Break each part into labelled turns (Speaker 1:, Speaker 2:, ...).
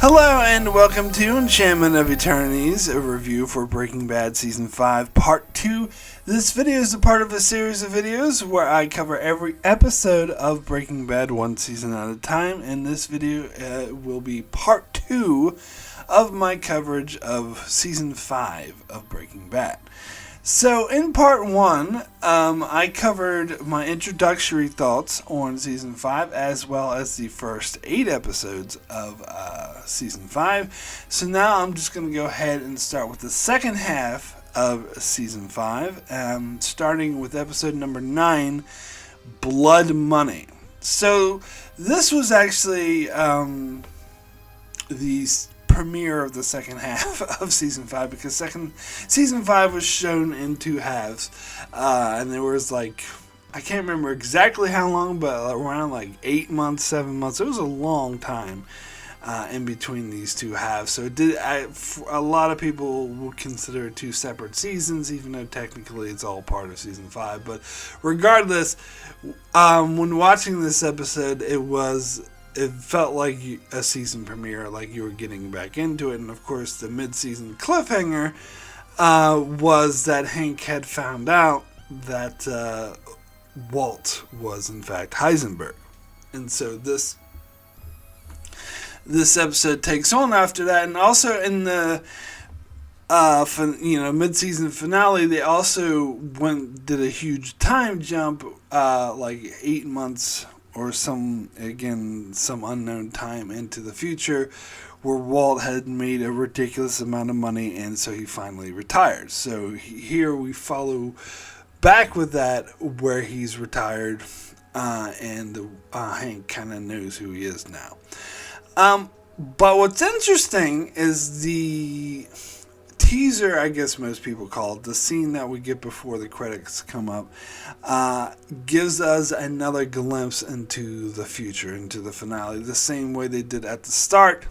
Speaker 1: Hello and welcome to Enchantment of Eternities, a review for Breaking Bad Season 5 Part 2. This video is a part of a series of videos where I cover every episode of Breaking Bad one season at a time, and this video will be Part 2 of my coverage of Season 5 of Breaking Bad. So in Part 1, I covered my introductory thoughts on Season 5 as well as the first 8 episodes of Season 5. So now I'm just going to go ahead and start with the second half of Season 5, starting with episode number 9, Blood Money. So this was actually the premiere of the second half of Season 5, because Season 5 was shown in two halves, and there was I can't remember exactly how long, but around 8 months, 7 months. It was a long time in between these two halves, so a lot of people would consider it two separate seasons, even though technically it's all part of Season 5. But regardless, when watching this episode, it felt like a season premiere, like you were getting back into it. And of course, the mid-season cliffhanger was that Hank had found out that Walt was in fact Heisenberg. And so this episode takes on after that. And also in the mid-season finale, they also did a huge time jump, 8 months or some unknown time into the future, where Walt had made a ridiculous amount of money, and so he finally retired. So here we follow back with that, where he's retired, and Hank kind of knows who he is now. But what's interesting is the teaser, I guess most people call it, the scene that we get before the credits come up, gives us another glimpse into the future, into the finale, the same way they did at the start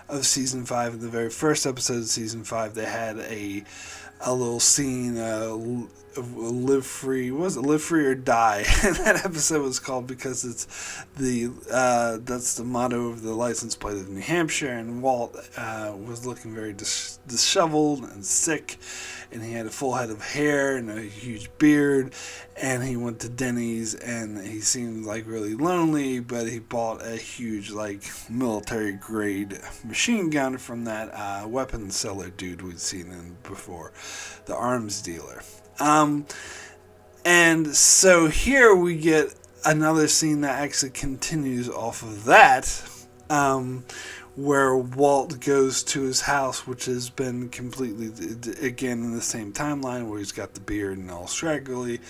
Speaker 1: of Season 5. In the very first episode of Season 5, they had a little scene, live free or die. That episode was called because it's that's the motto of the license plate of New Hampshire, and Walt was looking very disheveled and sick, and he had a full head of hair and a huge beard, and he went to Denny's, and he seemed really lonely, but he bought a huge military grade machine gun from that weapons seller dude we'd seen in before, the arms dealer. And so here we get another scene that actually continues off of that, where Walt goes to his house, which has been completely, again, in the same timeline, where he's got the beard and all straggly,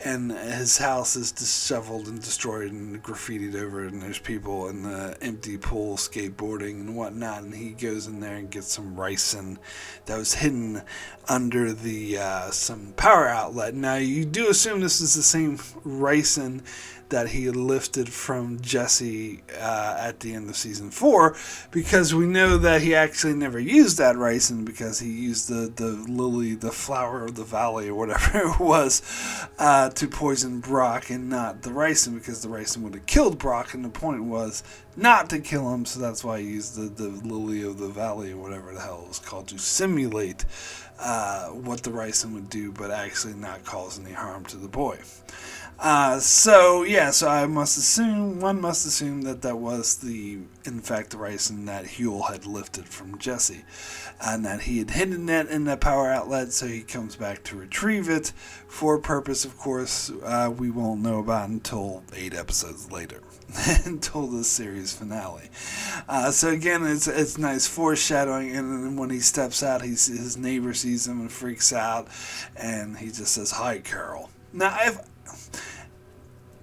Speaker 1: and his house is disheveled and destroyed and graffitied over, and there's people in the empty pool skateboarding and whatnot, and he goes in there and gets some ricin that was hidden under the some power outlet. Now, you do assume this is the same ricin that he had lifted from Jesse at the end of Season 4, because we know that he actually never used that ricin, because he used the lily, the flower of the valley, or whatever it was, to poison Brock, and not the ricin, because the ricin would have killed Brock, and the point was not to kill him, so that's why he used the lily of the valley, or whatever the hell it was called, to simulate what the ricin would do, but actually not cause any harm to the boy. So one must assume that was in fact the ricin that Huel had lifted from Jesse, and that he had hidden it in the power outlet, so he comes back to retrieve it for a purpose, of course, we won't know about until 8 episodes later, until the series finale. So again, it's nice foreshadowing, and then when he steps out, his neighbor sees him and freaks out, and he just says, "Hi, Carol." Now,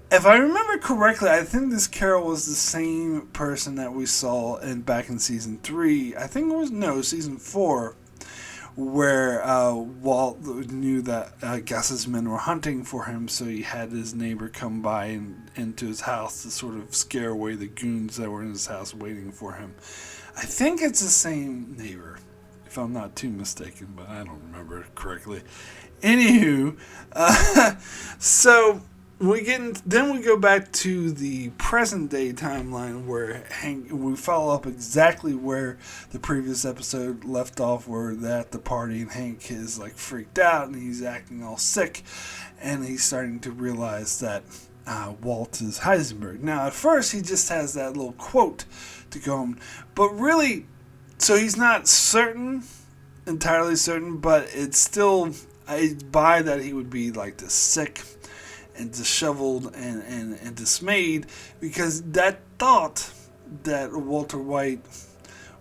Speaker 1: if I remember correctly, I think this Carol was the same person that we saw back in Season 3. I think it was, Season 4, where Walt knew that Gus's men were hunting for him, so he had his neighbor come by into his house to sort of scare away the goons that were in his house waiting for him. I think it's the same neighbor, if I'm not too mistaken, but I don't remember correctly. Anywho, so Then we go back to the present day timeline where Hank. We follow up exactly where the previous episode left off, where they're at the party and Hank is like freaked out and he's acting all sick, and he's starting to realize that Walt is Heisenberg. Now, at first, he just has that little quote to go on, but really, so he's not entirely certain, but it's still, I buy that he would be like this sick and disheveled and dismayed, because that thought that Walter White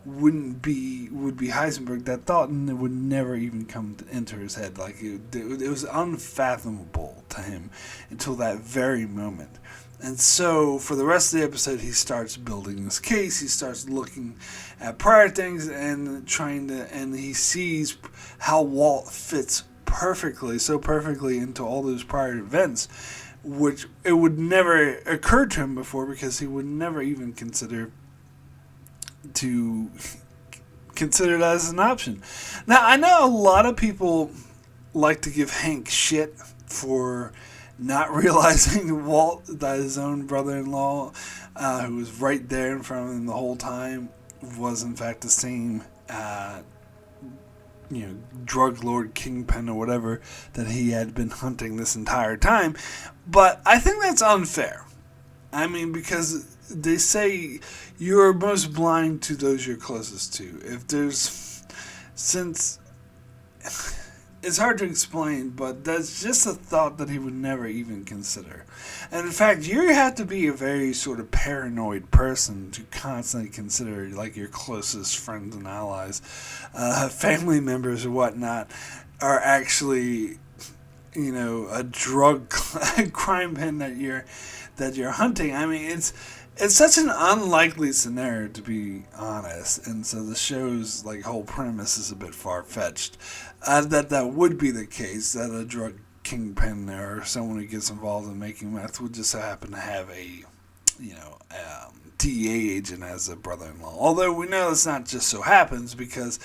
Speaker 1: would be Heisenberg, that thought would never even come to enter his head. Like it was unfathomable to him until that very moment. And so for the rest of the episode, he starts building this case. He starts looking at prior things and he sees how Walt fits so perfectly into all those prior events, which it would never occur to him before, because he would never even consider it as an option. Now, I know a lot of people like to give Hank shit for not realizing Walt, that his own brother-in-law, who was right there in front of him the whole time, was in fact the same drug lord, kingpin, or whatever that he had been hunting this entire time. But I think that's unfair. I mean, because they say you're most blind to those you're closest to. Since it's hard to explain, but that's just a thought that he would never even consider. And in fact, you have to be a very sort of paranoid person to constantly consider, like, your closest friends and allies, family members or whatnot, are actually, a drug crime pen that you're hunting. I mean, it's such an unlikely scenario, to be honest, and so the show's whole premise is a bit far-fetched. That would be the case, that a drug kingpin or someone who gets involved in making meth would just happen to have a DEA agent as a brother-in-law. Although we know it's not just so happens, because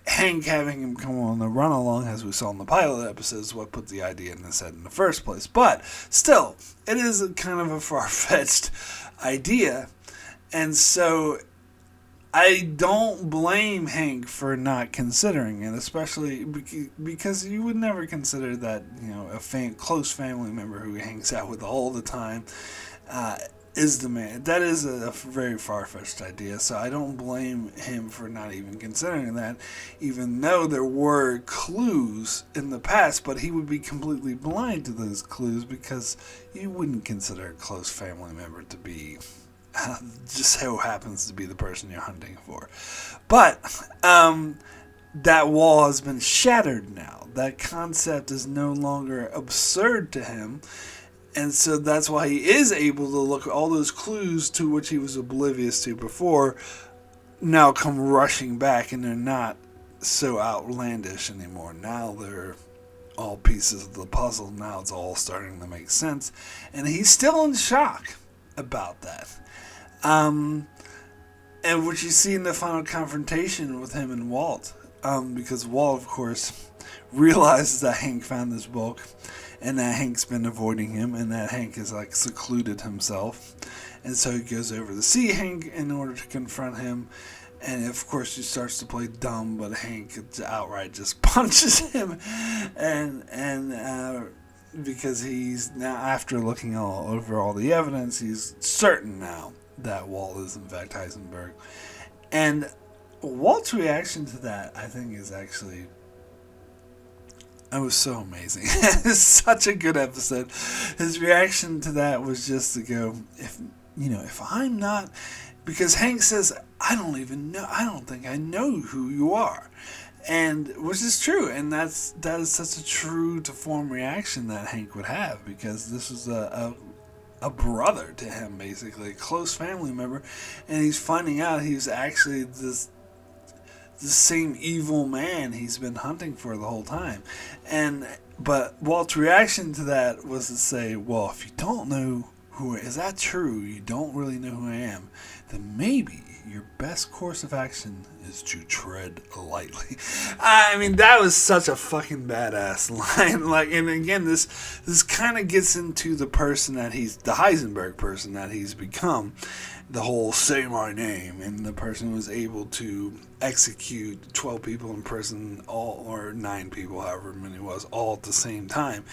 Speaker 1: Hank having him come on the run-along, as we saw in the pilot episode, is what put the idea in his head in the first place. But still, it is kind of a far-fetched idea, and so I don't blame Hank for not considering it, especially because you would never consider that a close family member who he hangs out with all the time is the man. That is a very far-fetched idea, so I don't blame him for not even considering that, even though there were clues in the past, but he would be completely blind to those clues, because you wouldn't consider a close family member to be just so happens to be the person you're hunting for. But that wall has been shattered now. That concept is no longer absurd to him. And so that's why he is able to look at all those clues to which he was oblivious to before now come rushing back, and they're not so outlandish anymore. Now they're all pieces of the puzzle. Now it's all starting to make sense. And he's still in shock about that. And what you see in the final confrontation with him and Walt, because Walt, of course, realizes that Hank found this book, and that Hank's been avoiding him, and that Hank is secluded himself, and so he goes over to see Hank in order to confront him, and of course he starts to play dumb, but Hank outright just punches him, and because he's now, after looking over all the evidence, he's certain now that Walt is in fact Heisenberg. And Walt's reaction to that, I think, is actually, it was so amazing. It's such a good episode. His reaction to that was just to go, if I'm not, because Hank says, I don't think I know who you are. And which is true, and that is such a true to form reaction that Hank would have, because this was a brother to him, basically a close family member, and he's finding out he's actually the same evil man he's been hunting for the whole time. But Walt's reaction to that was to say, if you don't know is that true, you don't really know who I am, then maybe your best course of action is to tread lightly. I mean, that was such a fucking badass line. Like, and again, this kind of gets into the person that the Heisenberg person that he's become. The whole say my name, and the person was able to execute 12 people in prison, or 9 people, however many it was, all at the same time.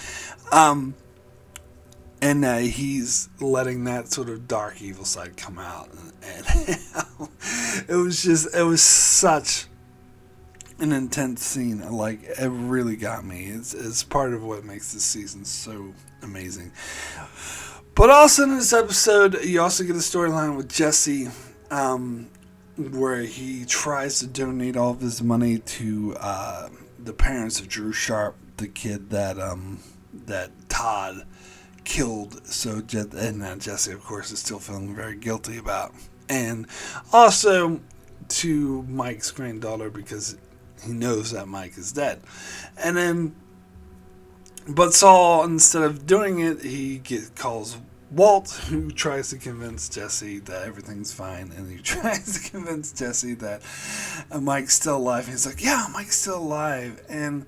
Speaker 1: And he's letting that sort of dark evil side come out. And it was such an intense scene. Like, it really got me. It's part of what makes this season so amazing. But also in this episode, you also get a storyline with Jesse, where he tries to donate all of his money to the parents of Drew Sharp, the kid that Todd killed. So, and Jesse, of course, is still feeling very guilty about. And also to Mike's granddaughter, because he knows that Mike is dead. And then, but Saul, instead of doing it, he calls Walt, who tries to convince Jesse that everything's fine, and he tries to convince Jesse that Mike's still alive. And he's like, "Yeah, Mike's still alive," and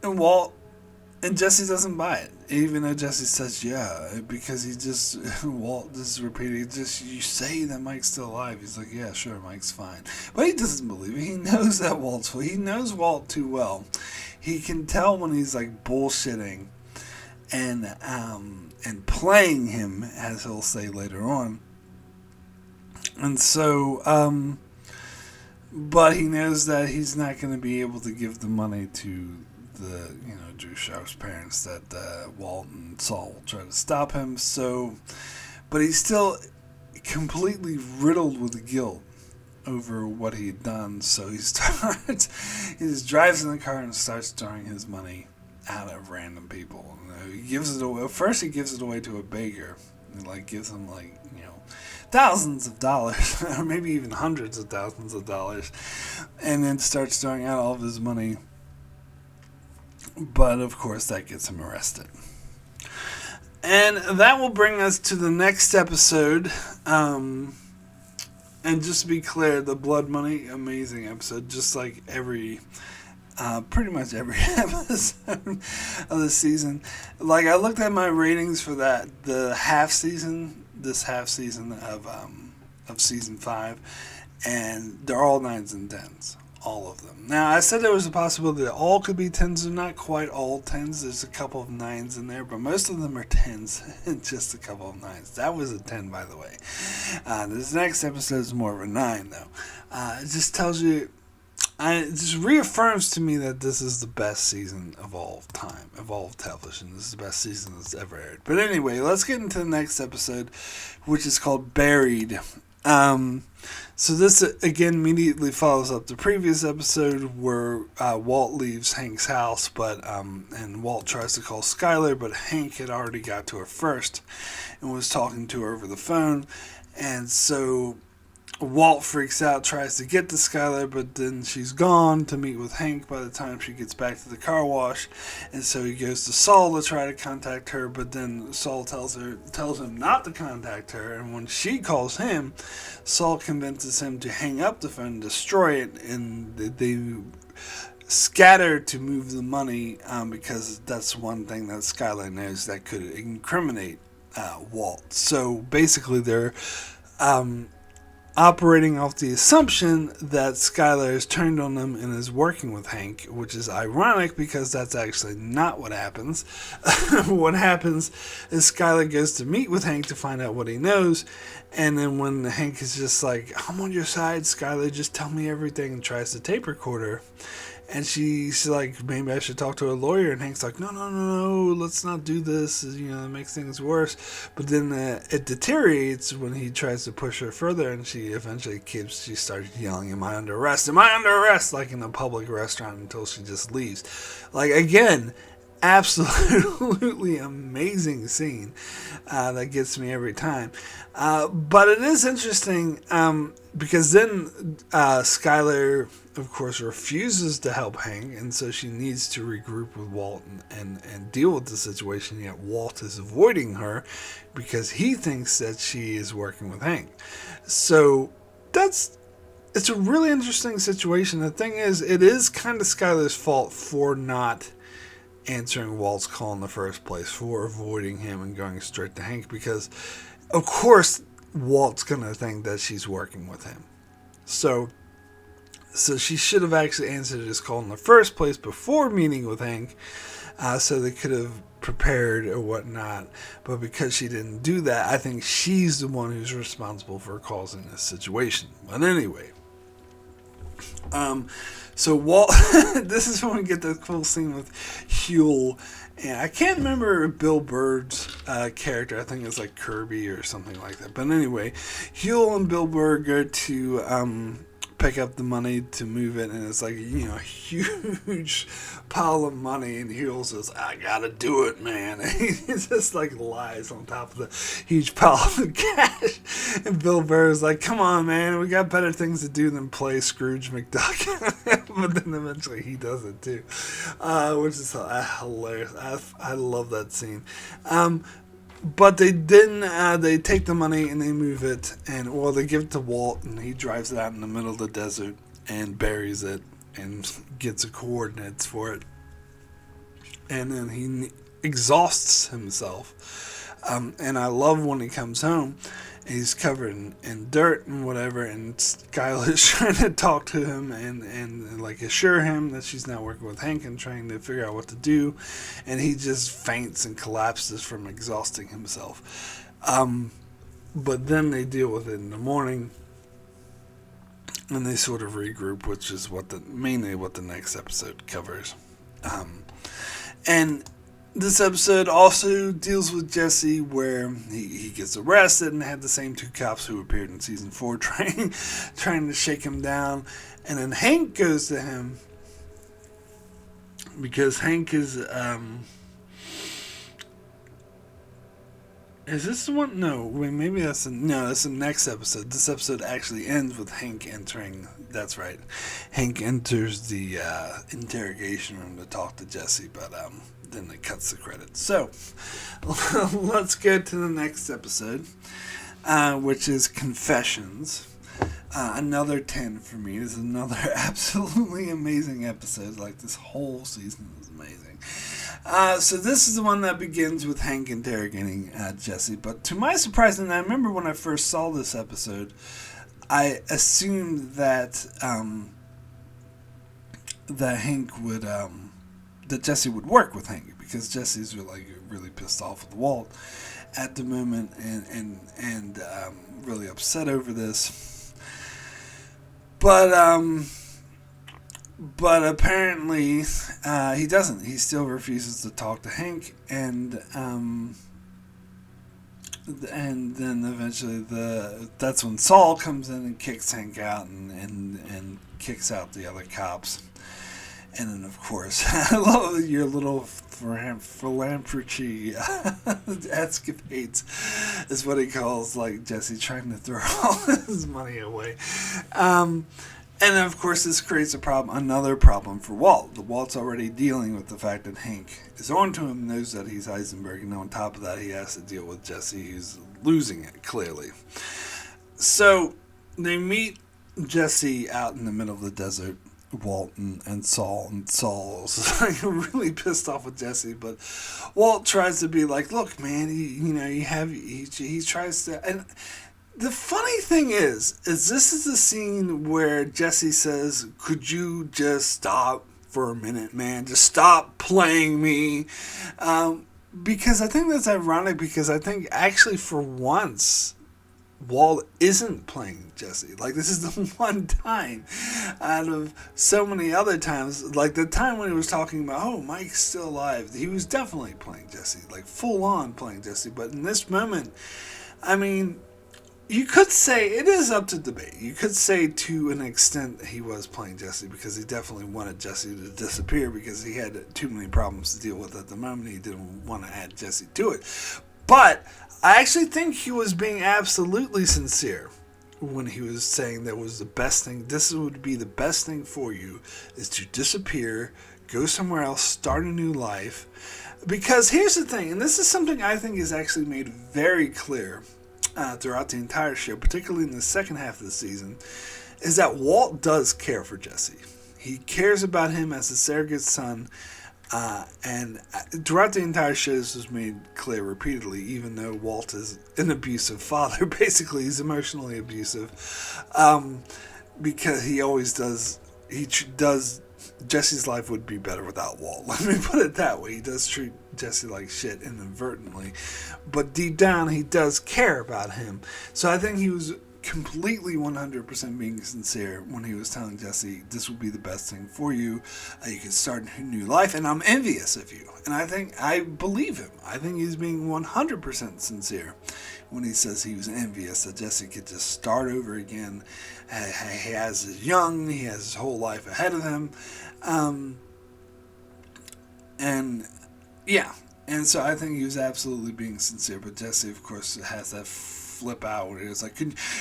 Speaker 1: Walt and Jesse doesn't buy it, even though Jesse says yeah, because Walt just repeating, you say that Mike's still alive. He's like, "Yeah, sure, Mike's fine," but he doesn't believe it. He knows that he knows Walt too well. He can tell when he's like bullshitting and playing him, as he'll say later on. And so, but he knows that he's not going to be able to give the money to the, Drew Sharp's parents, that Walt and Saul will try to stop him. So, but he's still completely riddled with guilt over what he had done. So he just drives in the car and starts throwing his money out of random people. He gives it away. First, he gives it away to a baker. He gives him thousands of dollars, or maybe even hundreds of thousands of dollars, and then starts throwing out all of his money. But of course, that gets him arrested. And that will bring us to the next episode. And just to be clear, the Blood Money, amazing episode, just like pretty much every episode of the season. Like, I looked at my ratings for this half season of season 5, and they're all 9s and 10s, all of them. Now, I said there was a possibility that all could be 10s. They're not quite all 10s. There's a couple of 9s in there, but most of them are 10s, and just a couple of 9s. That was a 10, by the way. This next episode is more of a 9, though. It just tells you, it just reaffirms to me that this is the best season of all time, of all television. This is the best season that's ever aired. But anyway, let's get into the next episode, which is called Buried. So this, again, immediately follows up the previous episode where Walt leaves Hank's house, and Walt tries to call Skylar, but Hank had already got to her first and was talking to her over the phone. And so Walt freaks out, tries to get to Skylar, but then she's gone to meet with Hank by the time she gets back to the car wash. And so he goes to Saul to try to contact her, but then Saul tells him not to contact her. And when she calls him, Saul convinces him to hang up the phone and destroy it, and they scatter to move the money, because that's one thing that Skylar knows that could incriminate Walt. So basically they're operating off the assumption that Skylar has turned on them and is working with Hank, which is ironic because that's actually not what happens. What happens is Skylar goes to meet with Hank to find out what he knows, and then when Hank is just like, "I'm on your side, Skylar, just tell me everything," and tries to tape record her. And she's like, "Maybe I should talk to a lawyer." And Hank's like, no, let's not do this. It makes things worse. But then it deteriorates when he tries to push her further, and she eventually she starts yelling, "Am I under arrest? Am I under arrest?" Like in a public restaurant, until she just leaves. Like, again, absolutely amazing scene that gets me every time. But it is interesting because then Skylar, of course, refuses to help Hank, and so she needs to regroup with Walt and deal with the situation, yet Walt is avoiding her because he thinks that she is working with Hank. So it's a really interesting situation. The thing is, it is kind of Skylar's fault for not answering Walt's call in the first place, for avoiding him and going straight to Hank, because of course Walt's gonna think that she's working with him. So she should have actually answered his call in the first place before meeting with Hank, so they could have prepared or whatnot. But because she didn't do that, I think she's the one who's responsible for causing this situation. But anyway, so Walt, this is when we get the cool scene with Huel, and I can't remember Bill Bird's character. I think it's like Kirby or something like that. But anyway, Huel and Bill Bird go to pick up the money to move it, and it's like, a huge pile of money, and Huel says, "I gotta do it, man." And he just like lies on top of the huge pile of cash, and Bill Burr is like, "Come on, man, we got better things to do than play Scrooge McDuck." But then eventually he does it too, which is hilarious. I love that scene. But they take the money and they move it, and they give it to Walt, and he drives it out in the middle of the desert and buries it and gets the coordinates for it, and then he exhausts himself. And I love when he comes home, he's covered in dirt and whatever, and Skylar's trying to talk to him and like assure him that she's not working with Hank and trying to figure out what to do, and he just faints and collapses from exhausting himself. But then they deal with it in the morning, and they sort of regroup, which is mainly what the next episode covers. And this episode also deals with Jesse, where he gets arrested and had the same two cops who appeared in season 4 trying to shake him down. And then Hank goes to him because Hank is this the one? No, wait, maybe that's the next episode. This episode actually ends with Hank entering. That's right. Hank enters the interrogation room to talk to Jesse, but then it cuts the credits. So let's go to the next episode, which is Confessions. Another 10 for me. This is another absolutely amazing episode. Like, this whole season is amazing. So this is the one that begins with Hank interrogating Jesse. But to my surprise, and I remember when I first saw this episode, I assumed that that Jesse would work with Hank, because Jesse's really pissed off with Walt at the moment and really upset over this. But apparently he doesn't. He still refuses to talk to Hank, and then eventually that's when Saul comes in and kicks Hank out and kicks out the other cops. And then, of course, I love your little philanthropy escapades, is what he calls, like, Jesse trying to throw all his money away. And then, of course, this creates another problem for Walt. Walt's already dealing with the fact that Hank is on to him, knows that he's Heisenberg, and on top of that, he has to deal with Jesse, who's losing it, clearly. So, they meet Jesse out in the middle of the desert, Walt and Saul, and Saul's like really pissed off with Jesse, but Walt tries to be like, "Look, man, he tries to." And the funny thing is this is the scene where Jesse says, "Could you just stop for a minute, man? Just stop playing me," because I think that's ironic, because I think actually for once Walt isn't playing Jesse. Like, this is the one time out of so many other times, like the time when he was talking about, oh, Mike's still alive, he was definitely playing Jesse, like full on playing Jesse. But in this moment, I mean, you could say it is up to debate. You could say to an extent he was playing Jesse because he definitely wanted Jesse to disappear because he had too many problems to deal with at the moment. He didn't want to add Jesse to it. But I actually think he was being absolutely sincere when he was saying that was the best thing. This would be the best thing for you is to disappear, go somewhere else, start a new life. Because here's the thing, and this is something I think is actually made very clear throughout the entire show, particularly in the second half of the season, is that Walt does care for Jesse. He cares about him as a surrogate son, and throughout the entire show this was made clear repeatedly, even though Walt is an abusive father. Basically, he's emotionally abusive, because he always does, Jesse's life would be better without Walt. Let me put it that way. He does treat Jesse like shit inadvertently, but deep down he does care about him. So I think he was completely 100% being sincere when he was telling Jesse this would be the best thing for you. You can start a new life, and I'm envious of you. And I believe him. I think he's being 100% sincere when he says he was envious that Jesse could just start over again. He has young, he has his whole life ahead of him. And yeah, and so I think he was absolutely being sincere. But Jesse, of course, has that flip out where it's like,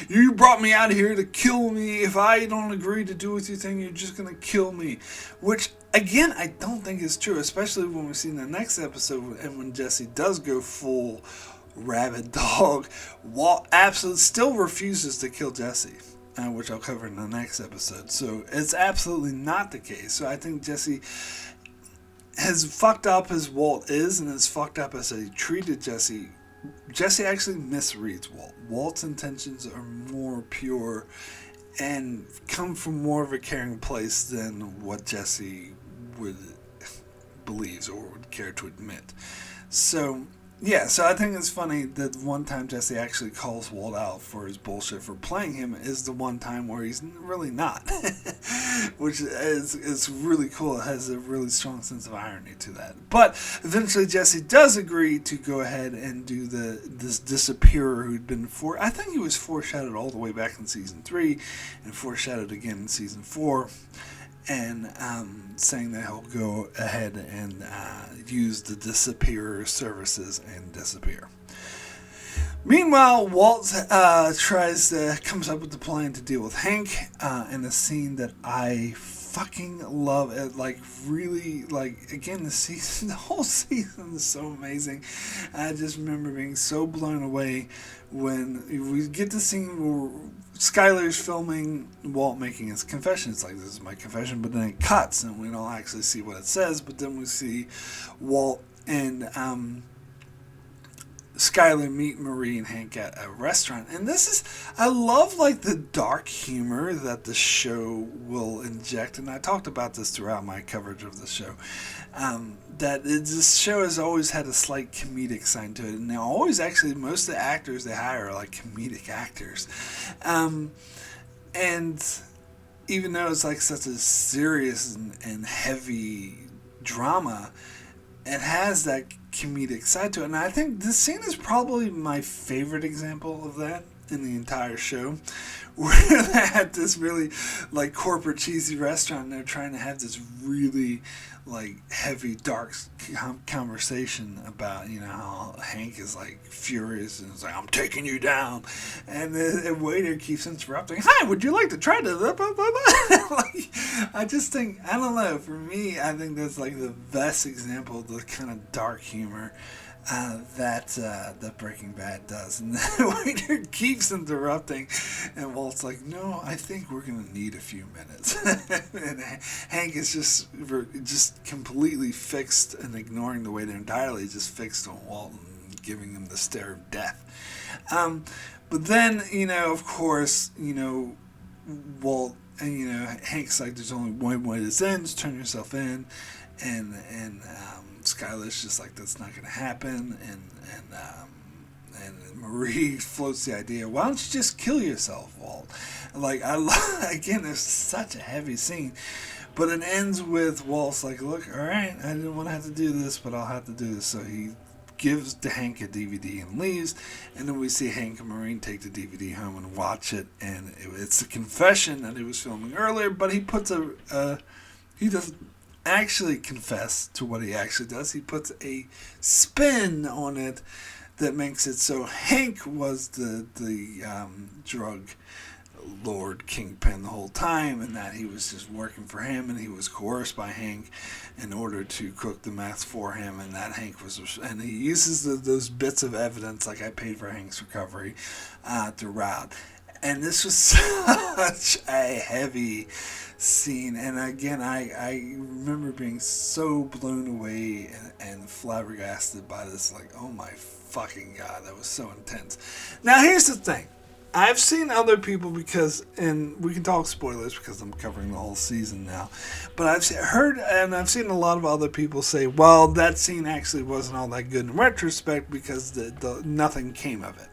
Speaker 1: you brought me out here to kill me. If I don't agree to do what you think, you're just gonna kill me. Which, again, I don't think is true, especially when we see in the next episode, and when Jesse does go full rabid dog, Walt absolutely still refuses to kill Jesse, which I'll cover in the next episode. So it's absolutely not the case. So I think Jesse, as fucked up as Walt is, and as fucked up as he treated Jesse, Jesse actually misreads Walt. Walt's intentions are more pure and come from more of a caring place than what Jesse believes or would care to admit. So yeah, so I think it's funny that one time Jesse actually calls Walt out for his bullshit for playing him is the one time where he's really not. Which is really cool. It has a really strong sense of irony to that. But eventually Jesse does agree to go ahead and do this disappearer who'd been I think he was foreshadowed all the way back in season 3 and foreshadowed again in season 4. And saying that he'll go ahead and use the disappearer services and disappear. Meanwhile, Walt comes up with the plan to deal with Hank in a scene that I fucking love. It really, again, the whole season is so amazing. I just remember being so blown away when we get the scene where Skyler's filming Walt making his confession. It's like, this is my confession, but then it cuts and we don't actually see what it says, but then we see Walt and Skyler meet Marie and Hank at a restaurant. And I love the dark humor that the show will inject, and I talked about this throughout my coverage of the show, this show has always had a slight comedic side to it, and now always actually most of the actors they hire are comedic actors, and even though it's such a serious and heavy drama, it has that comedic side to it. And I think this scene is probably my favorite example of that in the entire show, where they had this really corporate cheesy restaurant and they're trying to have this really heavy dark conversation about how Hank is furious and is I'm taking you down, and the waiter keeps interrupting. Hi, would you like to try this? I just think, I don't know, for me I think that's the best example of the kind of dark humor that Breaking Bad does. And the waiter keeps interrupting, and Walt's no, I think we're going to need a few minutes. And Hank is just completely fixed and ignoring the waiter entirely, just fixed on Walt and giving him the stare of death. But then, of course, Walt and, Hank's there's only one way this ends, turn yourself in, and Skyler's just that's not going to happen, and Marie floats the idea, why don't you just kill yourself, Walt? Again, there's such a heavy scene, but it ends with Walt's look, all right, I didn't want to have to do this, but I'll have to do this, so he gives to Hank a DVD and leaves, and then we see Hank and Maureen take the DVD home and watch it, and it's a confession that he was filming earlier, but he puts he doesn't actually confess to what he actually does. He puts a spin on it that makes it so Hank was the drug lord kingpin the whole time, and that he was just working for him, and he was coerced by Hank in order to cook the meth for him, and that Hank was, and he uses those bits of evidence, like I paid for Hank's recovery, throughout. And this was such a heavy scene, and again, I remember being so blown away and flabbergasted by this, like, oh my fucking god, that was so intense. Now here's the thing. I've seen other people and we can talk spoilers because I'm covering the whole season now, but I've heard and I've seen a lot of other people say, well, that scene actually wasn't all that good in retrospect because nothing came of it.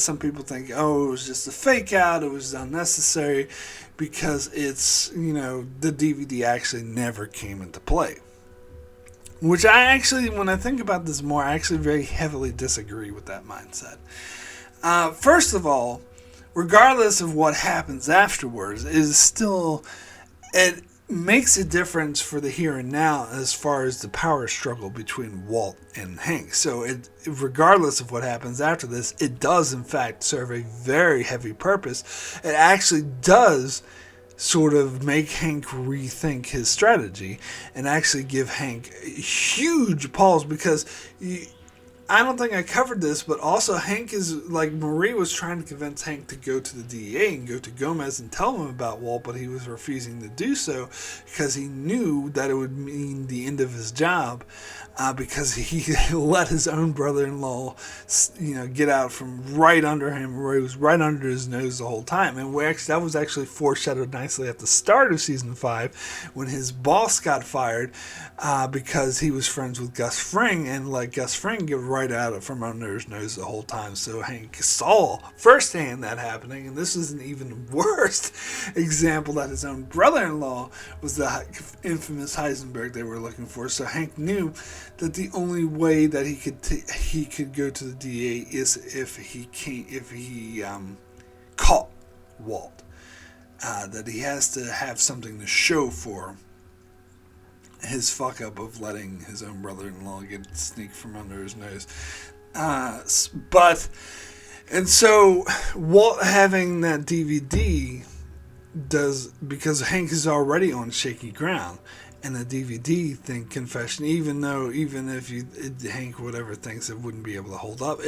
Speaker 1: Some people think, oh, it was just a fake out, it was unnecessary because it's, the DVD actually never came into play. Which I actually, when I think about this more, I actually very heavily disagree with that mindset. First of all, regardless of what happens afterwards, it makes a difference for the here and now as far as the power struggle between Walt and Hank. So regardless of what happens after this, it does in fact serve a very heavy purpose. It actually does sort of make Hank rethink his strategy and actually give Hank huge pause, because I don't think I covered this, but also Hank is, like, Marie was trying to convince Hank to go to the DEA and go to Gomez and tell him about Walt, but he was refusing to do so because he knew that it would mean the end of his job, because he let his own brother-in-law, get out from right under him, where he was right under his nose the whole time. And that was actually foreshadowed nicely at the start of season 5 when his boss got fired because he was friends with Gus Fring, and let Gus Fring get right out from under his nose the whole time. So Hank saw firsthand that happening, and this is an even worse example that his own brother-in-law was the infamous Heisenberg they were looking for. So Hank knew that the only way that he could go to the DA is if he caught Walt. That he has to have something to show for his fuck up of letting his own brother-in-law get sneaked from under his nose. And so Walt having that DVD does, because Hank is already on shaky ground, and the DVD thing, confession, even if Hank whatever thinks it wouldn't be able to hold up,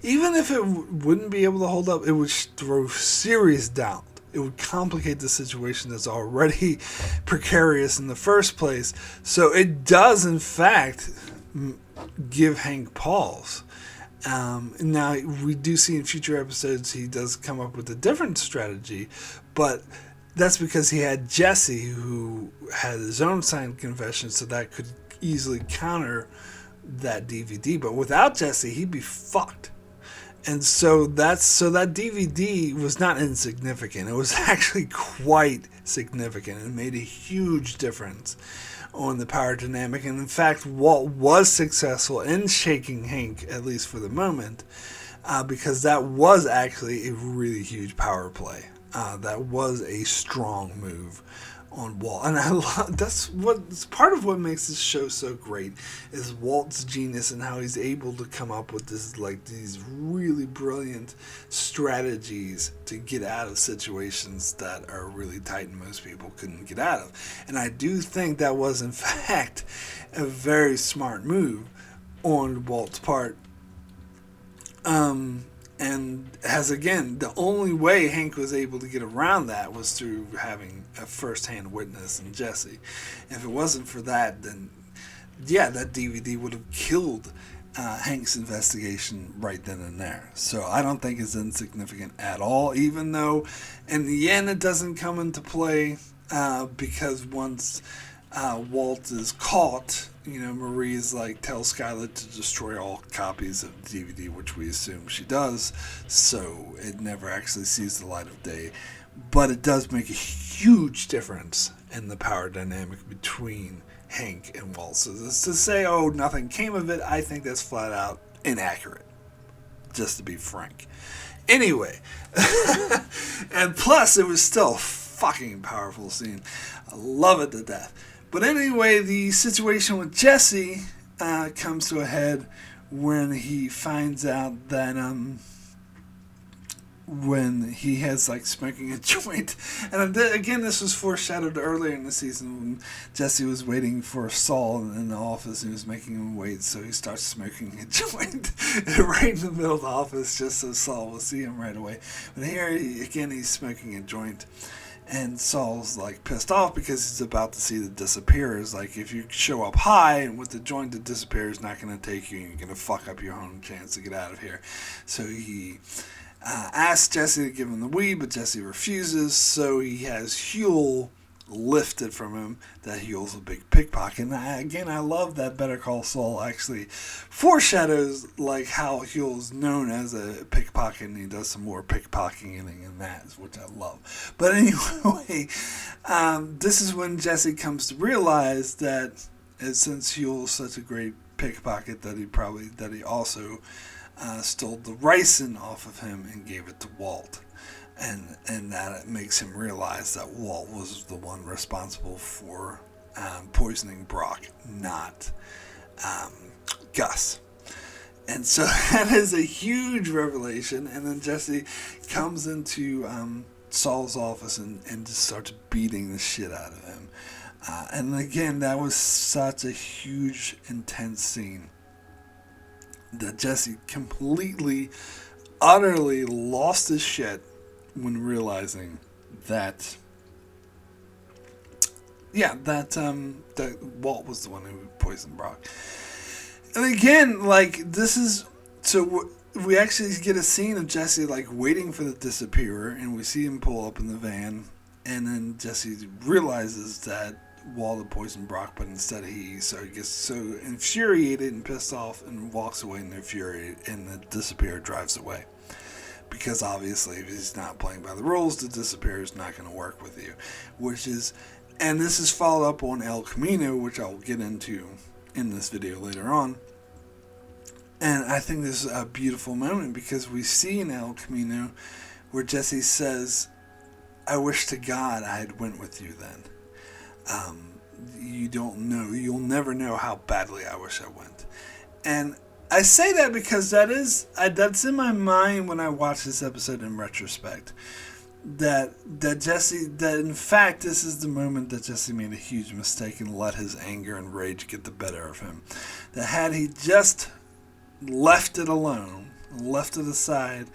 Speaker 1: even if it wouldn't be able to hold up, it would throw serious doubt. It would complicate the situation that's already precarious in the first place. So it does, in fact, give Hank pause. Now, we do see in future episodes he does come up with a different strategy, but that's because he had Jesse, who had his own signed confession, so that could easily counter that DVD. But without Jesse, he'd be fucked. And so that DVD was not insignificant. It was actually quite significant. It made a huge difference on the power dynamic. And in fact, Walt was successful in shaking Hank, at least for the moment, because that was actually a really huge power play. That was a strong move on Walt, and that's part of what makes this show so great, is Walt's genius and how he's able to come up with these really brilliant strategies to get out of situations that are really tight and most people couldn't get out of. And I do think that was in fact a very smart move on Walt's part. And as again, the only way Hank was able to get around that was through having a first-hand witness in Jesse. If it wasn't for that, then yeah, that DVD would have killed Hank's investigation right then and there. So I don't think it's insignificant at all, even though in the end it doesn't come into play because once Walt is caught, Marie's like, tell Skylar to destroy all copies of the DVD, which we assume she does, so it never actually sees the light of day. But it does make a huge difference in the power dynamic between Hank and Walt. So this to say, oh, nothing came of it, I think that's flat out inaccurate, just to be frank. Anyway, and plus it was still a fucking powerful scene. I love it to death. But anyway, the situation with Jesse comes to a head when he finds out that when he has like smoking a joint, and again this was foreshadowed earlier in the season when Jesse was waiting for Saul in the office and he was making him wait, so he starts smoking a joint right in the middle of the office just so Saul will see him right away. But here again he's smoking a joint, and Saul's like pissed off because he's about to see the disappearers. Like, if you show up high and with the joint, the disappearer is not going to take you and you're going to fuck up your own chance to get out of here. So he asks Jesse to give him the weed, but Jesse refuses, so he has Huel lifted from him that Huel's a big pickpocket. And I love that Better Call Saul actually foreshadows like how Huel's known as a pickpocket, and he does some more pickpocketing in that, which I love. But anyway, this is when Jesse comes to realize that since Huel's such a great pickpocket, that he also stole the ricin off of him and gave it to Walt. And that makes him realize that Walt was the one responsible for poisoning Brock, not Gus. And so that is a huge revelation. And then Jesse comes into Saul's office and just starts beating the shit out of him. And again, that was such a huge, intense scene that Jesse completely, utterly lost his shit when realizing that Walt was the one who poisoned Brock. And again, like, this is, so we actually get a scene of Jesse like waiting for the disappearer, and we see him pull up in the van, and then Jesse realizes that Walt had poisoned Brock, but instead he gets so infuriated and pissed off and walks away in infuriated, and the disappearer drives away. Because obviously if he's not playing by the rules, the disappearer is not going to work with you. And this is followed up on El Camino, which I will get into in this video later on. And I think this is a beautiful moment because we see in El Camino where Jesse says, I wish to God I had went with you then. You don't know, you'll never know how badly I wish I went. And I say that because that's in my mind when I watch this episode in retrospect. That in fact this is the moment that Jesse made a huge mistake and let his anger and rage get the better of him. That had he just left it alone, left it aside,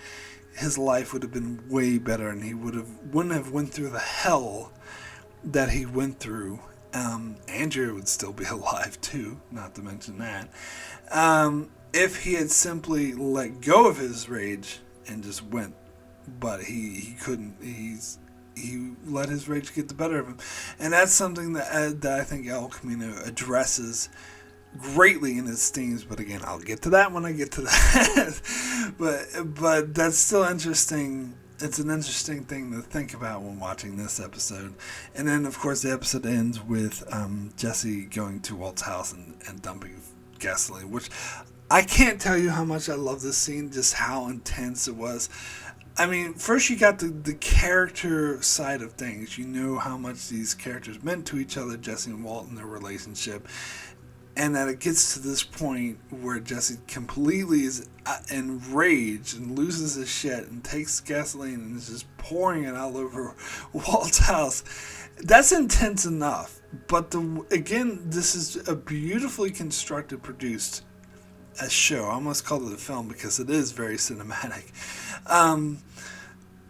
Speaker 1: his life would have been way better, and he wouldn't have went through the hell that he went through. Andrew would still be alive too, not to mention that. If he had simply let go of his rage and just went, but he couldn't. He let his rage get the better of him, and that's something that I think El Camino addresses greatly in his themes. But again, I'll get to that when I get to that. but that's still interesting. It's an interesting thing to think about when watching this episode. And then, of course, the episode ends with Jesse going to Walt's house and dumping gasoline, which I can't tell you how much I love this scene, just how intense it was. I mean, first you got the character side of things. You know how much these characters meant to each other, Jesse and Walt, and their relationship. And that it gets to this point where Jesse completely is enraged and loses his shit and takes gasoline and is just pouring it all over Walt's house. That's intense enough. But again, this is a beautifully constructed, produced show. I almost called it a film because it is very cinematic.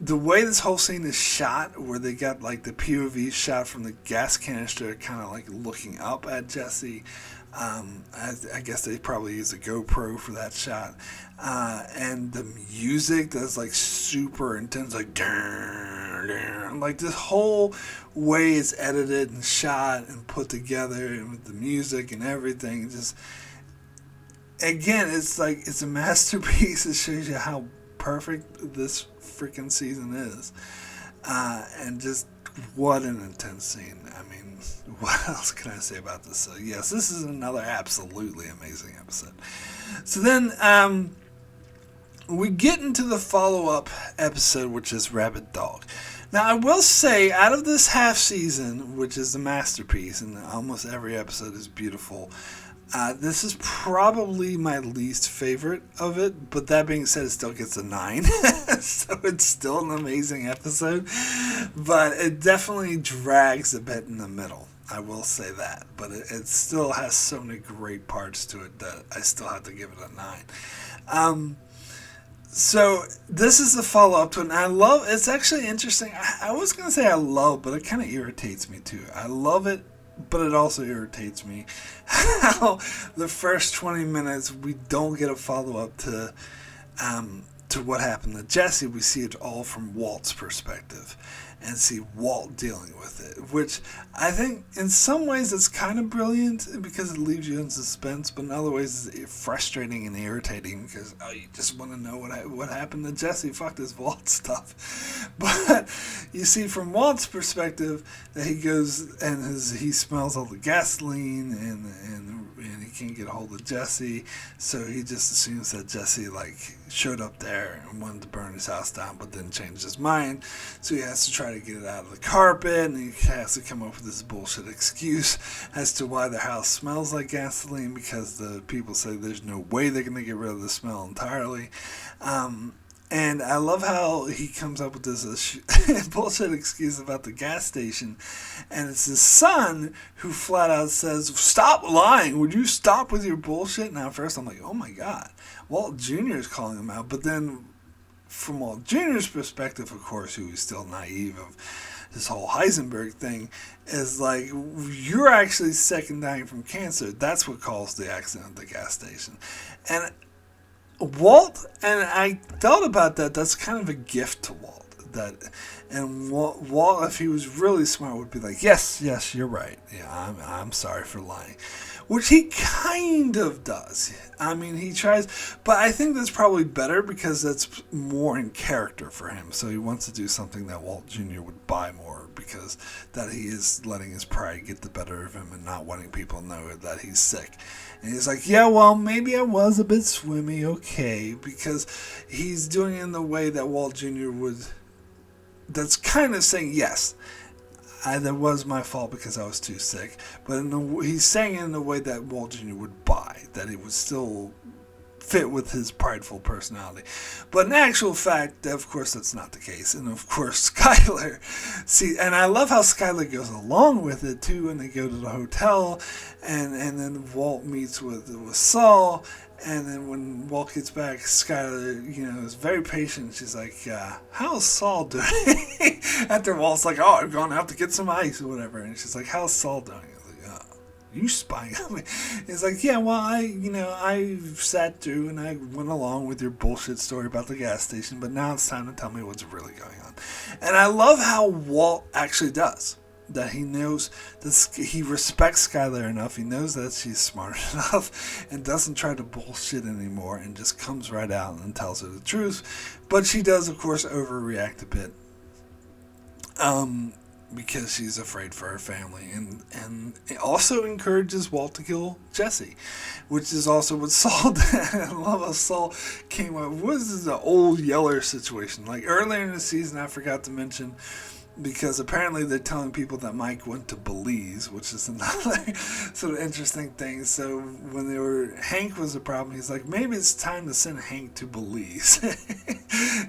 Speaker 1: The way this whole scene is shot, where they got like the POV shot from the gas canister kind of like looking up at Jesse. I guess they probably use a GoPro for that shot. And the music that's like super intense, like this whole way it's edited and shot and put together, and with the music and everything, just again, it's like it's a masterpiece. It shows you how perfect this freaking season is, and just what an intense scene. I mean, what else can I say about this? So yes, this is another absolutely amazing episode. So then we get into the follow-up episode, which is Rabid Dog. Now, I will say, out of this half season, which is the masterpiece, and almost every episode is beautiful, this is probably my least favorite of it, but that being said, it still gets a 9, so it's still an amazing episode, but it definitely drags a bit in the middle. I will say that, but it still has so many great parts to it that I still have to give it a 9. So this is the follow-up to it, and I love, it's actually interesting. I was going to say I love, but it kind of irritates me too. I love it, but it also irritates me how the first 20 minutes we don't get a follow-up to what happened to Jesse. We see it all from Walt's perspective and see Walt dealing with it, which I think in some ways it's kind of brilliant because it leaves you in suspense, but in other ways it's frustrating and irritating because you just want to know what happened to Jesse. Fuck this Walt stuff. But you see from Walt's perspective that he goes and he smells all the gasoline and he can't get a hold of Jesse, so he just assumes that Jesse showed up there and wanted to burn his house down, but then changed his mind, so he has to try to get it out of the carpet, and he has to come up with this bullshit excuse as to why the house smells like gasoline, because the people say there's no way they're going to get rid of the smell entirely. And I love how he comes up with this bullshit excuse about the gas station, and it's his son who flat out says, "Stop lying, would you stop with your bullshit?" Now at first I'm like, oh my god, Walt Jr. is calling him out, but then from Walt Jr.'s perspective, of course, who is still naive of this whole Heisenberg thing, is like, you're actually sick and dying from cancer. That's what caused the accident at the gas station. And Walt, and I thought about that, that's kind of a gift to Walt. And Walt, if he was really smart, would be like, yes, you're right. Yeah, I'm sorry for lying. Which he kind of does. I mean, he tries, but I think that's probably better because that's more in character for him. So he wants to do something that Walt Jr. would buy more, because that he is letting his pride get the better of him and not wanting people to know that he's sick. And he's like, yeah, well, maybe I was a bit swimmy, okay, because he's doing it in the way that Walt Jr. would, that's kind of saying, yes, that was my fault because I was too sick. But he's saying it in a way that Walt Jr. would buy, that it would still fit with his prideful personality. But in actual fact, of course, that's not the case. And of course, Skyler, and I love how Skyler goes along with it too, and they go to the hotel, and then Walt meets with Saul. And then when Walt gets back, Skyler, is very patient. She's like, how's Saul doing? After Walt's like, oh, I'm going to have to get some ice or whatever. And she's like, how's Saul doing? He's like, you spying on me? He's like, yeah, well, I sat through and I went along with your bullshit story about the gas station, but now it's time to tell me what's really going on. And I love how Walt actually does. That he knows that he respects Skyler enough, he knows that she's smart enough, and doesn't try to bullshit anymore, and just comes right out and tells her the truth. But she does, of course, overreact a bit, because she's afraid for her family, and it also encourages Walt to kill Jesse, which is also what Saul did. I love how Saul came up. What is this, an old Yeller situation? Like earlier in the season, I forgot to mention, because apparently they're telling people that Mike went to Belize, which is another sort of interesting thing. So when Hank was a problem, he's like, maybe it's time to send Hank to Belize.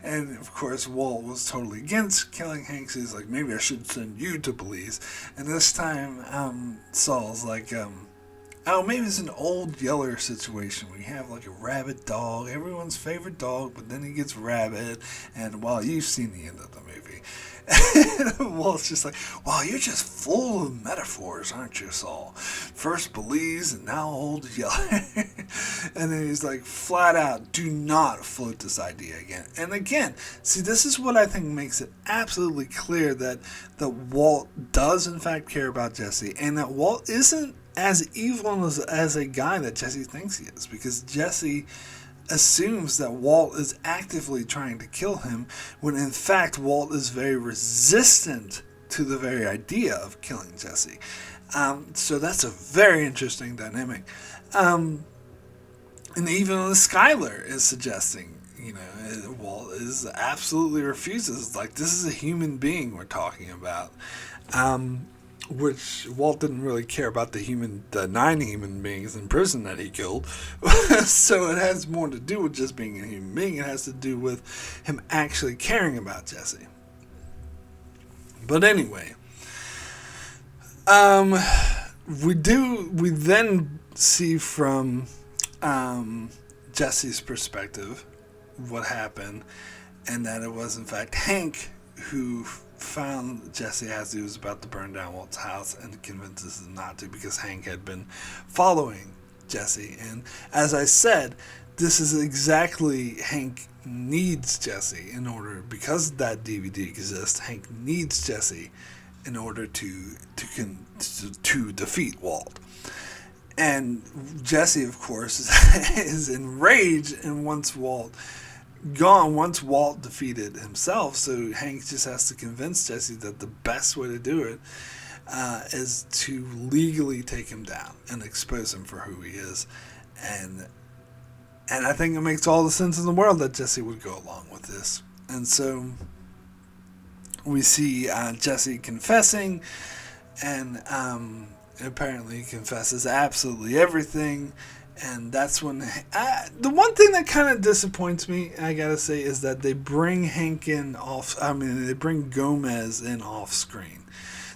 Speaker 1: And of course, Walt was totally against killing Hank, so he's like, maybe I should send you to Belize. And this time, Saul's like, oh, maybe it's an old Yeller situation. We have like a rabid dog, everyone's favorite dog, but then he gets rabid, and well, you've seen the end of the movie. And Walt's just like, wow, you're just full of metaphors, aren't you, Saul? First Belize and now old Yeller. And then he's like, flat out, do not float this idea again. And again, see, this is what I think makes it absolutely clear that Walt does in fact care about Jesse, and that Walt isn't as evil as a guy that Jesse thinks he is, because Jesse assumes that Walt is actively trying to kill him, when in fact Walt is very resistant to the very idea of killing Jesse. So that's a very interesting dynamic. And even Skylar is suggesting, Walt is absolutely refuses. Like, this is a human being we're talking about. Which Walt didn't really care about the 9 human beings in prison that he killed. So it has more to do with just being a human being. It has to do with him actually caring about Jesse. But anyway, we then see from Jesse's perspective what happened, and that it was in fact Hank who found Jesse as he was about to burn down Walt's house and convinces him not to, because Hank had been following Jesse. And as I said, this is exactly Hank needs Jesse in order, because that DVD exists, Hank needs Jesse in order to defeat Walt. And Jesse, of course, is enraged and wants Walt gone once Walt defeated himself. So Hank just has to convince Jesse that the best way to do it is to legally take him down and expose him for who he is. And I think it makes all the sense in the world that Jesse would go along with this. And so we see Jesse confessing, and apparently he confesses absolutely everything. And that's when the one thing that kind of disappoints me, I gotta say, is that they bring Hank in they bring Gomez in off screen.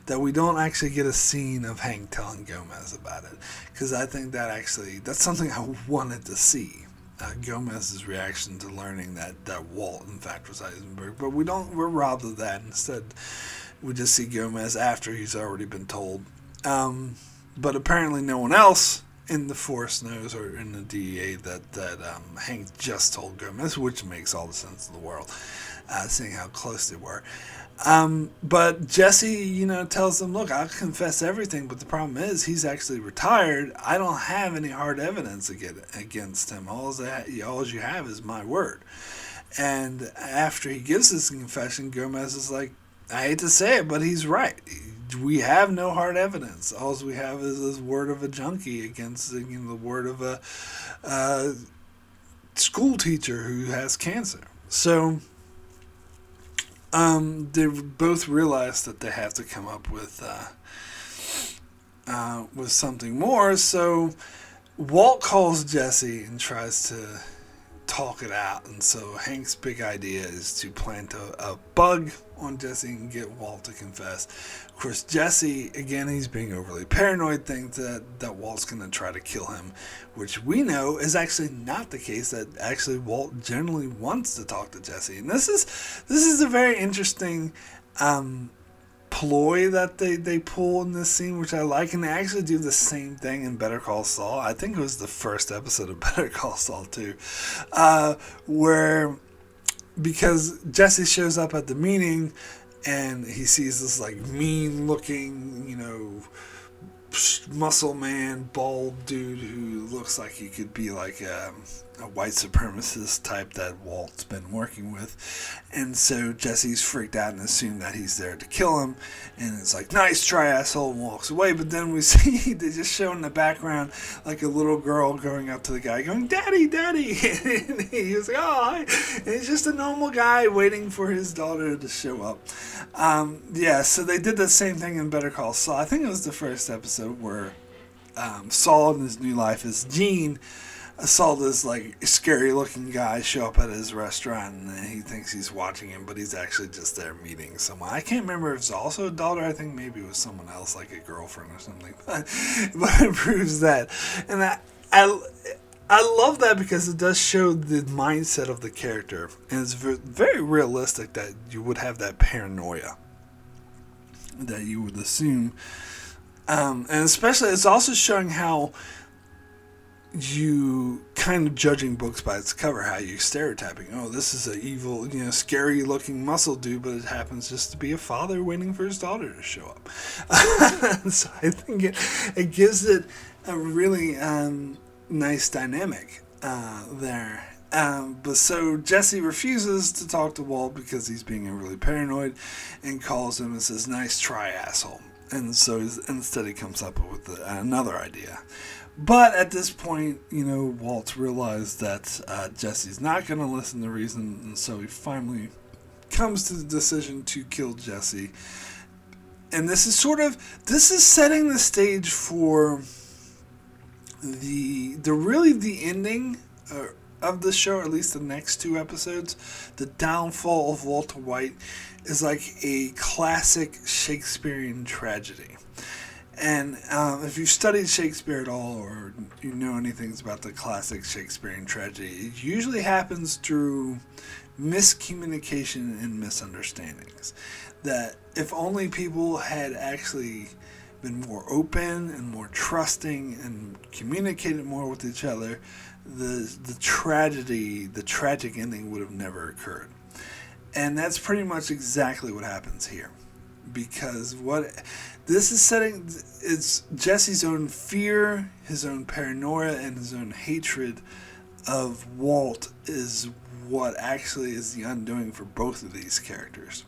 Speaker 1: That we don't actually get a scene of Hank telling Gomez about it, because I think that's something I wanted to see. Gomez's reaction to learning that Walt in fact was Heisenberg, but we're robbed of that. Instead, we just see Gomez after he's already been told. But apparently no one else in the force knows, or in the DEA, that Hank just told Gomez, which makes all the sense in the world, seeing how close they were. But Jesse, tells them, look, I'll confess everything, but the problem is he's actually retired. I don't have any hard evidence against him. All you have is my word. And after he gives this confession, Gomez is like, I hate to say it, but he's right. We have no hard evidence. All we have is this word of a junkie against the word of a school teacher who has cancer. So they both realize that they have to come up with something more. So Walt calls Jesse and tries to talk it out, and so Hank's big idea is to plant a bug on Jesse and get Walt to confess. Of course, Jesse, again, he's being overly paranoid, thinks that Walt's going to try to kill him, which we know is actually not the case, that actually Walt generally wants to talk to Jesse. And this is a very interesting ploy that they pull in this scene, which I like, and they actually do the same thing in Better Call Saul. I think it was the first episode of Better Call Saul too, where, because Jesse shows up at the meeting and he sees this like mean looking, muscle man, bald dude who looks like he could be like a white supremacist type that Walt's been working with. And so Jesse's freaked out and assumed that he's there to kill him, and it's like, nice try, asshole, and walks away. But then we see they just show in the background like a little girl going up to the guy going, daddy, daddy. And he was like, oh, hi. And he's just a normal guy waiting for his daughter to show up. So they did the same thing in Better Call Saul. I think it was the first episode where Saul in his new life as Gene saw this like scary looking guy show up at his restaurant, and he thinks he's watching him, but he's actually just there meeting someone. I can't remember if it's also a daughter. I think maybe it was someone else, like a girlfriend or something. But it proves that, and I love that because it does show the mindset of the character, and it's very realistic that you would have that paranoia that you would assume, and especially it's also showing how you kind of judging books by its cover, how you stereotyping. Oh, this is an evil, scary looking muscle dude, but it happens just to be a father waiting for his daughter to show up. So I think it gives it a really nice dynamic there. But so Jesse refuses to talk to Walt because he's being really paranoid, and calls him and says, "Nice try, asshole." And so instead he comes up with another idea. But at this point, Walt realized that Jesse's not going to listen to reason, and so he finally comes to the decision to kill Jesse. And this is setting the stage for the ending of the show, or at least the next 2 episodes. The downfall of Walter White is like a classic Shakespearean tragedy. And if you've studied Shakespeare at all, or you know anything about the classic Shakespearean tragedy, it usually happens through miscommunication and misunderstandings. That if only people had actually been more open and more trusting and communicated more with each other, the tragic ending would have never occurred. And that's pretty much exactly what happens here. Because what this is setting, it's Jesse's own fear, his own paranoia, and his own hatred of Walt is what actually is the undoing for both of these characters.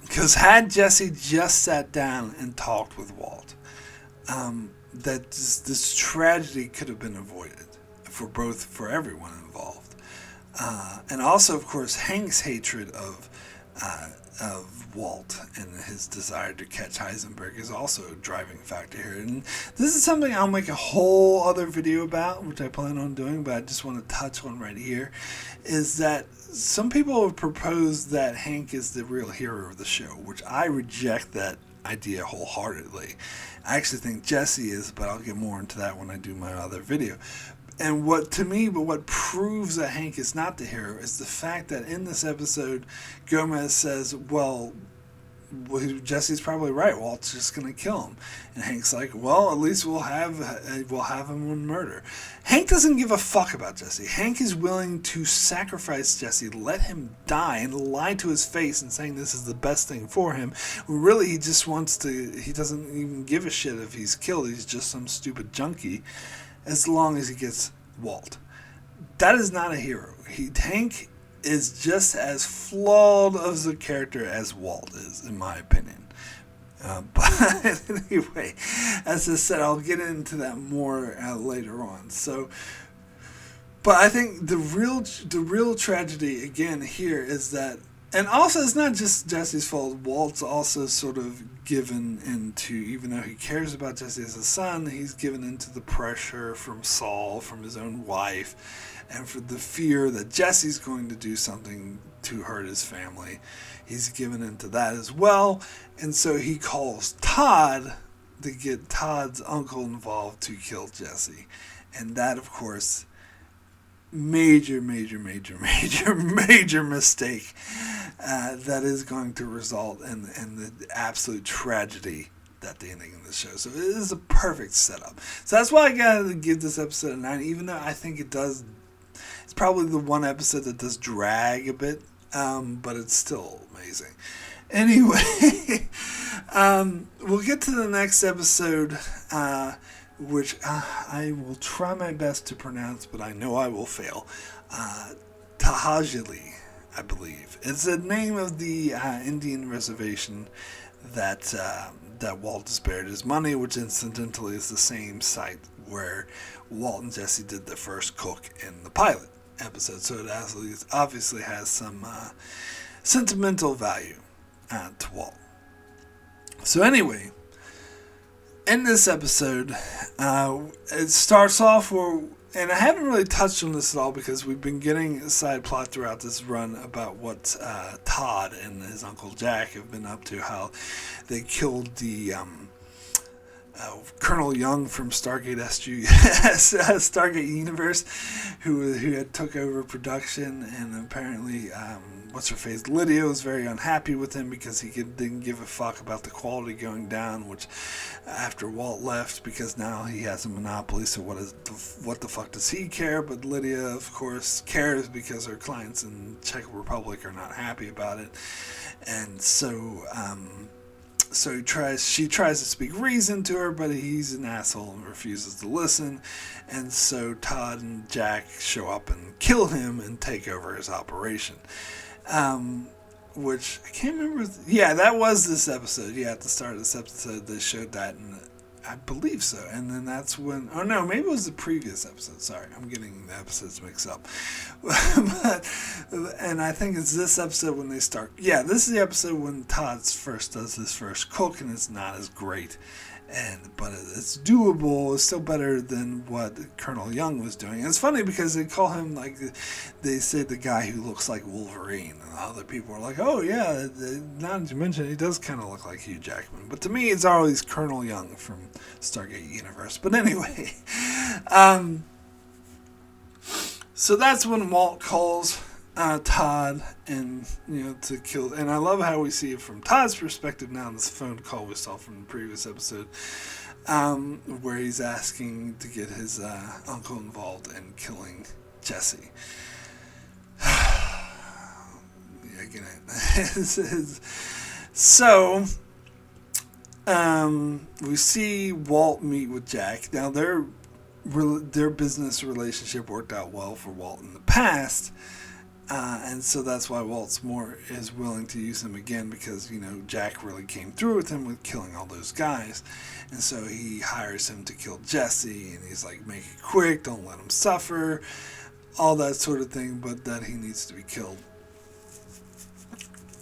Speaker 1: Because had Jesse just sat down and talked with Walt, that this tragedy could have been avoided for everyone involved. And also, of course, Hank's hatred of Walt and his desire to catch Heisenberg is also a driving factor here. And this is something I'll make a whole other video about, which I plan on doing, but I just want to touch on right here, is that some people have proposed that Hank is the real hero of the show, which I reject that idea wholeheartedly. I actually think Jesse is, but I'll get more into that when I do my other video. And what proves that Hank is not the hero is the fact that in this episode, Gomez says, well, Jesse's probably right. Walt's just going to kill him. And Hank's like, well, at least we'll have him on murder. Hank doesn't give a fuck about Jesse. Hank is willing to sacrifice Jesse, let him die, and lie to his face and saying this is the best thing for him. Really, he doesn't even give a shit if he's killed. He's just some stupid junkie, as long as he gets Walt. That is not a hero. Hank is just as flawed as a character as Walt is, in my opinion. But anyway, as I said, I'll get into that more later on. But I think the real tragedy again here is that, and also it's not just Jesse's fault. Walt's also sort of given into, even though he cares about Jesse as a son, he's given into the pressure from Saul, from his own wife, and for the fear that Jesse's going to do something to hurt his family. He's given into that as well, and so he calls Todd to get Todd's uncle involved to kill Jesse. And that, of course, major mistake that is going to result in the absolute tragedy that the ending of the show. So it is a perfect setup. So that's why I gotta give this episode a 9, even though I think it's probably the one episode that does drag a bit, but it's still amazing. Anyway, we'll get to the next episode, which I will try my best to pronounce, but I know I will fail. Tahajili, I believe. It's the name of the Indian reservation that Walt has buried his money, which incidentally is the same site where Walt and Jesse did the first cook in the pilot episode. So it obviously has some sentimental value to Walt. So anyway, in this episode, it starts off and I haven't really touched on this at all because we've been getting a side plot throughout this run about what Todd and his Uncle Jack have been up to, how they killed the Colonel Young from Stargate Stargate Universe, who had took over production, and apparently what's-her-face Lydia was very unhappy with him because he didn't give a fuck about the quality going down, which after Walt left, because now he has a monopoly, so what the fuck does he care? But Lydia, of course, cares because her clients in Czech Republic are not happy about it. And so So she tries to speak reason to her, but he's an asshole and refuses to listen. And so Todd and Jack show up and kill him and take over his operation. Which I can't remember. Yeah, that was this episode. Yeah, at the start of this episode, they showed that, and I believe so. And then that's when. Oh no, maybe it was the previous episode. Sorry, I'm getting the episodes mixed up. And I think it's this episode when they start. Yeah, this is the episode when Todd does his first cook, and it's not as great. But it's doable. It's still better than what Colonel Young was doing. And it's funny because they call him, like, they say the guy who looks like Wolverine. And other people are like, oh yeah, now that you mention it, he does kind of look like Hugh Jackman. But to me, it's always Colonel Young from Stargate Universe. But anyway, so that's when Walt calls Todd and to kill. And I love how we see it from Todd's perspective now in this phone call we saw from the previous episode, where he's asking to get his uncle involved in killing Jesse. So we see Walt meet with Jack. Now their business relationship worked out well for Walt in the past. And so that's why Walt's is willing to use him again, because, Jack really came through with him with killing all those guys. And so he hires him to kill Jesse, and he's like, make it quick, don't let him suffer, all that sort of thing, but that he needs to be killed.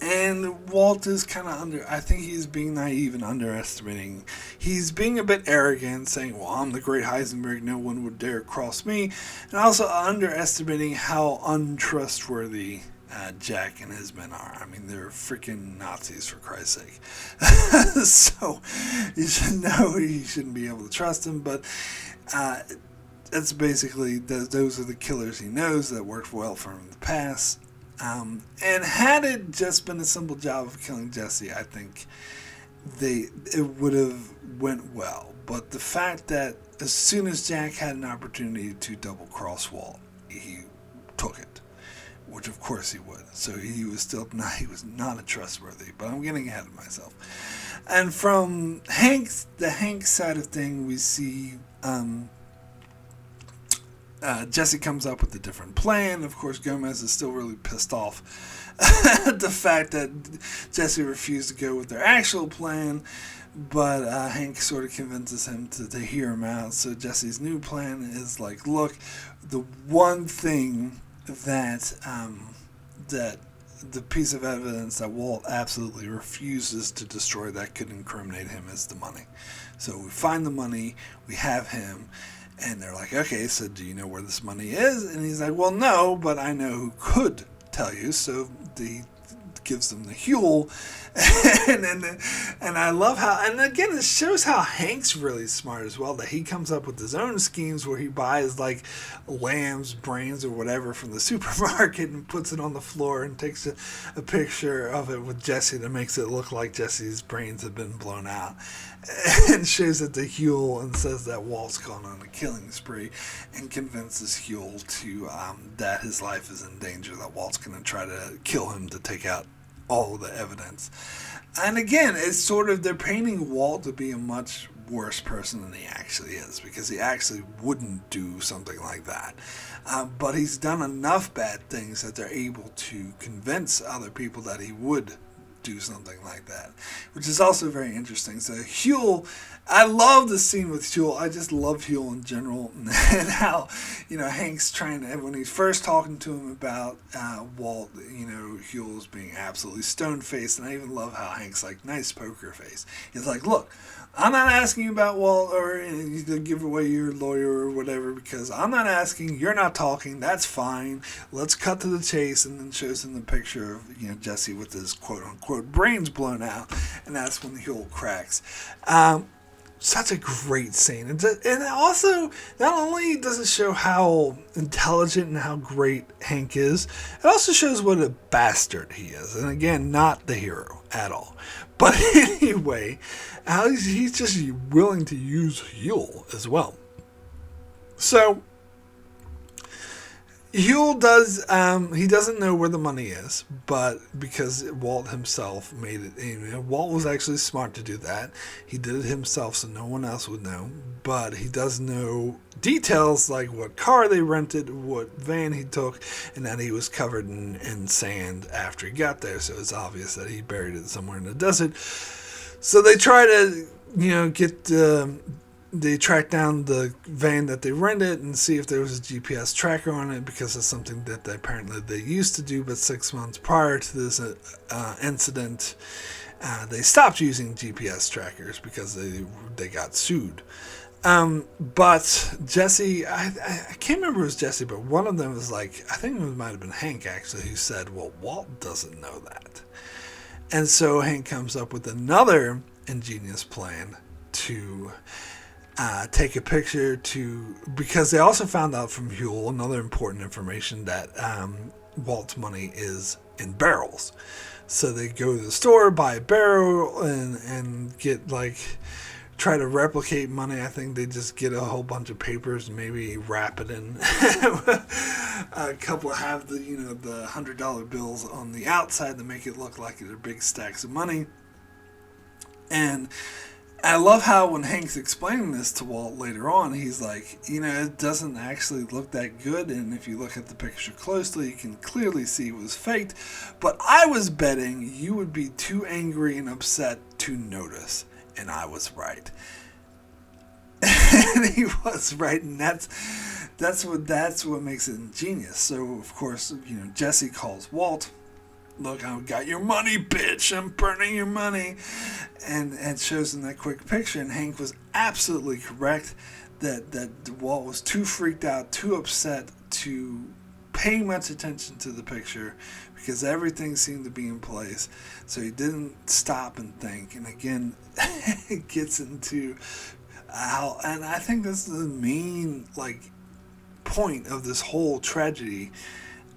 Speaker 1: And Walt is kind of I think he's being naive and underestimating. He's being a bit arrogant, saying, well, I'm the great Heisenberg, no one would dare cross me. And also underestimating how untrustworthy Jack and his men are. I mean, they're freaking Nazis, for Christ's sake. So you should know you shouldn't be able to trust him. But that's basically, those are the killers he knows that worked well for him in the past. And had it just been a simple job of killing Jesse, I think it would have went well. But the fact that as soon as Jack had an opportunity to double-cross Walt, he took it, which of course he would. So he was not a trustworthy. But I'm getting ahead of myself. And from the Hank side of thing, we see Jesse comes up with a different plan. Of course, Gomez is still really pissed off at the fact that Jesse refused to go with their actual plan, but Hank sort of convinces him to hear him out. So Jesse's new plan is like, look, the one thing that the piece of evidence that Walt absolutely refuses to destroy that could incriminate him is the money. So we find the money, we have him. And they're like, okay, so do you know where this money is? And he's like, well, no, but I know who could tell you. So he gives them the Huel. and I love how, and again, it shows how Hank's really smart as well, that he comes up with his own schemes where he buys like lamb's brains or whatever from the supermarket and puts it on the floor and takes a picture of it with Jesse that makes it look like Jesse's brains have been blown out. And shows it to Huel and says that Walt's gone on a killing spree, and convinces Huel that his life is in danger, that Walt's going to try to kill him to take out all of the evidence. And again, it's sort of, they're painting Walt to be a much worse person than he actually is, because he actually wouldn't do something like that. But he's done enough bad things that they're able to convince other people that he would do something like that, which is also very interesting. So Huel, I love the scene with Huel. I just love Huel in general, and how, Hank's trying to, when he's first talking to him about Walt, Huel's being absolutely stone-faced, and I even love how Hank's like, nice poker face. He's like, look, I'm not asking you about Walt or to give away your lawyer or whatever, because I'm not asking, you're not talking, that's fine. Let's cut to the chase. And then shows him the picture of Jesse with his quote-unquote brains blown out, and that's when the Huel cracks. Such a great scene. And also, not only does it show how intelligent and how great Hank is, it also shows what a bastard he is. And again, not the hero at all. But anyway, how he's just willing to use Huel as well. So, Huel does, he doesn't know where the money is, but because Walt himself made it, Walt was actually smart to do that. He did it himself so no one else would know, but he does know details like what car they rented, what van he took, and that he was covered in sand after he got there, so it's obvious that he buried it somewhere in the desert. So they try to, they track down the van that they rented and see if there was a GPS tracker on it, because it's something that they used to do, but 6 months prior to this incident, they stopped using GPS trackers because they got sued. But Jesse, I can't remember if it was Jesse, but one of them was like, I think it might have been Hank actually, who said, well, Walt doesn't know that. And so Hank comes up with another ingenious plan to take a picture because they also found out from Huel another important information that Walt's money is in barrels. So they go to the store, buy a barrel, and get try to replicate money. I think they just get a whole bunch of papers and maybe wrap it in. A couple have the $100 bills on the outside to make it look like they're big stacks of money. And I love how when Hank's explaining this to Walt later on, he's like, it doesn't actually look that good, and if you look at the picture closely, you can clearly see it was faked, but I was betting you would be too angry and upset to notice, and I was right. And he was right, and that's what makes it ingenious. So, of course, Jesse calls Walt. Look, I've got your money, bitch. I'm burning your money. And shows him that quick picture. And Hank was absolutely correct that Walt was too freaked out, too upset to pay much attention to the picture because everything seemed to be in place. So he didn't stop and think. And again, it gets into how, and I think that's the main point of this whole tragedy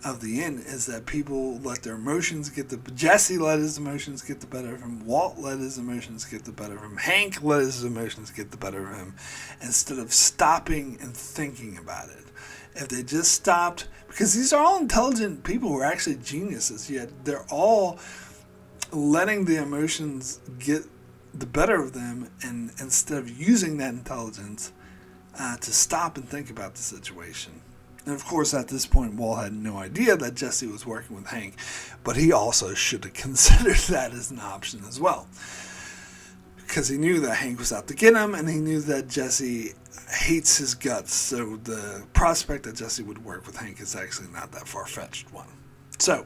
Speaker 1: of the end, is that people let their emotions Jesse let his emotions get the better of him. Walt let his emotions get the better of him. Hank let his emotions get the better of him, instead of stopping and thinking about it. If they just stopped, because these are all intelligent people who are actually geniuses, yet they're all letting the emotions get the better of them, and instead of using that intelligence to stop and think about the situation. And of course, at this point, Walt had no idea that Jesse was working with Hank, but he also should have considered that as an option as well, because he knew that Hank was out to get him, and he knew that Jesse hates his guts, so the prospect that Jesse would work with Hank is actually not that far-fetched one. So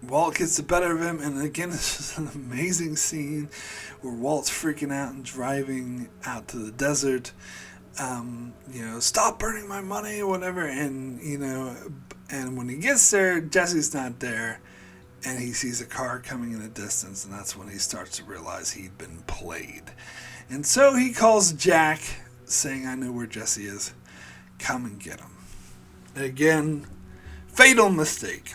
Speaker 1: Walt gets the better of him, and again, this is an amazing scene where Walt's freaking out and driving out to the desert. Stop burning my money or whatever, and when he gets there, Jesse's not there, and he sees a car coming in the distance, and that's when he starts to realize he'd been played. And so he calls Jack, saying, I know where Jesse is, come and get him. Again, fatal mistake.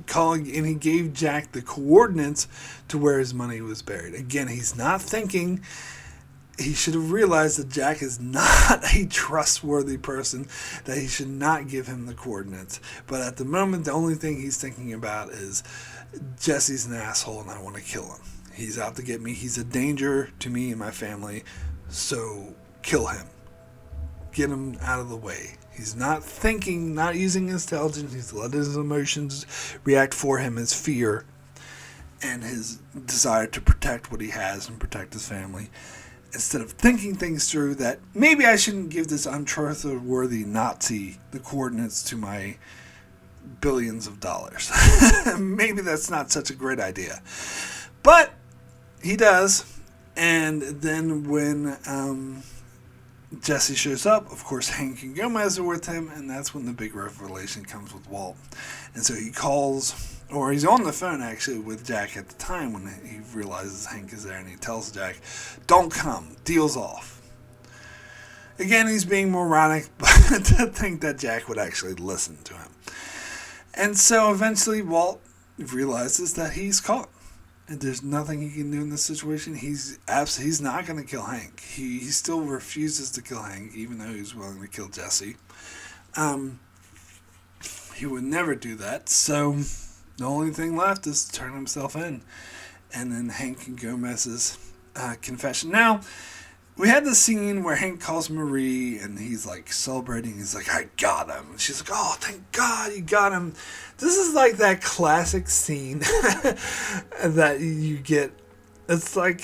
Speaker 1: Calling, and he gave Jack the coordinates to where his money was buried. Again, he's not thinking. He should have realized that Jack is not a trustworthy person, that he should not give him the coordinates. But at the moment, the only thing he's thinking about is Jesse's an asshole and I want to kill him. He's out to get me. He's a danger to me and my family. So kill him. Get him out of the way. He's not thinking, not using his intelligence. He's letting his emotions react for him, his fear and his desire to protect what he has and protect his family, instead of thinking things through, that maybe I shouldn't give this untrustworthy Nazi the coordinates to my billions of dollars. Maybe that's not such a great idea. But he does. And then when Jesse shows up, of course Hank and Gomez are with him, and that's when the big revelation comes with Walt. And so he calls, or he's on the phone actually with Jack at the time when he realizes Hank is there, and he tells Jack, don't come, deal's off. Again, he's being moronic, but to think that Jack would actually listen to him. And so eventually Walt realizes that he's caught. and there's nothing he can do in this situation. He's not going to kill Hank. He still refuses to kill Hank, even though he's willing to kill Jesse. He would never do that. So the only thing left is to turn himself in, and then Hank and Gomez's confession. Now, we had the scene where Hank calls Marie, and he's like celebrating. He's like, "I got him." And she's like, "Oh, thank God you got him." This is like that classic scene that you get. It's like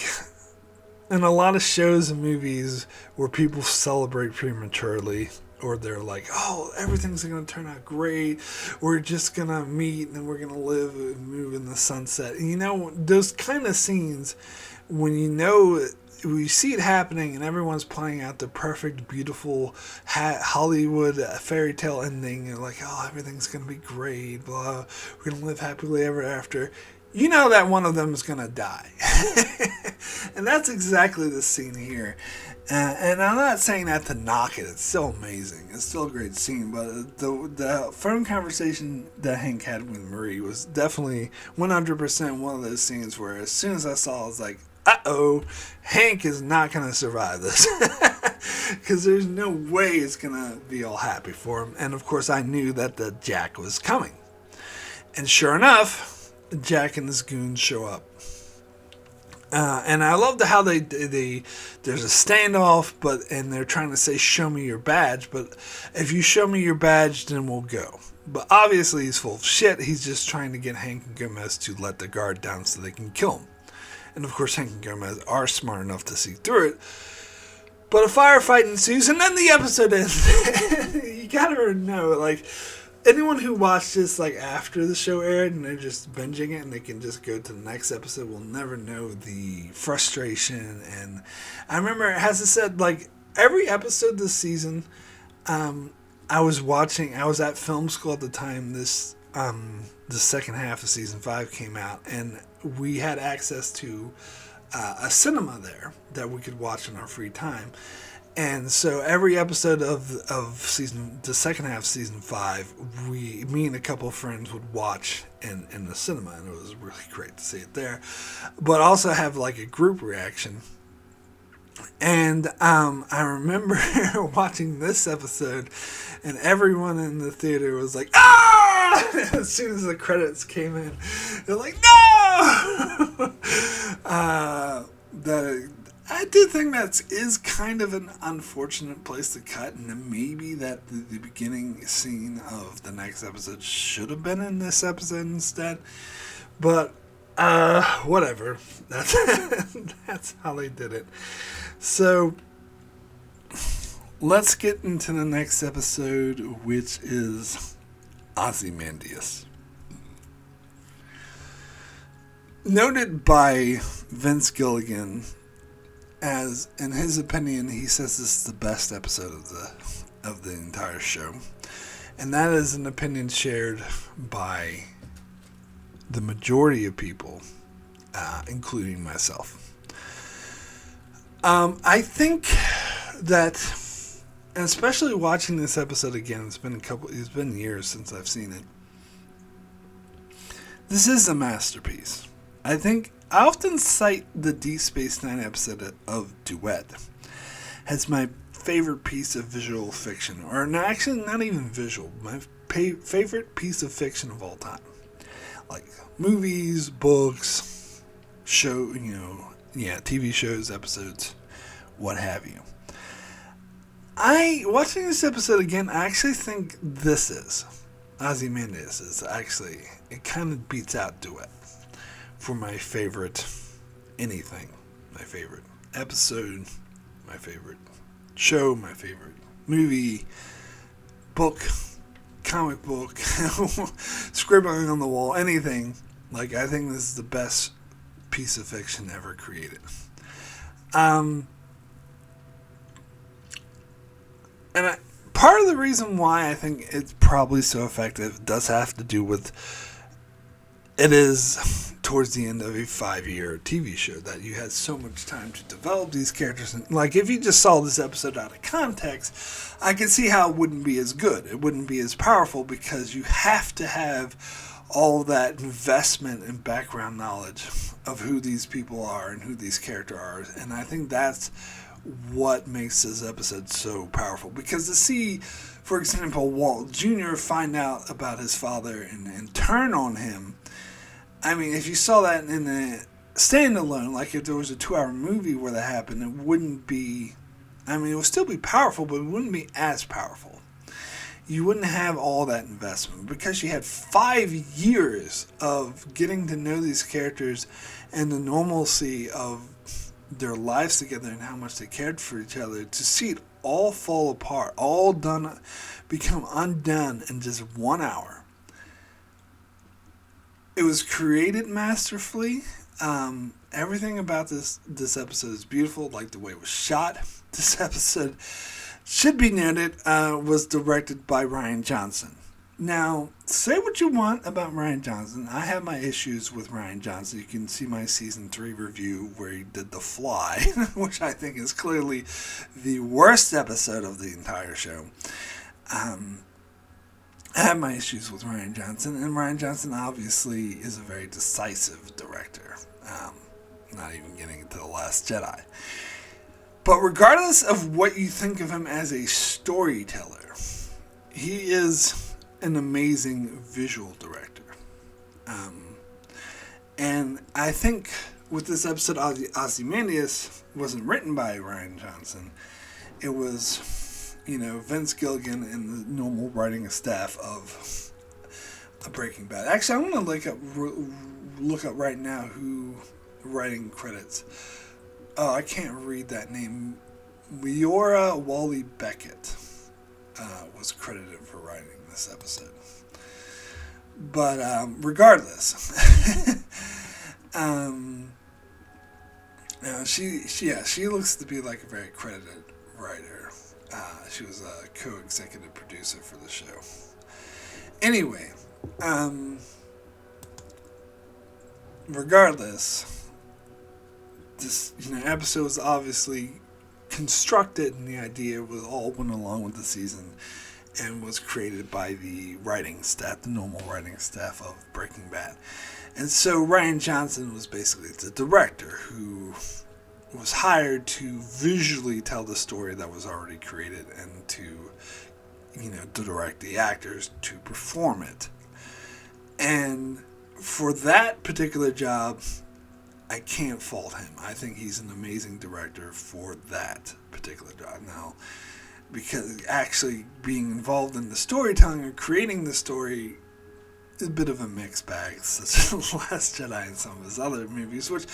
Speaker 1: in a lot of shows and movies where people celebrate prematurely, or they're like, "Oh, everything's going to turn out great. We're just going to meet and we're going to live and move in the sunset." And you know, those kind of scenes, when you know, we see it happening and everyone's playing out the perfect, beautiful Hollywood fairy tale ending. You're like, "Oh, everything's going to be great. Blah. We're going to live happily ever after." You know that one of them is going to die. And that's exactly the scene here. And I'm not saying that to knock it. It's still amazing. It's still a great scene. But the phone conversation that Hank had with Marie was definitely 100% one of those scenes where as soon as I saw it, I was like, uh-oh, Hank is not going to survive this. Because there's no way it's going to be all happy for him. And, of course, I knew that the Jack was coming. And sure enough, Jack and his goons show up. And I love how they there's a standoff, and they're trying to say, "Show me your badge." But if you show me your badge, then we'll go. But obviously he's full of shit. He's just trying to get Hank and Gomez to let the guard down so they can kill him. And of course Hank and Gomez are smart enough to see through it. But a firefight ensues, and then the episode ends. You gotta know, like, anyone who watched this like after the show aired and they're just binging it and they can just go to the next episode will never know the frustration. And I remember, as I said, like every episode this season, I was at film school at the time the second half of season 5 came out, and we had access to a cinema there that we could watch in our free time. And so every episode of the second half of season 5, me and a couple of friends would watch in the cinema, and it was really great to see it there. But also have like a group reaction. And I remember watching this episode, and everyone in the theater was like, "Ah!" As soon as the credits came in, they're like, "No!" I do think that is kind of an unfortunate place to cut, and maybe that the beginning scene of the next episode should have been in this episode instead. But whatever. That's how they did it. So let's get into the next episode, which is Ozymandias. Noted by Vince Gilligan, as in his opinion, he says this is the best episode of the entire show, and that is an opinion shared by the majority of people, including myself. I think that, and especially watching this episode again, it's been years since I've seen it. This is a masterpiece. I often cite the Deep Space Nine episode of Duet as my favorite piece of visual fiction, or actually not even visual, my favorite piece of fiction of all time. Like movies, books, TV shows, episodes, what have you. Watching this episode again, I actually think Ozymandias is actually, it kind of beats out Duet for my favorite anything. My favorite episode, my favorite show, my favorite movie, book, comic book, scribbling on the wall, anything. Like, I think this is the best piece of fiction ever created. Part of the reason why I think it's probably so effective does have to do with it is towards the end of a 5-year TV show that you had so much time to develop these characters. And like, if you just saw this episode out of context, I can see how it wouldn't be as good. It wouldn't be as powerful because you have to have all that investment and background knowledge of who these people are and who these characters are. And I think that's what makes this episode so powerful. Because to see, for example, Walt Jr. find out about his father and turn on him, I mean, if you saw that in a standalone, like if there was a 2-hour movie where that happened, it wouldn't be, I mean, it would still be powerful, but it wouldn't be as powerful. You wouldn't have all that investment because you had 5 years of getting to know these characters and the normalcy of their lives together and how much they cared for each other, to see it all fall apart, all done, become undone in just 1 hour. It was created masterfully. Everything about this episode is beautiful, like the way it was shot. This episode, should be noted, was directed by Rian Johnson. Now, say what you want about Rian Johnson. I have my issues with Rian Johnson. You can see my season 3 review where he did The Fly, which I think is clearly the worst episode of the entire show. I have my issues with Rian Johnson, and Rian Johnson obviously is a very decisive director. Not even getting into The Last Jedi. But regardless of what you think of him as a storyteller, he is an amazing visual director. And I think with this episode, Ozymandias wasn't written by Rian Johnson. It was, Vince Gilligan and the normal writing staff of Breaking Bad. Actually, I'm going to look up right now who writing credits. Oh, I can't read that name. Leora Wally Beckett was credited for writing this episode. But regardless, she looks to be like a very credited writer. She was a co-executive producer for the show. Anyway, regardless, this episode was obviously constructed, and the idea was all went along with the season, and was created by the writing staff, the normal writing staff of Breaking Bad. And so Rian Johnson was basically the director who was hired to visually tell the story that was already created and to direct the actors to perform it. And for that particular job, I can't fault him. I think he's an amazing director for that particular job. Now, because actually being involved in the storytelling or creating the story is a bit of a mixed bag, such as The Last Jedi and some of his other movies, which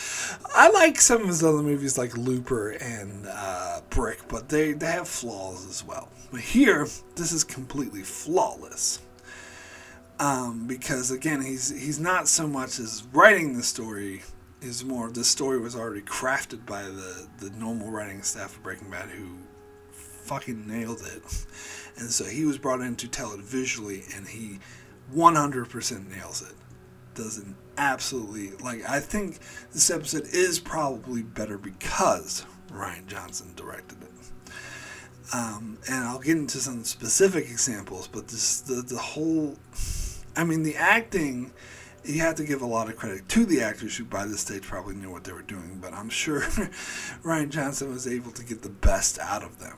Speaker 1: I like some of his other movies like Looper and Brick, but they have flaws as well. But here, this is completely flawless. Because again, he's not so much as writing the story, is more the story was already crafted by the normal writing staff of Breaking Bad, who fucking nailed it. And so he was brought in to tell it visually, and he 100% nails it. Does an absolutely, I think this episode is probably better because Rian Johnson directed it. And I'll get into some specific examples, but the whole, the acting, you have to give a lot of credit to the actors who by this stage probably knew what they were doing, but I'm sure Rian Johnson was able to get the best out of them.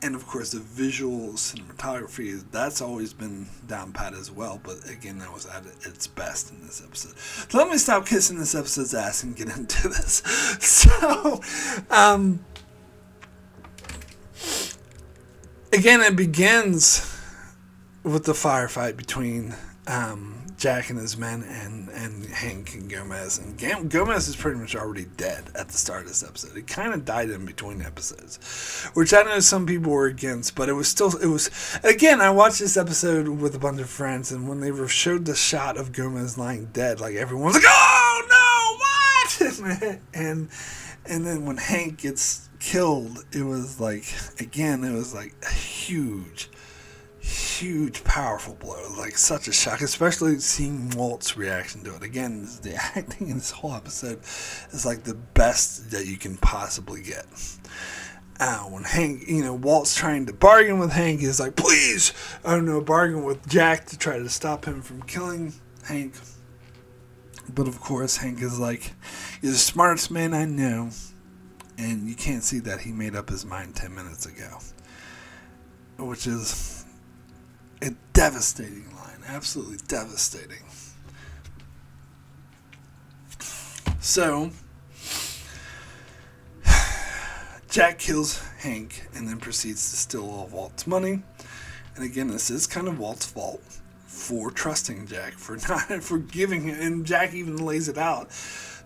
Speaker 1: And of course the visual cinematography, that's always been down pat as well, but again, that was at its best in this episode. So let me stop kissing this episode's ass and get into this. So, again, it begins with the firefight between Jack and his men and Hank and Gomez. And Gomez is pretty much already dead at the start of this episode. He kind of died in between episodes, which I know some people were against, but it was, again, I watched this episode with a bunch of friends, and when they showed the shot of Gomez lying dead, everyone was like, oh no, what? and then when Hank gets killed, it was a huge, powerful blow, such a shock, especially seeing Walt's reaction to it. Again, the acting in this whole episode is the best that you can possibly get. When Hank, Walt's trying to bargain with Hank, he's like, please, bargain with Jack to try to stop him from killing Hank. But of course, Hank is like, "You're the smartest man I know," and you can't see that he made up his mind 10 minutes ago, which is a devastating line, absolutely devastating. So, Jack kills Hank and then proceeds to steal all of Walt's money. And again, this is kind of Walt's fault for trusting Jack, for not for giving him, and Jack even lays it out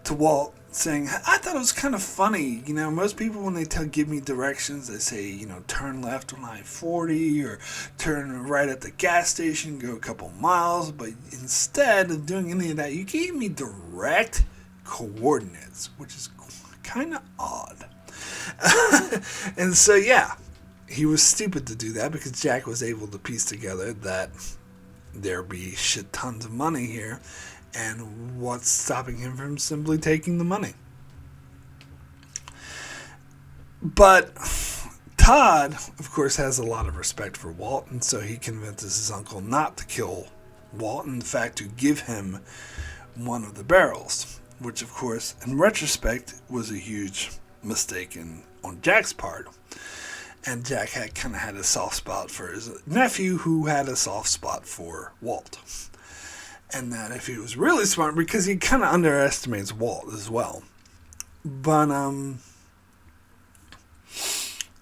Speaker 1: to Walt, saying, "I thought it was kind of funny. You know, most people when they give me directions, they say, you know, turn left on I-40 or turn right at the gas station, go a couple miles. But instead of doing any of that, you gave me direct coordinates, which is kind of odd." And so, yeah, he was stupid to do that because Jack was able to piece together that there'd be shit tons of money here, and what's stopping him from simply taking the money? But Todd, of course, has a lot of respect for Walt, and so he convinces his uncle not to kill Walt, in fact, to give him one of the barrels, which, of course, in retrospect, was a huge mistake on Jack's part. And Jack kind of had a soft spot for his nephew, who had a soft spot for Walt. And that if he was really smart, because he kind of underestimates Walt as well. But,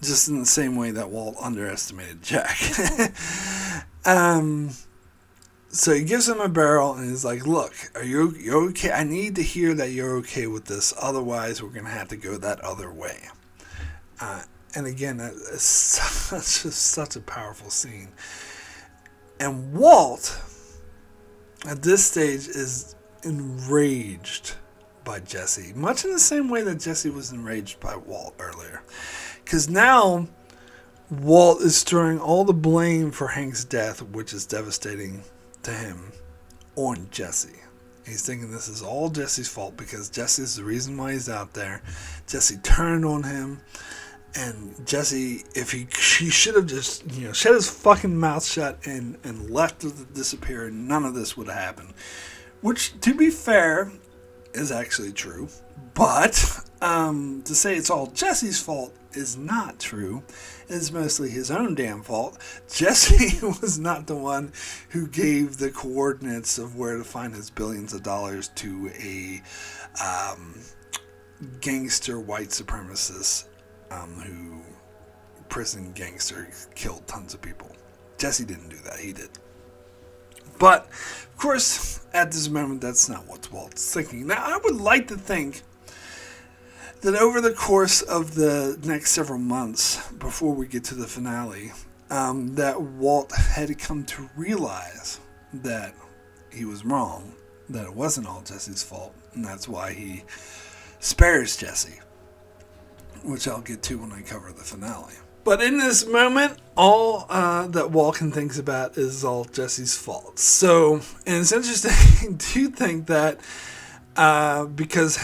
Speaker 1: just in the same way that Walt underestimated Jack. So he gives him a barrel and he's like, "Look, you're okay? I need to hear that you're okay with this. Otherwise, we're going to have to go that other way." And again, that is such a powerful scene. And Walt, at this stage, is enraged by Jesse, much in the same way that Jesse was enraged by Walt earlier. Because now, Walt is throwing all the blame for Hank's death, which is devastating to him, on Jesse. He's thinking this is all Jesse's fault because Jesse's the reason why he's out there. Jesse turned on him. And Jesse, if he should have just, shut his fucking mouth shut and left it to disappear, and none of this would have happened. Which, to be fair, is actually true. But to say it's all Jesse's fault is not true. It's mostly his own damn fault. Jesse was not the one who gave the coordinates of where to find his billions of dollars to a gangster white supremacist who prison gangster killed tons of people. Jesse didn't do that. He did. But, of course, at this moment, that's not what Walt's thinking. Now, I would like to think that over the course of the next several months, before we get to the finale, that Walt had come to realize that he was wrong, that it wasn't all Jesse's fault, and that's why he spares Jesse, which I'll get to when I cover the finale. But in this moment, all that Walken thinks about is all Jesse's fault. So, and it's interesting to think that because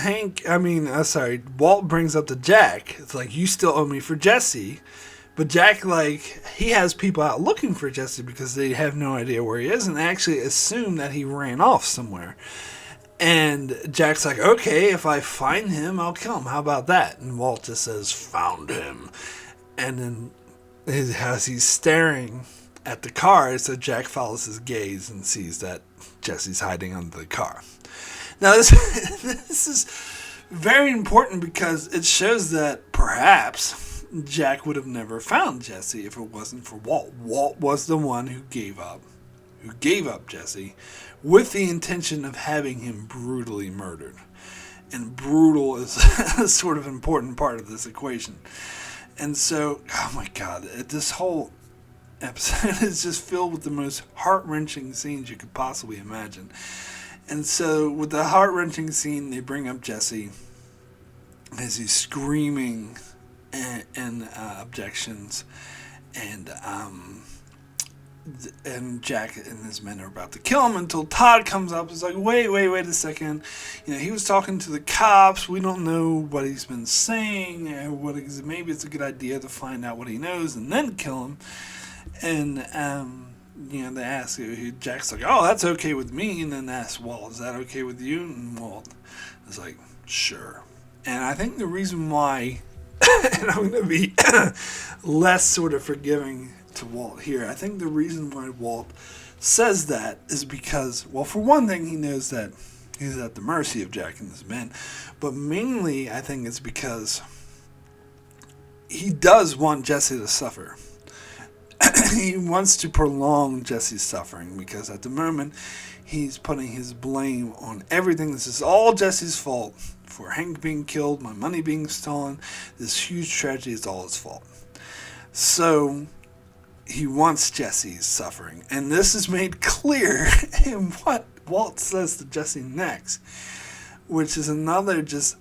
Speaker 1: Walt brings up to Jack, it's like, you still owe me for Jesse. But Jack, he has people out looking for Jesse because they have no idea where he is and they actually assume that he ran off somewhere. And Jack's like, "Okay, if I find him, I'll kill him. How about that?" And Walt just says, "Found him." And then as he's staring at the car, so Jack follows his gaze and sees that Jesse's hiding under the car. Now, this is very important because it shows that perhaps Jack would have never found Jesse if it wasn't for Walt. Walt was the one who gave up Jesse with the intention of having him brutally murdered. And brutal is a sort of important part of this equation. And so, oh my God, this whole episode is just filled with the most heart-wrenching scenes you could possibly imagine. And so, with the heart-wrenching scene, they bring up Jesse as he's screaming and objections, and Jack and his men are about to kill him until Todd comes up. He's like, wait a second. He was talking to the cops. We don't know what he's been saying. Maybe it's a good idea to find out what he knows and then kill him. And they ask, Jack's like, oh, that's okay with me, and then asks Walt, is that okay with you? And Walt is like, sure. And I think the reason why, and I'm going to be less sort of forgiving to Walt here, I think the reason why Walt says that is because, well, for one thing, he knows that he's at the mercy of Jack and his men, but mainly I think it's because he does want Jesse to suffer. He wants to prolong Jesse's suffering because at the moment he's putting his blame on everything. This is all Jesse's fault for Hank being killed, my money being stolen. This huge tragedy is all his fault. So he wants Jesse's suffering. And this is made clear in what Walt says to Jesse next, which is another just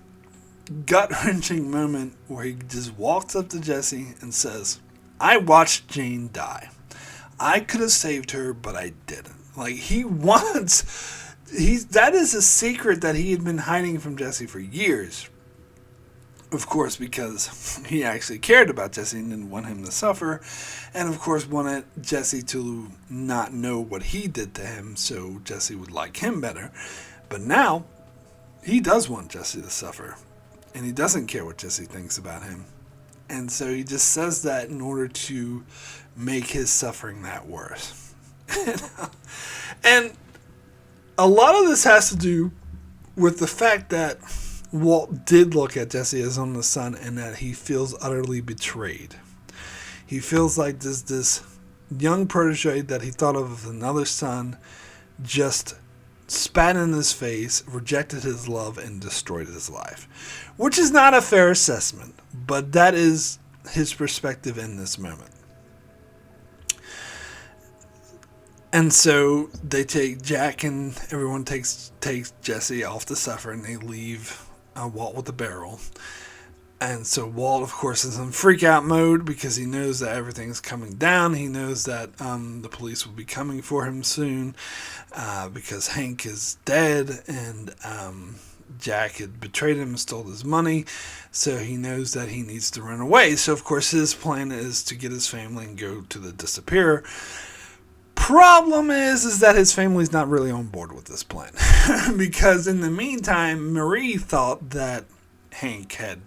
Speaker 1: gut-wrenching moment where he just walks up to Jesse and says, I watched Jane die. I could have saved her, but I didn't. Like, that is a secret that he had been hiding from Jesse for years. Of course, because he actually cared about Jesse and didn't want him to suffer. And of course, wanted Jesse to not know what he did to him so Jesse would like him better. But now, he does want Jesse to suffer. And he doesn't care what Jesse thinks about him. And so he just says that in order to make his suffering that worse. And a lot of this has to do with the fact that Walt did look at Jesse as only son and that he feels utterly betrayed. He feels like this young protege that he thought of as another son just spat in his face, rejected his love, and destroyed his life. Which is not a fair assessment, but that is his perspective in this moment. And so they take Jack and everyone takes Jesse off to suffer, and they leave Walt with the barrel. And so Walt, of course, is in freak out mode because he knows that everything's coming down. He knows that the police will be coming for him soon because Hank is dead and Jack had betrayed him and stole his money. So he knows that he needs to run away. So, of course, his plan is to get his family and go to the disappearer. Problem is that his family's not really on board with this plan because in the meantime, Marie thought that Hank had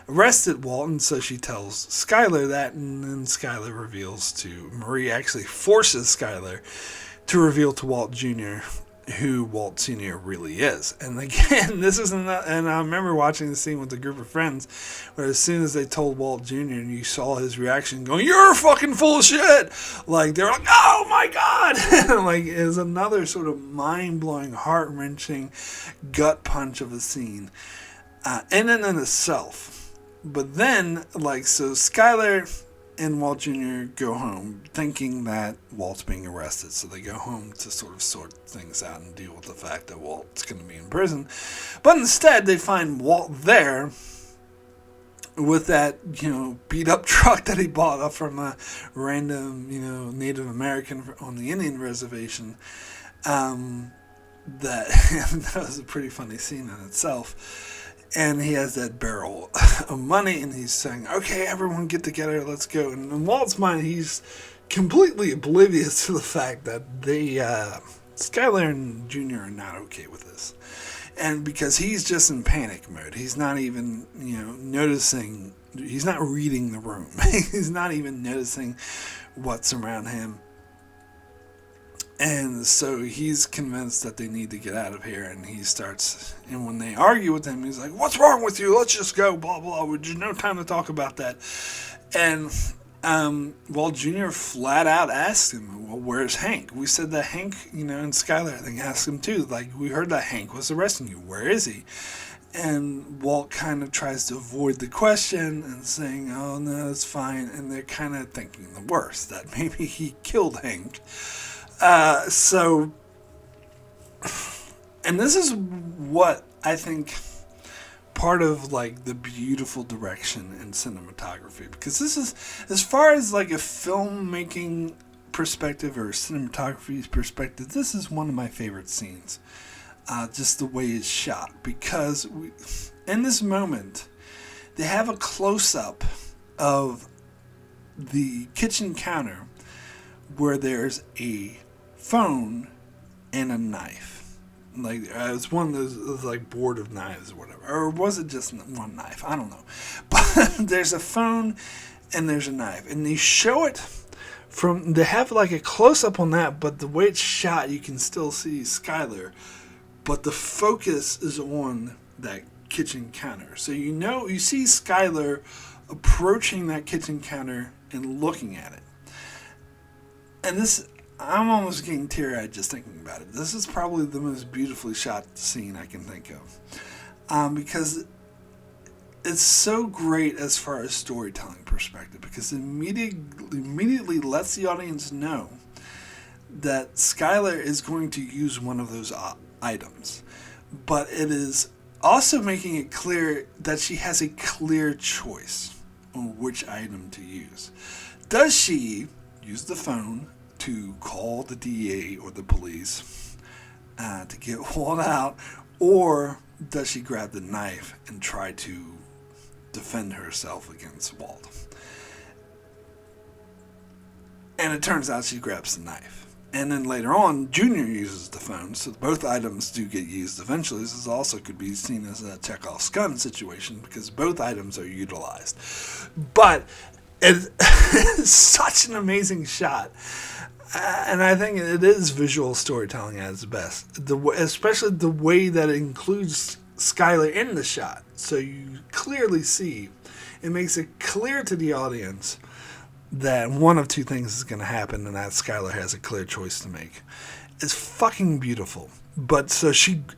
Speaker 1: arrested Walt, and so she tells Skylar that, and then Skylar reveals to Marie, actually forces Skylar to reveal to Walt Jr. who Walt Sr. really is. And again, this is and I remember watching the scene with a group of friends where as soon as they told Walt Jr. and you saw his reaction going, "You're fucking full of shit!" Like, they're like, "Oh my God!" Like, it was another sort of mind-blowing, heart-wrenching gut punch of a scene in and in itself. But then, so Skylar and Walt Jr. go home thinking that Walt's being arrested. So they go home to sort of sort things out and deal with the fact that Walt's going to be in prison. But instead, they find Walt there with that, beat up truck that he bought up from a random, Native American on the Indian reservation. That was a pretty funny scene in itself. And he has that barrel of money, and he's saying, "Okay, everyone get together, let's go." And in Walt's mind, he's completely oblivious to the fact that Skylar and Jr. are not okay with this. And because he's just in panic mode. He's not even, noticing, he's not reading the room. He's not even noticing what's around him. And so he's convinced that they need to get out of here, and he starts, and when they argue with him, he's like, "What's wrong with you? Let's just go, blah, blah, there's no time to talk about that." And Walt Jr. flat out asked him, "Well, where's Hank? We said that Hank, and Skylar, I think, asked him too, we heard that Hank was arresting you. Where is he?" And Walt kind of tries to avoid the question and saying, "Oh, no, it's fine." And they're kind of thinking the worst, that maybe he killed Hank. And this is what I think part of the beautiful direction in cinematography, because this is, as far as a filmmaking perspective or cinematography perspective, this is one of my favorite scenes. Just the way it's shot, because in this moment they have a close-up of the kitchen counter where there's a phone and a knife. Like, it's one of those, it was like board of knives or whatever. Or was it just one knife? I don't know. But there's a phone and there's a knife. And they show it they have like a close-up on that, but the way it's shot, you can still see Skylar. But the focus is on that kitchen counter. So you see Skylar approaching that kitchen counter and looking at it. And this, I'm almost getting teary-eyed just thinking about it. This is probably the most beautifully shot scene I can think of. Because it's so great as far as storytelling perspective, because it immediately lets the audience know that Skylar is going to use one of those items. But it is also making it clear that she has a clear choice on which item to use. Does she use the phone to call the DA or the police to get Walt out, or does she grab the knife and try to defend herself against Walt? And it turns out she grabs the knife. And then later on, Junior uses the phone, so both items do get used eventually. This also could be seen as a Chekhov's gun situation, because both items are utilized. But it's such an amazing shot. And I think it is visual storytelling at its best, especially the way that it includes Skylar in the shot. So you clearly see, it makes it clear to the audience that one of two things is going to happen, and that Skylar has a clear choice to make. It's fucking beautiful. But so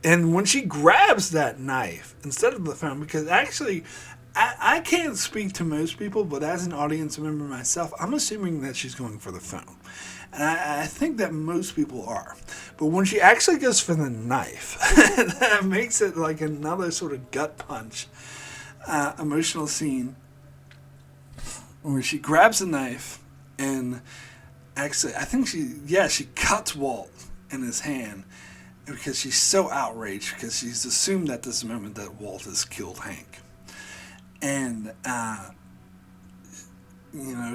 Speaker 1: when she grabs that knife instead of the phone, because actually, I can't speak to most people, but as an audience member myself, I'm assuming that she's going for the phone. And I think that most people are. But when she actually goes for the knife, that makes it like another sort of gut punch, emotional scene, where she grabs a knife and actually, I think she cuts Walt in his hand because she's so outraged, because she's assumed at this moment that Walt has killed Hank. And,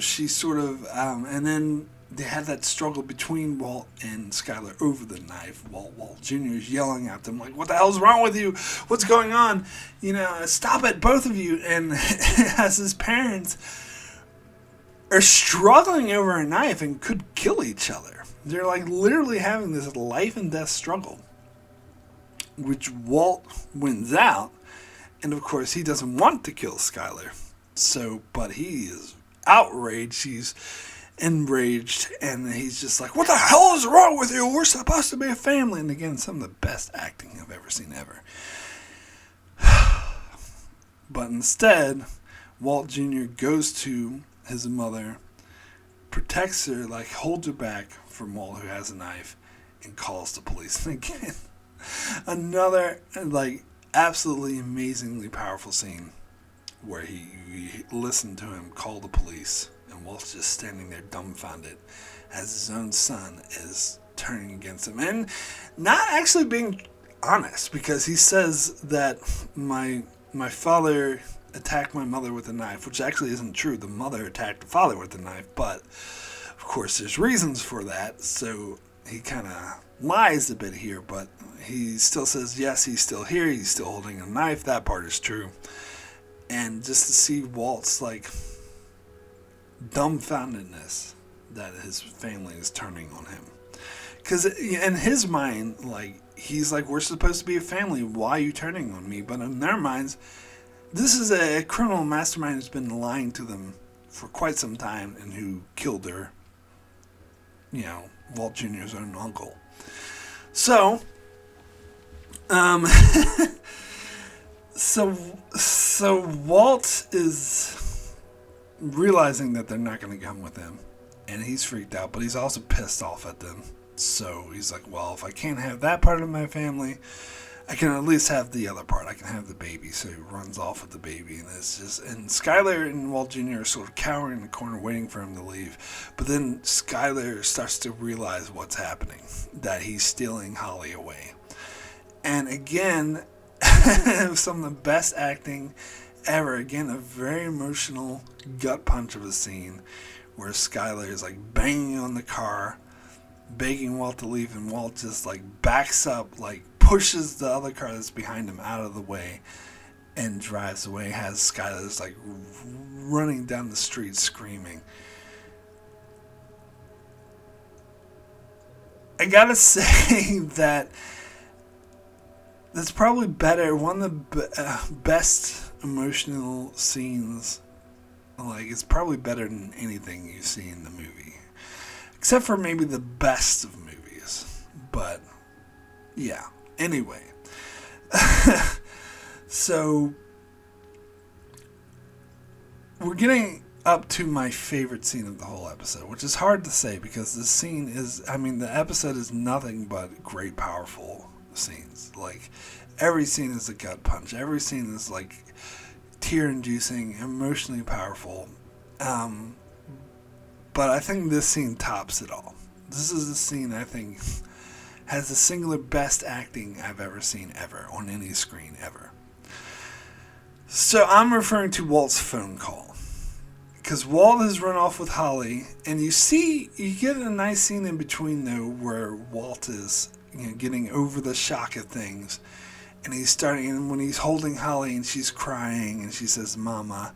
Speaker 1: she sort of, and then they had that struggle between Walt and Skylar over the knife. Walt Jr. is yelling at them like, "What the hell's wrong with you? What's going on? Stop it, both of you." And as his parents are struggling over a knife and could kill each other. They're like literally having this life and death struggle, which Walt wins out. And of course, he doesn't want to kill Skylar. But he is outraged. He's enraged, and he's just like, "What the hell is wrong with you? We're supposed to be a family." And again, some of the best acting I've ever seen ever. But instead, Walt Jr. goes to his mother, protects her, like holds her back from Walt, who has a knife, and calls the police. And again, another like absolutely amazingly powerful scene where he listened to him call the police, and Walt's just standing there dumbfounded as his own son is turning against him and not actually being honest, because he says that my father attacked my mother with a knife, which actually isn't true. The mother attacked the father with a knife, but of course there's reasons for that, so he kind of lies a bit here, but he still says yes, he's still here, he's still holding a knife. That part is true. And just to see Walt's like dumbfoundedness that his family is turning on him, because in his mind, like, he's like, "We're supposed to be a family, why are you turning on me?" But in their minds, this is a criminal mastermind who's been lying to them for quite some time and who killed their, Walt Jr.'s own uncle. So, so Walt is realizing that they're not going to come with him, and he's freaked out, but he's also pissed off at them. So he's like, "Well, if I can't have that part of my family, I can at least have the other part. I can have the baby." So he runs off with the baby, and Skylar and Walt Jr. are sort of cowering in the corner waiting for him to leave. But then Skylar starts to realize what's happening, that he's stealing Holly away. And again, some of the best acting ever. Again, a very emotional gut punch of a scene where Skylar is like banging on the car, begging Walt to leave, and Walt just like backs up, like pushes the other car that's behind him out of the way and drives away. Has Skylar's like running down the street screaming. I gotta say that that's probably better. One of the best emotional scenes. Like, it's probably better than anything you see in the movie. Except for maybe the best of movies. But, yeah. Anyway. So, we're getting up to my favorite scene of the whole episode, which is hard to say because the scene is, I mean, the episode is nothing but great, powerful scenes. Like, every scene is a gut punch. Every scene is, like, tear-inducing, emotionally powerful. But I think this scene tops it all. This is the scene I think has the singular best acting I've ever seen ever on any screen ever. So I'm referring to Walt's phone call. Because Walt has run off with Holly, and you get a nice scene in between though where Walt is, getting over the shock of things. And and when he's holding Holly and she's crying and she says, "Mama,"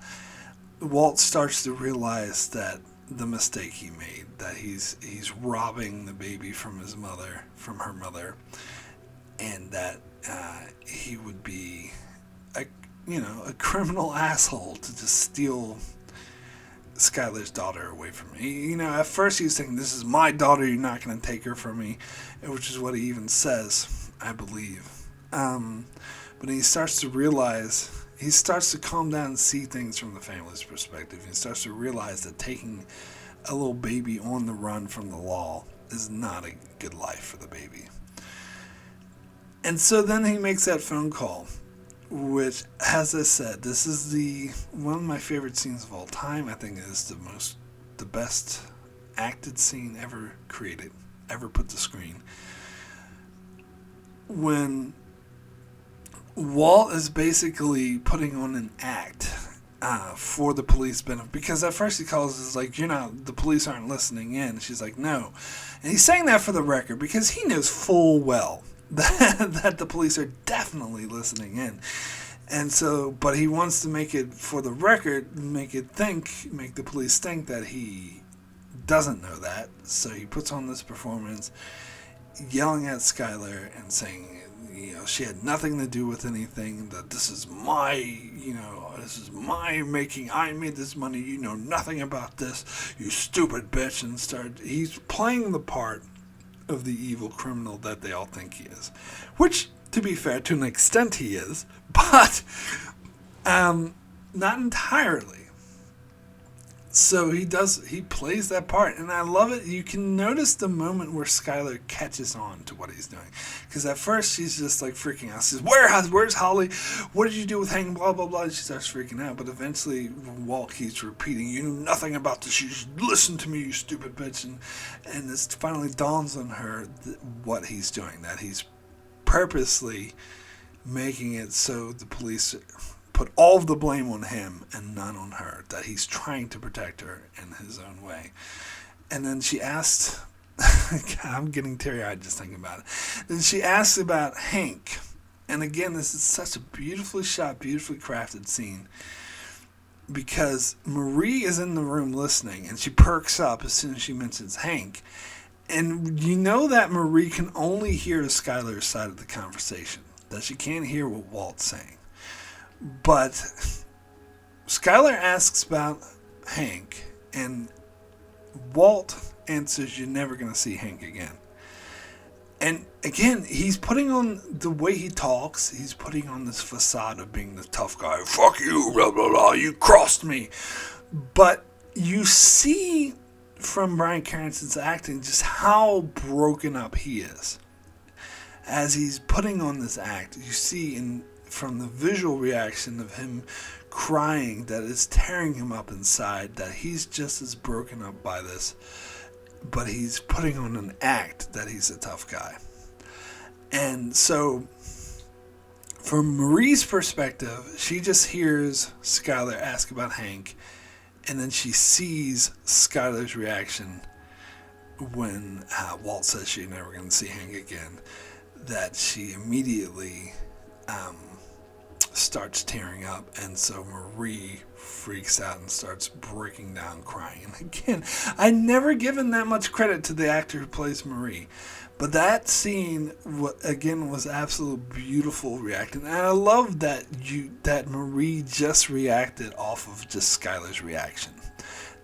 Speaker 1: Walt starts to realize that the mistake he made, that he's robbing the baby from her mother, and that he would be a criminal asshole to just steal Skylar's daughter away from me. At first he was thinking, "This is my daughter, you're not going to take her from me," which is what he even says, I believe. But he starts to realize, he starts to calm down and see things from the family's perspective. He starts to realize that taking a little baby on the run from the law is not a good life for the baby. And so then he makes that phone call, which, as I said, this is one of my favorite scenes of all time. I think it is the best acted scene ever created, ever put to screen. When Walt is basically putting on an act for the police benefit, because at first he calls us like, the police aren't listening in. She's like, "No," and he's saying that for the record because he knows full well that the police are definitely listening in, and so, but he wants to make it for the record, make the police think that he doesn't know that. So he puts on this performance, yelling at Skylar and saying, she had nothing to do with anything, that this is my making, I made this money, you know nothing about this, you stupid bitch, and he's playing the part of the evil criminal that they all think he is, which, to be fair, to an extent he is, but not entirely. So he plays that part, and I love it. You can notice the moment where Skylar catches on to what he's doing, because at first she's just like freaking out. She says, "Where's Holly? What did you do with Hank? Blah blah blah." And she starts freaking out, but eventually Walt keeps repeating, "You know nothing about this. You just listen to me, you stupid bitch." And it finally dawns on her what he's doing, that he's purposely making it so the police put all of the blame on him and none on her, that he's trying to protect her in his own way. And then she asked, God, I'm getting teary-eyed just thinking about it. Then she asks about Hank. And again, this is such a beautifully shot, beautifully crafted scene, because Marie is in the room listening, and she perks up as soon as she mentions Hank. And you know that Marie can only hear Skylar's side of the conversation, that she can't hear what Walt's saying. But Skylar asks about Hank, and Walt answers, "You're never going to see Hank again." And again, he's putting on the way he talks, he's putting on this facade of being the tough guy. "Fuck you, blah, blah, blah, you crossed me." But you see from Bryan Cranston's acting just how broken up he is. As he's putting on this act, you see from the visual reaction of him crying that is tearing him up inside, that he's just as broken up by this, but he's putting on an act that he's a tough guy. And so from Marie's perspective, she just hears Skylar ask about Hank, And then she sees Skylar's reaction when Walt says she's never going to see Hank again, that she immediately starts tearing up, and so Marie freaks out and starts breaking down crying. And again, I never given that much credit to the actor who plays Marie, but that scene again was absolutely beautiful reacting, and I love that Marie just reacted off of just Skylar's reaction.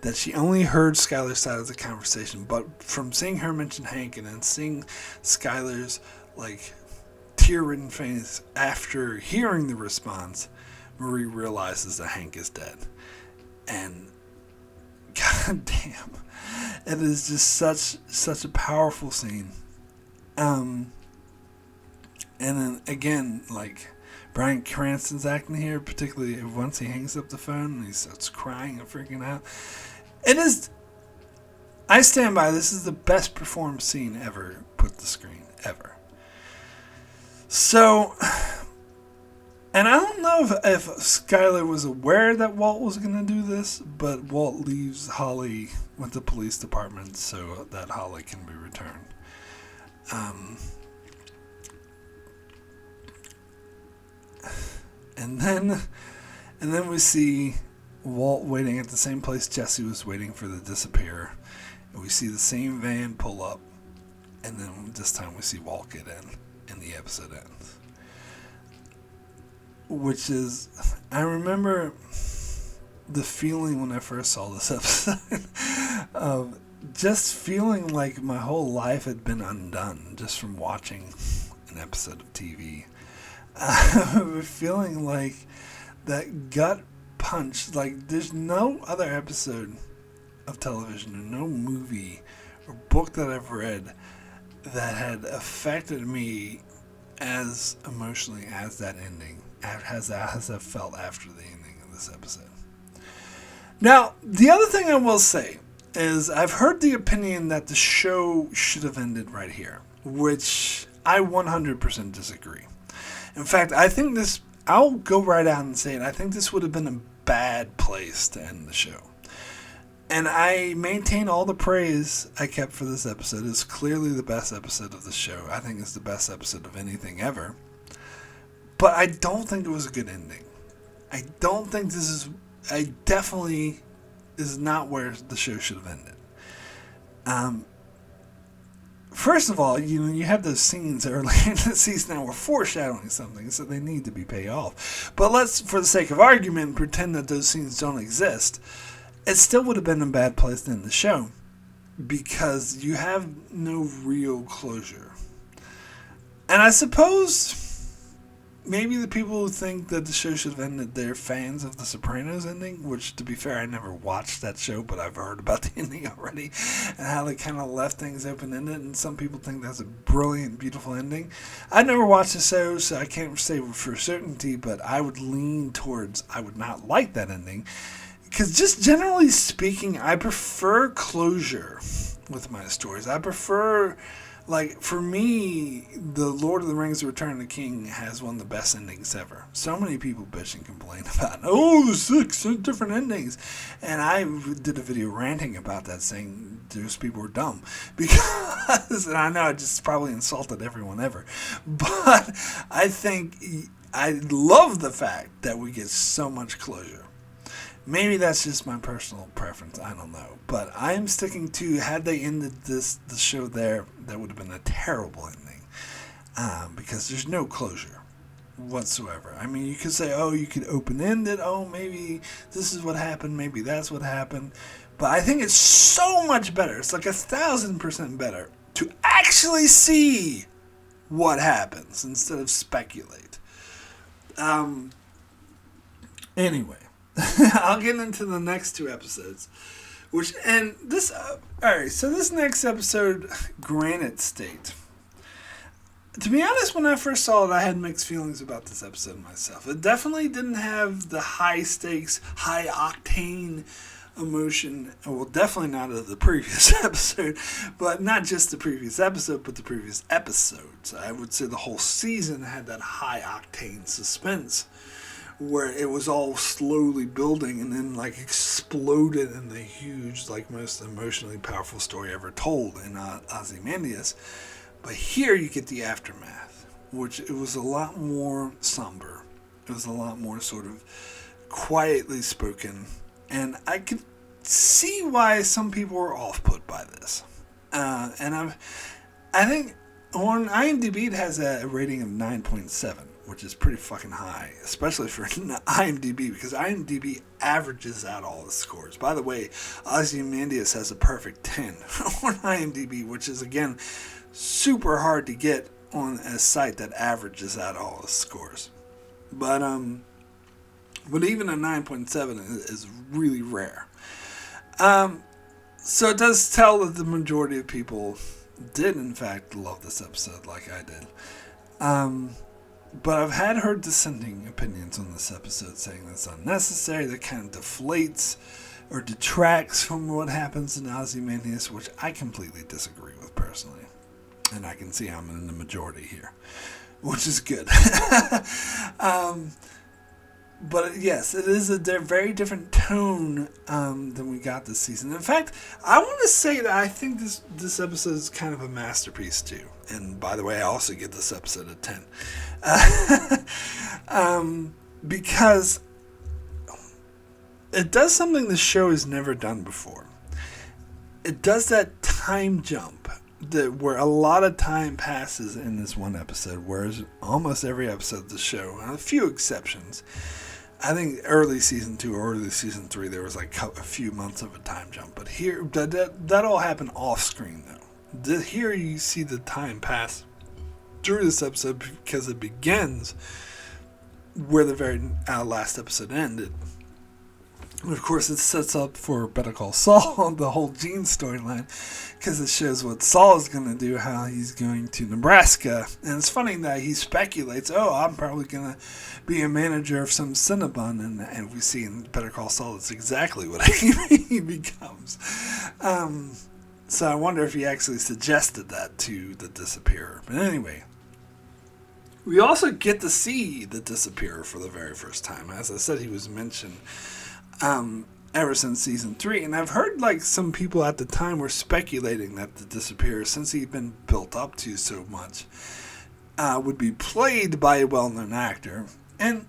Speaker 1: That she only heard Skylar's side of the conversation, but from seeing her mention Hank and then seeing Skylar's tear-ridden face after hearing the response, Marie realizes that Hank is dead. And god damn, it is just such a powerful scene. And then again, Bryan Cranston's acting here, particularly once he hangs up the phone and he starts crying and freaking out. It is, I stand by, this is the best performed scene ever put to screen, ever. So, and I don't know if Skylar was aware that Walt was going to do this, but Walt leaves Holly with the police department so that Holly can be returned. And then we see Walt waiting at the same place Jesse was waiting for the disappear. And we see the same van pull up, and then this time we see Walt get in. And the episode ends. Which is, I remember the feeling when I first saw this episode of just feeling like my whole life had been undone just from watching an episode of TV. Feeling like that gut punch, there's no other episode of television or no movie or book that I've read that had affected me as emotionally as that ending, as I felt after the ending of this episode. Now, the other thing I will say is I've heard the opinion that the show should have ended right here, which I 100% disagree. In fact, I think I'll go right out and say it, I think this would have been a bad place to end the show. And I maintain all the praise I kept for this episode. It's clearly the best episode of the show. I think it's the best episode of anything ever. But I don't think it was a good ending. I definitely is not where the show should have ended. First of all, you have those scenes early in the season that were foreshadowing something, so they need to be paid off. But let's, for the sake of argument, pretend that those scenes don't exist. It still would have been a bad place to end the show because you have no real closure. And I suppose maybe the people who think that the show should have ended, they're fans of The Sopranos ending, which, to be fair, I never watched that show, but I've heard about the ending already and how they kind of left things open-ended, and some people think that's a brilliant, beautiful ending. I never watched the show, so I can't say for certainty, but I would lean towards I would not like that ending. Because just generally speaking, I prefer closure with my stories. I prefer, for me, the Lord of the Rings: The Return of the King has one of the best endings ever. So many people bitch and complain about, there's 6 different endings. And I did a video ranting about that, saying those people were dumb. Because, and I know I just probably insulted everyone ever. But I love the fact that we get so much closure. Maybe that's just my personal preference. I don't know. But I'm sticking to, had they ended the show there, that would have been a terrible ending. Because there's no closure whatsoever. I mean, you could say, you could open-end it. Maybe this is what happened. Maybe that's what happened. But I think it's so much better. It's 1,000% better to actually see what happens instead of speculate. Anyway. I'll get into the next 2 episodes. Alright, so this next episode, Granite State. To be honest, when I first saw it, I had mixed feelings about this episode myself. It definitely didn't have the high stakes, high octane emotion. Well, definitely not of the previous episode, but not just the previous episode, but the previous episodes. I would say the whole season had that high octane suspense. where it was all slowly building and then like exploded in the huge, like most emotionally powerful story ever told in Ozymandias. But here you get the aftermath, which it was a lot more somber. It was a lot more sort of quietly spoken, and I could see why some people were off-put by this. I think on IMDb it has a rating of 9.7, which is pretty fucking high, especially for IMDb, because IMDb averages out all the scores. By the way, Ozymandias has a perfect 10 on IMDb, which is, again, super hard to get on a site that averages out all the scores. But even a 9.7 is really rare. So it does tell that the majority of people did, in fact, love this episode like I did. But I've heard dissenting opinions on this episode, saying that it's unnecessary, that kind of deflates or detracts from what happens in Ozymandias, which I completely disagree with personally. And I can see I'm in the majority here, which is good. But yes, it is a very different tone than we got this season. In fact, I want to say that I think this episode is kind of a masterpiece too. And by the way, I also give this episode a 10. Because it does something the show has never done before. It does that time jump where a lot of time passes in this one episode, whereas almost every episode of the show, and a few exceptions, I think early season 2 or early season 3, there was like a few months of a time jump. But here, that all happened off screen though. Here you see the time pass through this episode because it begins where the very last episode ended. And of course, it sets up for Better Call Saul, the whole Gene storyline, because it shows what Saul is going to do, how he's going to Nebraska. And it's funny that he speculates, I'm probably going to be a manager of some Cinnabon. And we see in Better Call Saul, that's exactly what he becomes. So I wonder if he actually suggested that to the Disappearer. But anyway, we also get to see the Disappearer for the very first time. As I said, he was mentioned ever since season 3, and I've heard like some people at the time were speculating that the Disappearer, since he'd been built up to so much, would be played by a well-known actor, and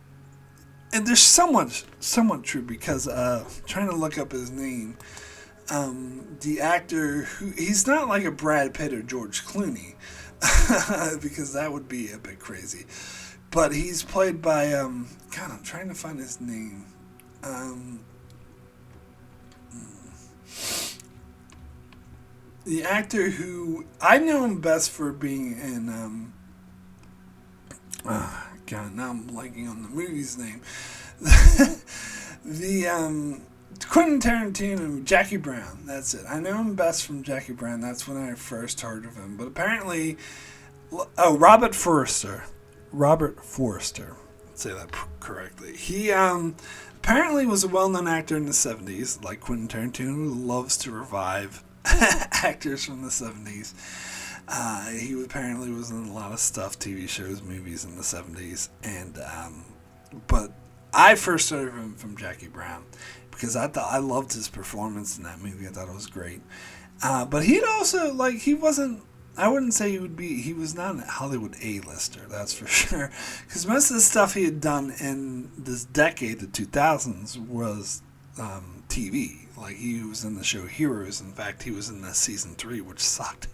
Speaker 1: there's somewhat true, because trying to look up his name, the actor he's not like a Brad Pitt or George Clooney, because that would be a bit crazy, but he's played by I'm trying to find his name. The actor who I know him best for being in now I'm blanking on the movie's name. The Quentin Tarantino, Jackie Brown, that's it. I know him best from Jackie Brown. That's when I first heard of him. But apparently, Robert Forster. Say that correctly. He apparently was a well-known actor in the 70s, like Quentin Tarantino, who loves to revive actors from the 70s. He apparently was in a lot of stuff, TV shows, movies in the 70s, and but I first heard of him from Jackie Brown because I loved his performance in that movie. I thought it was great. But he'd also, he wasn't, I wouldn't say he was not a Hollywood A-lister, that's for sure. Because most of the stuff he had done in this decade, the 2000s, was TV. Like, he was in the show Heroes. In fact, he was in the season 3, which sucked.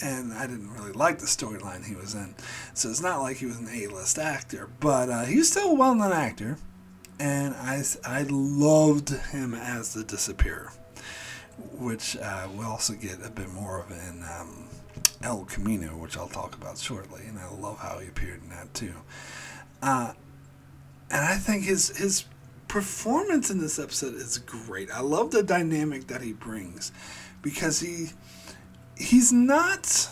Speaker 1: And I didn't really like the storyline he was in. So it's not like he was an A-list actor. But he was still a well-known actor. And I loved him as the Disappearer, which we'll also get a bit more of in El Camino, which I'll talk about shortly, and I love how he appeared in that too. And I think his performance in this episode is great. I love the dynamic that he brings, because he's not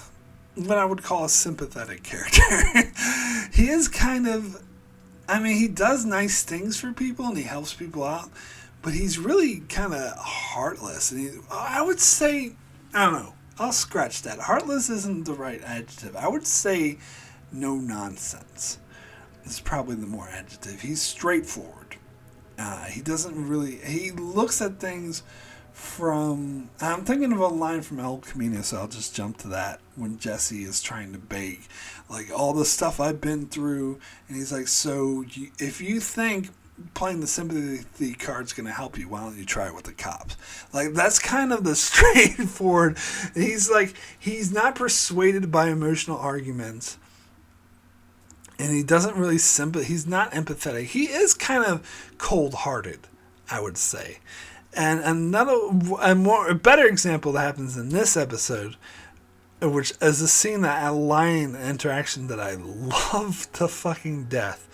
Speaker 1: what I would call a sympathetic character. He is kind of, he does nice things for people and he helps people out, but he's really kind of heartless. And I would say, I don't know, I'll scratch that. Heartless isn't the right adjective. I would say no nonsense. is probably the more adjective. He's straightforward. He doesn't really... He looks at things from... I'm thinking of a line from El Camino, so I'll just jump to that. When Jesse is trying to beg, like, all the stuff I've been through. And he's like, so if you think playing the sympathy card's going to help you, why don't you try it with the cops? Like, that's kind of the straightforward... He's like, he's not persuaded by emotional arguments. And he doesn't really he's not empathetic. He is kind of cold-hearted, I would say. And a better example that happens in this episode, which is a scene, a line interaction that I love to fucking death,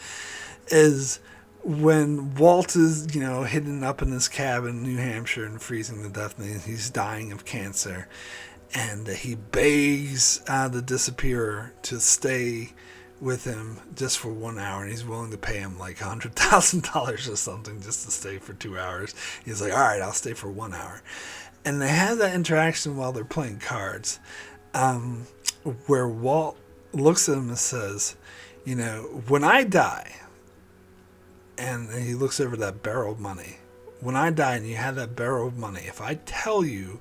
Speaker 1: is when Walt is, hidden up in his cabin in New Hampshire and freezing to death, and he's dying of cancer. And he begs the disappearer to stay with him just for 1 hour, and he's willing to pay him like $100,000 or something just to stay for 2 hours. He's like, all right, I'll stay for 1 hour. And they have that interaction while they're playing cards, where Walt looks at him and says, when I die, and he looks over that barrel of money, when I die and you have that barrel of money, if I tell you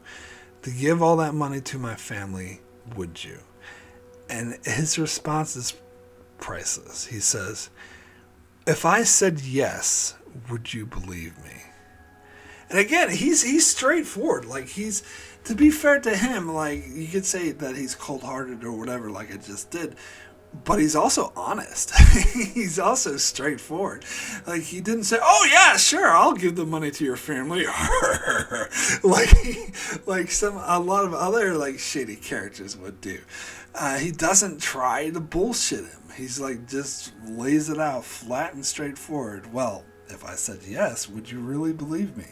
Speaker 1: to give all that money to my family, would you? And his response is priceless. He says, if I said yes, would you believe me? And again, he's straightforward. Like, to be fair to him, like, you could say that he's cold-hearted or whatever, like I just did, but he's also honest. He's also straightforward. Like, he didn't say, oh yeah, sure, I'll give the money to your family. like a lot of other, like, shady characters would do. He doesn't try to bullshit him. He's like, just lays it out flat and straightforward. Well, if I said yes, would you really believe me?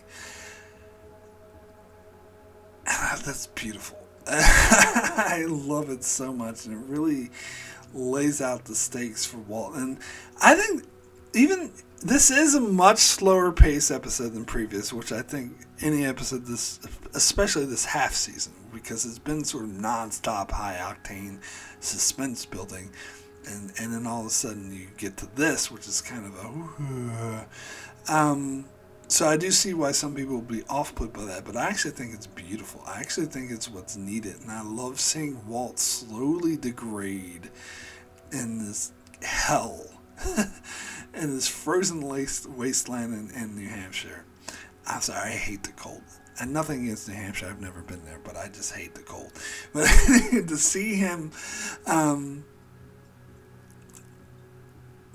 Speaker 1: That's beautiful. I love it so much, and it really lays out the stakes for Walt. And I think even this is a much slower pace episode than previous, which I think any episode especially this half season, because it's been sort of non-stop high octane suspense building, and then all of a sudden you get to this, which is kind of so I do see why some people will be off-put by that, but I actually think it's beautiful. I actually think it's what's needed, and I love seeing Walt slowly degrade in this hell, in this frozen wasteland in New Hampshire. I'm sorry, I hate the cold. And nothing against New Hampshire, I've never been there, but I just hate the cold. But to see him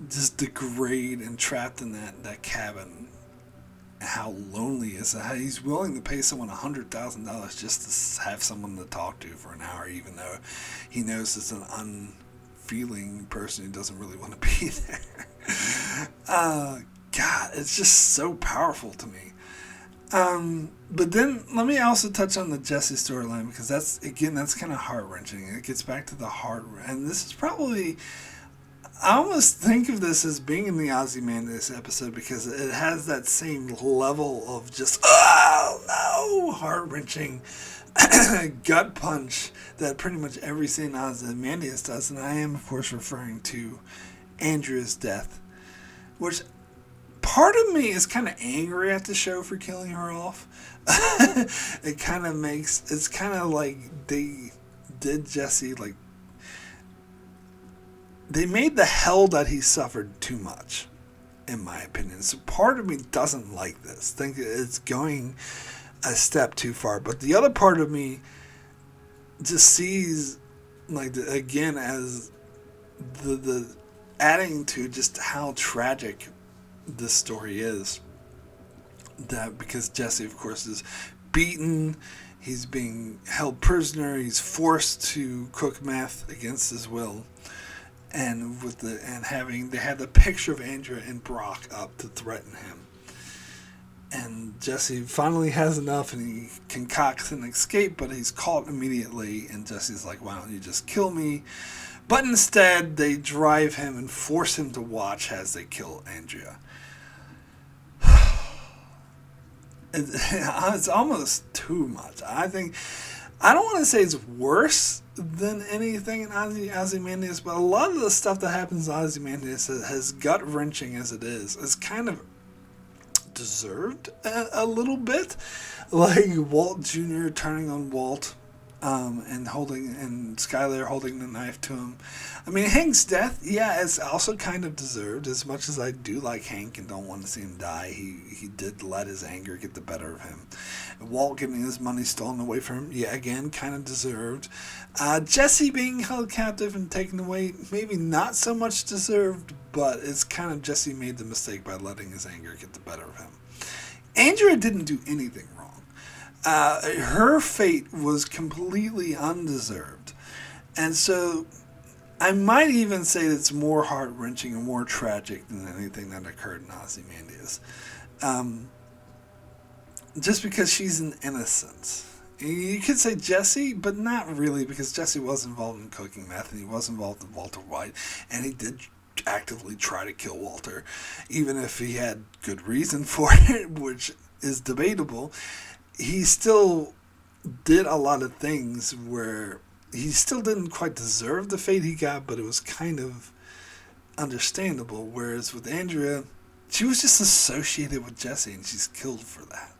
Speaker 1: just degrade and trapped in that cabin, how lonely he is, how he's willing to pay someone $100,000 just to have someone to talk to for an hour, even though he knows it's an unfeeling person who doesn't really want to be there. God, it's just so powerful to me. But then let me also touch on the Jesse storyline, because that's kind of heart-wrenching. It gets back to the heart, and this is probably, I almost think of this as being in the Ozymandias episode, because it has that same level of just, oh no, heart-wrenching gut punch that pretty much every scene in Ozymandias does. And I am, of course, referring to Andrea's death, which part of me is kind of angry at the show for killing her off. It's kind of like they did Jesse, like, they made the hell that he suffered too much, in my opinion. So part of me doesn't like this. Think it's going a step too far. But the other part of me just sees, like, again, as the adding to just how tragic this story is. That because Jesse, of course, is beaten, he's being held prisoner, he's forced to cook meth against his will. And they had the picture of Andrea and Brock up to threaten him. And Jesse finally has enough, and he concocts an escape, but he's caught immediately. And Jesse's like, "Why don't you just kill me?" But instead, they drive him and force him to watch as they kill Andrea. It's almost too much. I think I don't want to say it's worse than anything in Ozymandias, but a lot of the stuff that happens in Ozymandias, as gut wrenching as it is kind of deserved a little bit. Like Walt Jr. turning on Walt, and Skylar holding the knife to him. I mean, Hank's death, yeah, it's also kind of deserved. As much as I do like Hank and don't want to see him die, he did let his anger get the better of him. Walt getting his money stolen away from him, yeah, again, kind of deserved. Jesse being held captive and taken away, maybe not so much deserved, but it's kind of Jesse made the mistake by letting his anger get the better of him. Andrea didn't do anything wrong. Her fate was completely undeserved. And so I might even say it's more heart-wrenching and more tragic than anything that occurred in Ozymandias. Just because she's an innocent. You could say Jesse, but not really, because Jesse was involved in cooking meth, and he was involved in Walter White, and he did actively try to kill Walter, even if he had good reason for it, which is debatable. He still did a lot of things where he still didn't quite deserve the fate he got, but it was kind of understandable. Whereas with Andrea, she was just associated with Jesse, and she's killed for that.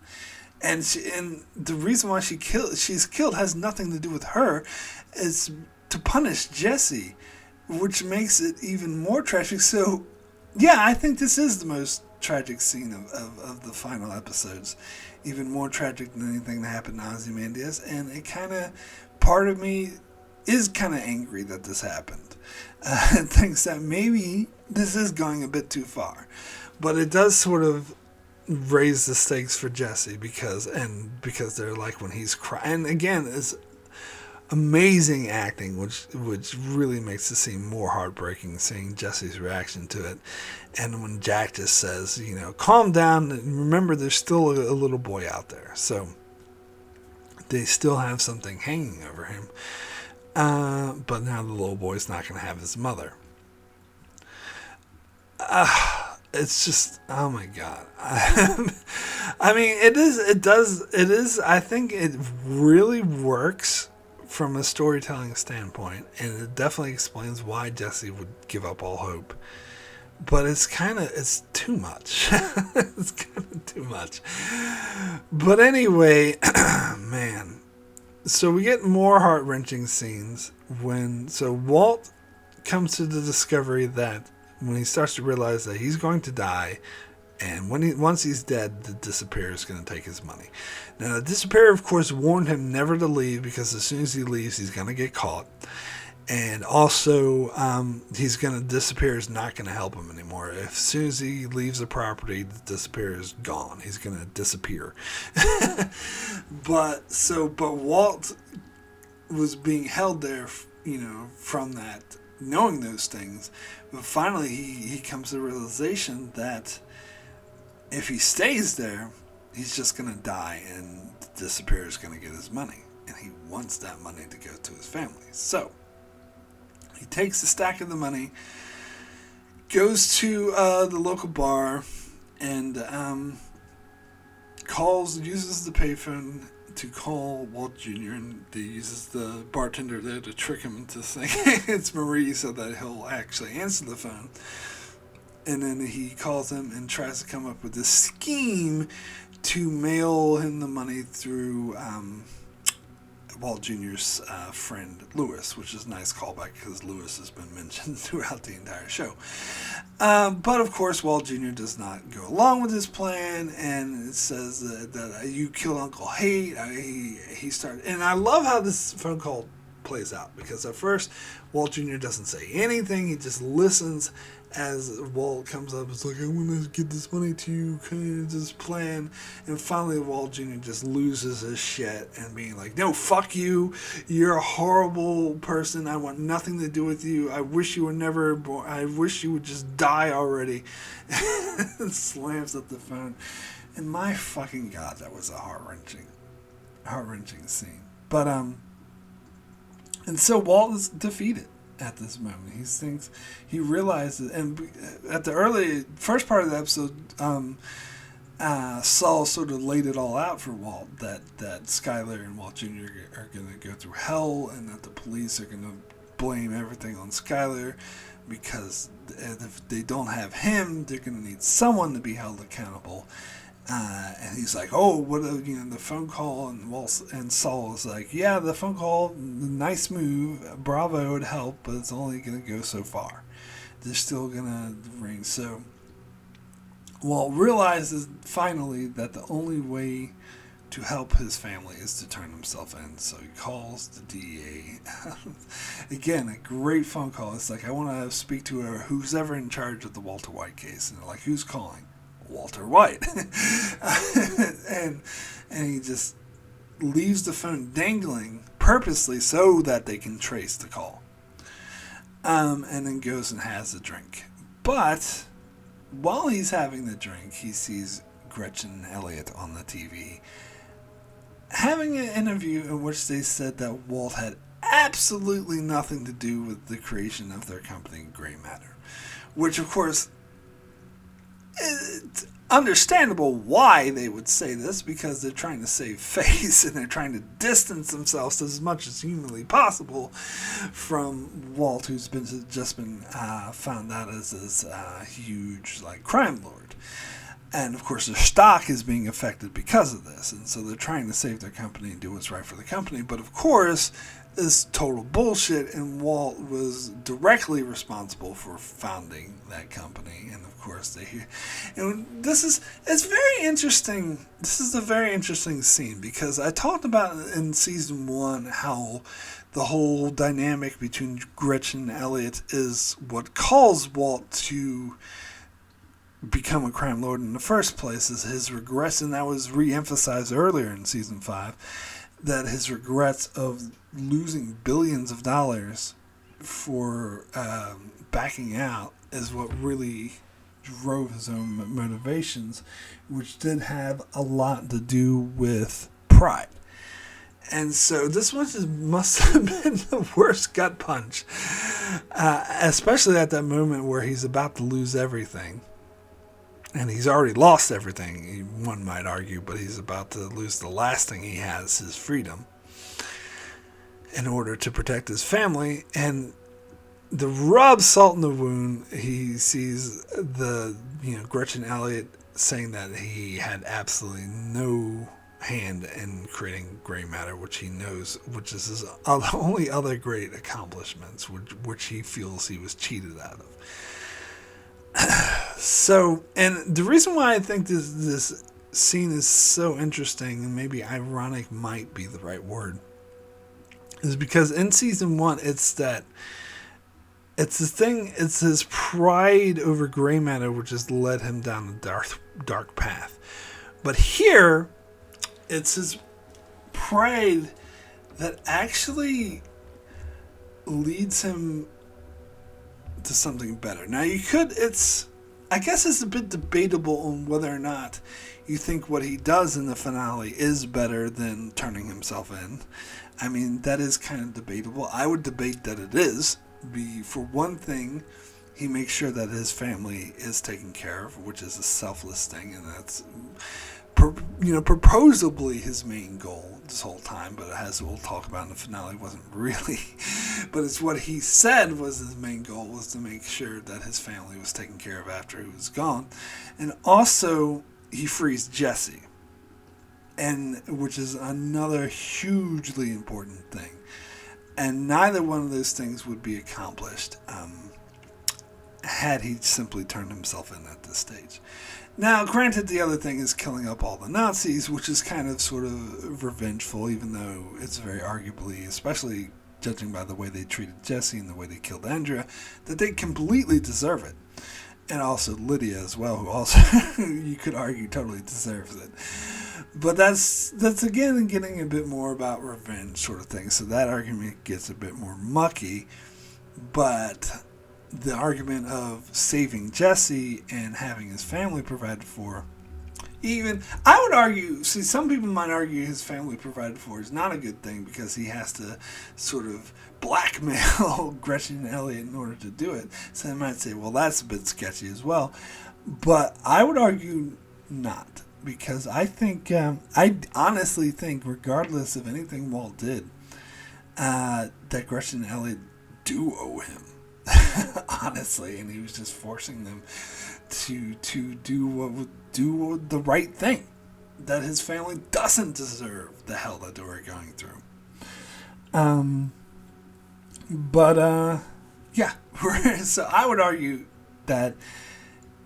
Speaker 1: And the reason why she's killed has nothing to do with her. It's to punish Jesse, which makes it even more tragic. So, yeah, I think this is the most tragic scene of the final episodes. Even more tragic than anything that happened in Ozymandias. And it kind of, part of me is kind of angry that this happened. It thinks that maybe this is going a bit too far. But it does sort of raise the stakes for Jesse because they're like when he's crying. And again, it's amazing acting, which really makes the scene more heartbreaking, seeing Jesse's reaction to it. And when Jack just says, calm down, and remember there's still a little boy out there. So they still have something hanging over him. But now the little boy's not going to have his mother. It's just, oh my God. I mean, it is, I think it really works from a storytelling standpoint, and it definitely explains why Jesse would give up all hope. But it's too much. It's kind of too much. But anyway, man. So we get more heart-wrenching scenes so Walt comes to the discovery that when he starts to realize that he's going to die, and once he's dead, the Disappearer is going to take his money. Now, the Disappearer, of course, warned him never to leave because as soon as he leaves, he's going to get caught. And also, the Disappearer is not going to help him anymore. As soon as he leaves the property, the Disappearer is gone. He's going to disappear. But Walt was being held there, from that, knowing those things. But finally, he comes to the realization that if he stays there, he's just going to die, and the Disappearer is going to get his money. And he wants that money to go to his family. So he takes the stack of the money, goes to the local bar, and uses the payphone to call Walt Jr., and he uses the bartender there to trick him into saying it's Marie so that he'll actually answer the phone. And then he calls him and tries to come up with this scheme to mail him the money through Walt Jr.'s friend Lewis, which is a nice callback because Lewis has been mentioned throughout the entire show. But of course, Walt Jr. does not go along with his plan, and it says that you killed Uncle Haight. He started, and I love how this phone call plays out because at first Walt Jr. doesn't say anything; he just listens. As Walt comes up, it's like, I want to get this money to you, kind of this plan. And finally, Walt Jr. just loses his shit and being like, no, fuck you. You're a horrible person. I want nothing to do with you. I wish you were never born. I wish you would just die already. And slams up the phone. And my fucking God, that was a heart-wrenching scene. But, and so Walt is defeated. At this moment, he realizes, and at the first part of the episode, Saul sort of laid it all out for Walt that Skyler and Walt Jr. are going to go through hell, and that the police are going to blame everything on Skyler, because if they don't have him, they're going to need someone to be held accountable. And he's like, "Oh, what the phone call?" And Walt and Saul is like, "Yeah, the phone call, nice move, bravo, it helped, but it's only going to go so far. They're still going to ring." So Walt realizes finally that the only way to help his family is to turn himself in. So he calls the DEA. Again, a great phone call. It's like, "I want to speak to who's ever in charge of the Walter White case." And they're like, "Who's calling?" "Walter White." and he just leaves the phone dangling purposely so that they can trace the call. And then goes and has a drink. But while he's having the drink, he sees Gretchen Elliott on the TV having an interview in which they said that Walt had absolutely nothing to do with the creation of their company, Gray Matter. Which, of course, it's understandable why they would say this, because they're trying to save face and they're trying to distance themselves as much as humanly possible from Walt, who's just been found out as this huge crime lord. And of course their stock is being affected because of this, and so they're trying to save their company and do what's right for the company. But of course is total bullshit, and Walt was directly responsible for founding that company. And of course it's very interesting. This is a very interesting scene, because I talked about in season 1 how the whole dynamic between Gretchen Elliott is what caused Walt to become a crime lord in the first place, is his regrets, and that was re-emphasized earlier in season 5, that his regrets of losing billions of dollars for backing out is what really drove his own motivations, which did have a lot to do with pride. And so this must have been the worst gut punch, especially at that moment where he's about to lose everything. And he's already lost everything, one might argue, but he's about to lose the last thing he has, his freedom, in order to protect his family. And the rub salt in the wound, he sees Gretchen Elliott saying that he had absolutely no hand in creating Gray Matter, which he knows, which is his only other great accomplishments, which he feels he was cheated out of. So, and the reason why I think this scene is so interesting, and maybe ironic might be the right word, is because in season 1, it's his pride over Gray Matter which has led him down a dark path. But here, it's his pride that actually leads him to something better. Now I guess it's a bit debatable on whether or not you think what he does in the finale is better than turning himself in. I mean, that is kind of debatable. I would debate that it is. For one thing, he makes sure that his family is taken care of, which is a selfless thing, and that's purposably his main goal this whole time, but as we'll talk about in the finale, wasn't really. But it's what he said was his main goal, was to make sure that his family was taken care of after he was gone. And also, he frees Jesse, and which is another hugely important thing. And neither one of those things would be accomplished had he simply turned himself in at this stage. Now, granted, the other thing is killing up all the Nazis, which is kind of sort of revengeful, even though it's very arguably, especially judging by the way they treated Jesse and the way they killed Andrea, that they completely deserve it. And also Lydia as well, who also, you could argue, totally deserves it. But that's again getting a bit more about revenge sort of thing, so that argument gets a bit more mucky. But the argument of saving Jesse and having his family provided for, even, I would argue, some people might argue his family provided for is not a good thing, because he has to sort of blackmail Gretchen Elliott in order to do it. So they might say, well, that's a bit sketchy as well. But I would argue not. Because I honestly think, regardless of anything Walt did, that Gretchen and Elliot do owe him. Honestly, and he was just forcing them to do the right thing. That his family doesn't deserve the hell that they were going through. Yeah. So I would argue that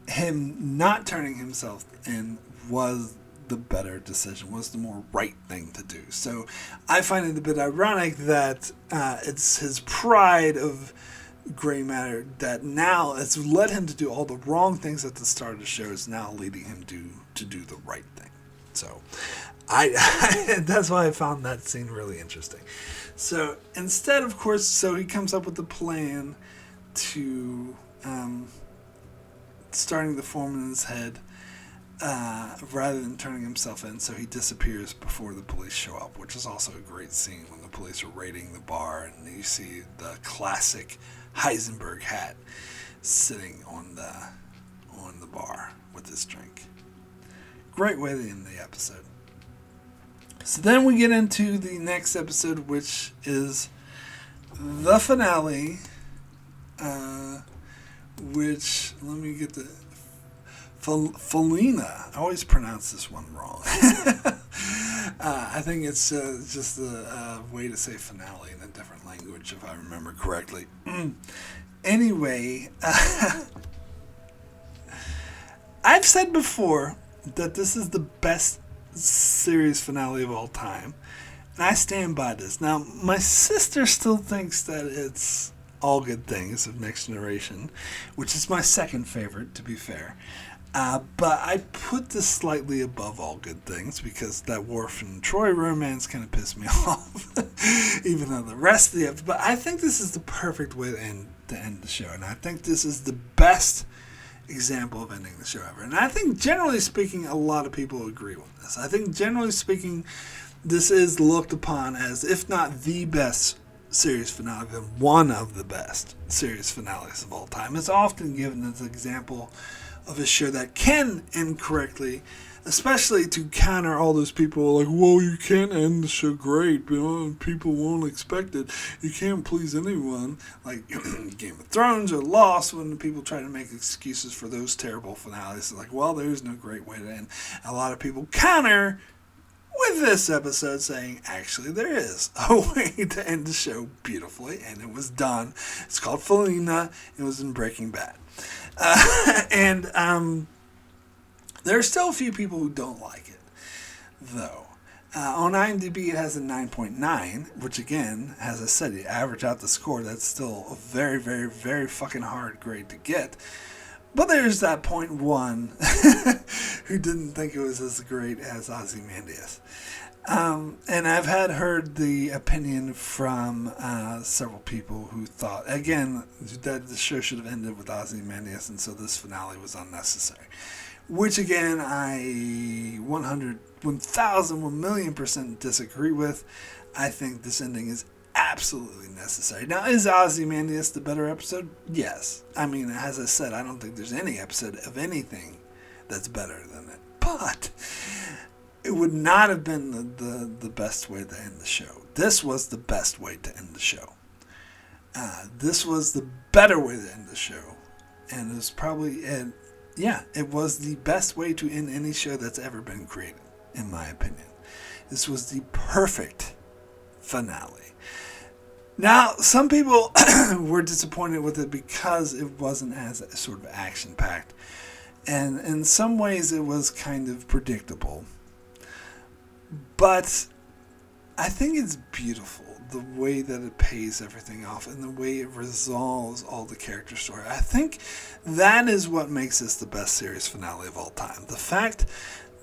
Speaker 1: him not turning himself in was the better decision, was the more right thing to do. So I find it a bit ironic that it's his pride of gray matter that now has led him to do all the wrong things at the start of the show is now leading him to do the right thing. So that's why I found that scene really interesting. So instead, of course, so he comes up with the plan to starting the form in his head rather than turning himself in, so he disappears before the police show up, which is also a great scene when the police are raiding the bar and you see the classic Heisenberg hat sitting on the bar with his drink. Great way to end the episode. So then we get into the next episode, which is the finale, which, let me get the... Felina. I always pronounce this one wrong. I think it's just a way to say finale in a different language, if I remember correctly. Anyway, I've said before that this is the best series finale of all time, and I stand by this. Now, my sister still thinks that it's All Good Things of Next Generation, which is my second favorite, to be fair. But I put this slightly above All Good Things because that Worf and Troy romance kind of pissed me off, even though the rest of the episode. But I think this is the perfect way to end the show, and I think this is the best example of ending the show ever. And I think, generally speaking, a lot of people agree with this. I think, generally speaking, this is looked upon as, if not the best series finale, then one of the best series finales of all time. It's often given as an example of a show that can end correctly, especially to counter all those people like, well, you can't end the show great, people won't expect it, you can't please anyone, like Game of Thrones or Lost, when people try to make excuses for those terrible finales. It's like, well, there's no great way to end. A lot of people counter with this episode saying, actually, there is a way to end the show beautifully, and it was done. It's called Felina. It was in Breaking Bad. There are still a few people who don't like it, though. On IMDb, it has a 9.9, which, again, as I said, you average out the score, that's still a very, very, very fucking hard grade to get. But there's that 0.1 who didn't think it was as great as Ozymandias. And I've heard the opinion from several people who thought, again, that the show should have ended with Ozymandias, and so this finale was unnecessary. Which, again, I 1,000,000,000% disagree with. I think this ending is absolutely necessary. Now, is Ozymandias the better episode? Yes. I mean, as I said, I don't think there's any episode of anything that's better than it. But it would not have been the best way to end the show. This was the best way to end the show. This was the better way to end the show. And it was probably, it was the best way to end any show that's ever been created, in my opinion. This was the perfect finale. Now, some people were disappointed with it because it wasn't as sort of action-packed. And in some ways, it was kind of predictable. But I think it's beautiful, the way that it pays everything off and the way it resolves all the character story. I think that is what makes this the best series finale of all time. The fact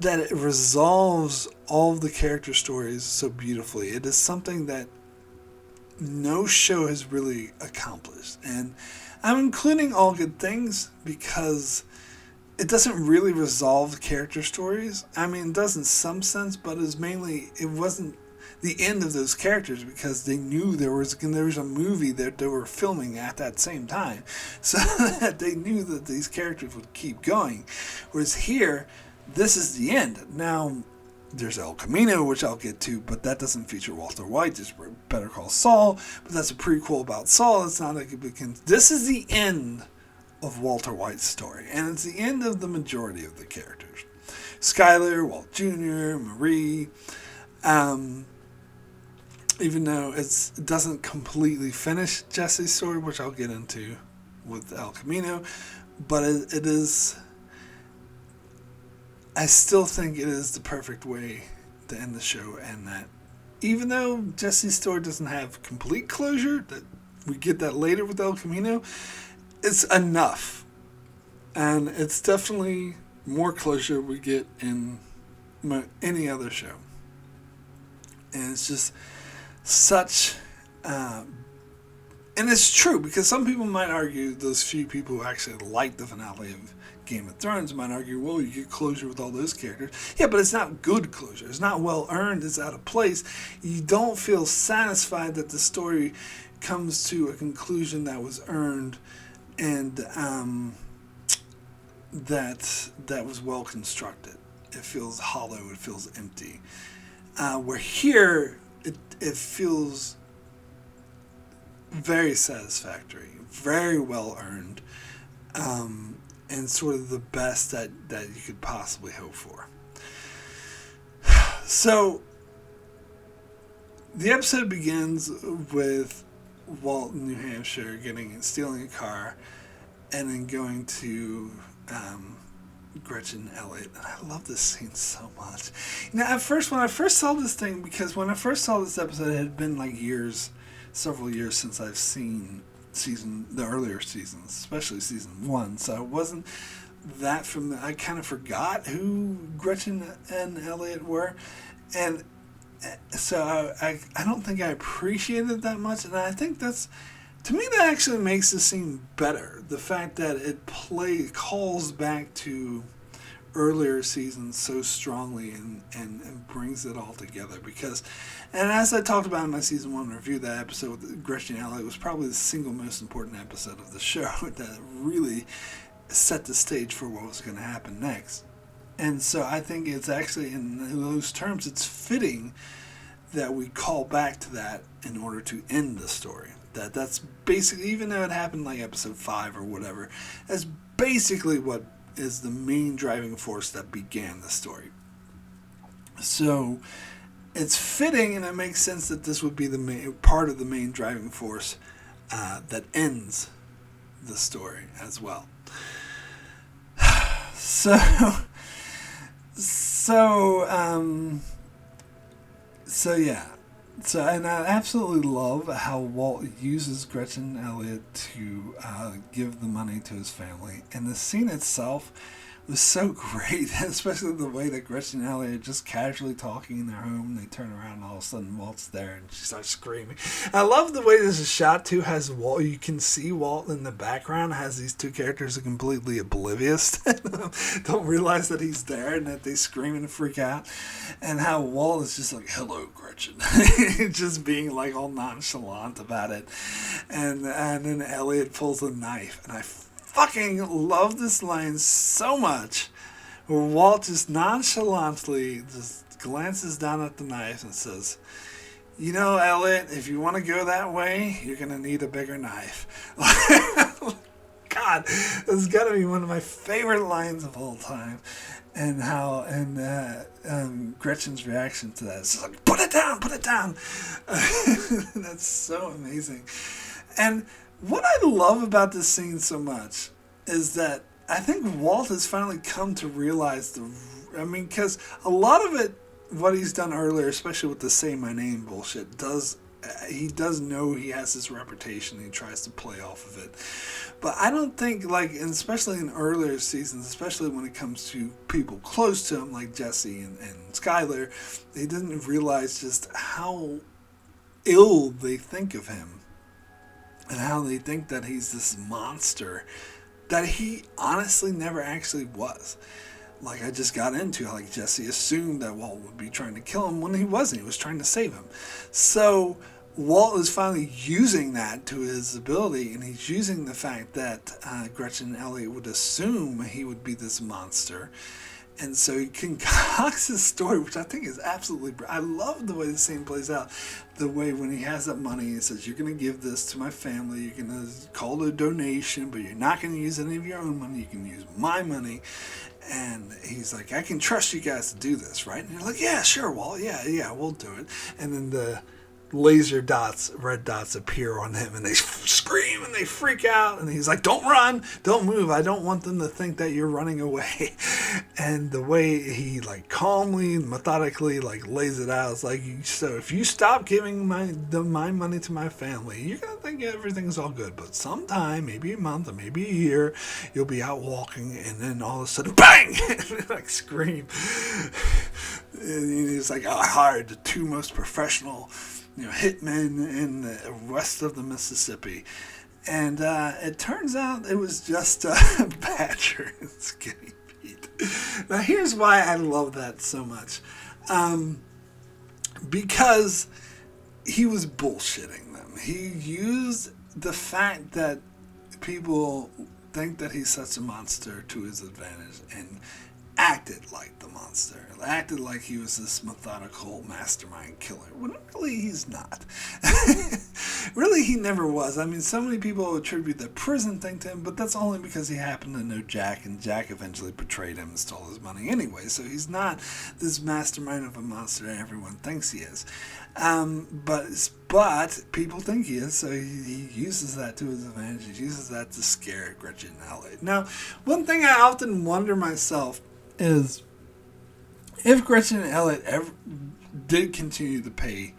Speaker 1: that it resolves all of the character stories so beautifully. It is something that no show has really accomplished. And I'm including All Good Things because it doesn't really resolve character stories. I mean, it does in some sense, but it wasn't the end of those characters because they knew there was a movie that they were filming at that same time. So that they knew that these characters would keep going. Whereas here, this is the end. Now, there's El Camino, which I'll get to, but that doesn't feature Walter White. There's Better Call Saul, but that's a prequel about Saul. It's not like it begins. This is the end of Walter White's story, and it's the end of the majority of the characters. Skyler, Walt Jr., Marie, even though it doesn't completely finish Jesse's story, which I'll get into with El Camino, but it is... I still think it is the perfect way to end the show, and that even though Jesse's story doesn't have complete closure, that we get that later with El Camino, it's enough. And it's definitely more closure we get in any other show. And it's just such... and it's true, because some people might argue, those few people who actually like the finale of Game of Thrones might argue, well, you get closure with all those characters. Yeah, but it's not good closure. It's not well earned. It's out of place. You don't feel satisfied that the story comes to a conclusion that was earned and that was well constructed. It feels hollow. It feels empty. Where here, it feels very satisfactory, very well earned. And sort of the best that you could possibly hope for. So, the episode begins with Walt in New Hampshire stealing a car, and then going to Gretchen Elliott. And I love this scene so much. Now, when I first saw this thing, because when I first saw this episode, it had been like several years since I've seen the earlier seasons, especially season 1, so I wasn't that familiar. I kind of forgot who Gretchen and Elliot were, and so I don't think I appreciated it that much, and I think to me that actually makes the scene better. The fact that it calls back to earlier seasons so strongly and brings it all together, because, and as I talked about in my season 1 review, that episode with Gretchen Elliott was probably the single most important episode of the show that really set the stage for what was going to happen next. And so I think it's actually, in those terms, it's fitting that we call back to that in order to end the story. That's basically, even though it happened like episode 5 or whatever, that's basically what is the main driving force that began the story. So it's fitting, and it makes sense that this would be the main part of the main driving force that ends the story as well. So yeah. And I absolutely love how Walt uses Gretchen Elliott to give the money to his family. And the scene itself was so great, especially the way that Gretchen Elliott just casually talking in their home. They turn around and all of a sudden Walt's there and she starts screaming. I love the way this is shot too. Has Walt, you can see Walt in the background, has these two characters are completely oblivious to him, don't realize that he's there and that they scream and freak out. And how Walt is just like, hello, Gretchen. Just being like all nonchalant about it. And then Elliot pulls a knife, and I fucking love this line so much, where Walt just nonchalantly just glances down at the knife and says, you know, Elliot, if you want to go that way, you're going to need a bigger knife. God, this has got to be one of my favorite lines of all time. And how, Gretchen's reaction to that is like, put it down. That's so amazing. And what I love about this scene so much is that I think Walt has finally come to realize because a lot of it, what he's done earlier, especially with the say my name bullshit, he does know he has this reputation. He tries to play off of it. But I don't think, and especially in earlier seasons, especially when it comes to people close to him, like Jesse and Skyler, he doesn't realize just how ill they think of him. And how they think that he's this monster that he honestly never actually was. Like I just got into, like Jesse assumed that Walt would be trying to kill him when he wasn't. He was trying to save him. So Walt is finally using that to his ability, and he's using the fact that Gretchen Elliott would assume he would be this monster. And so he concocts his story, which I think is absolutely... I love the way the scene plays out. The way when he has that money, he says, you're going to give this to my family. You're going to call it a donation, but you're not going to use any of your own money. You can use my money. And he's like, I can trust you guys to do this, right? And you're like, yeah, sure, Walt. Yeah, we'll do it. And then the red dots appear on him, and they scream and they freak out, and he's like, don't run, don't move, I don't want them to think that you're running away. And the way he like calmly, methodically like lays it out, it's like, so if you stop giving my money to my family, you're gonna think everything's all good, but sometime, maybe a month or maybe a year, you'll be out walking, and then all of a sudden, bang, and like scream. And he's like, I hired the two most professional hitmen in the west of the Mississippi. And it turns out it was just a badger and Skinny Pete. Now here's why I love that so much. Because he was bullshitting them. He used the fact that people think that he's such a monster to his advantage and acted like the monster. Acted like he was this methodical mastermind killer, when really he's not. Really, he never was. I mean, so many people attribute the prison thing to him, but that's only because he happened to know Jack, and Jack eventually betrayed him and stole his money anyway, so he's not this mastermind of a monster everyone thinks he is. But people think he is, so he uses that to his advantage. He uses that to scare Gretchen and Elliot. Now, one thing I often wonder myself is, if Gretchen and Elliot ever did continue to pay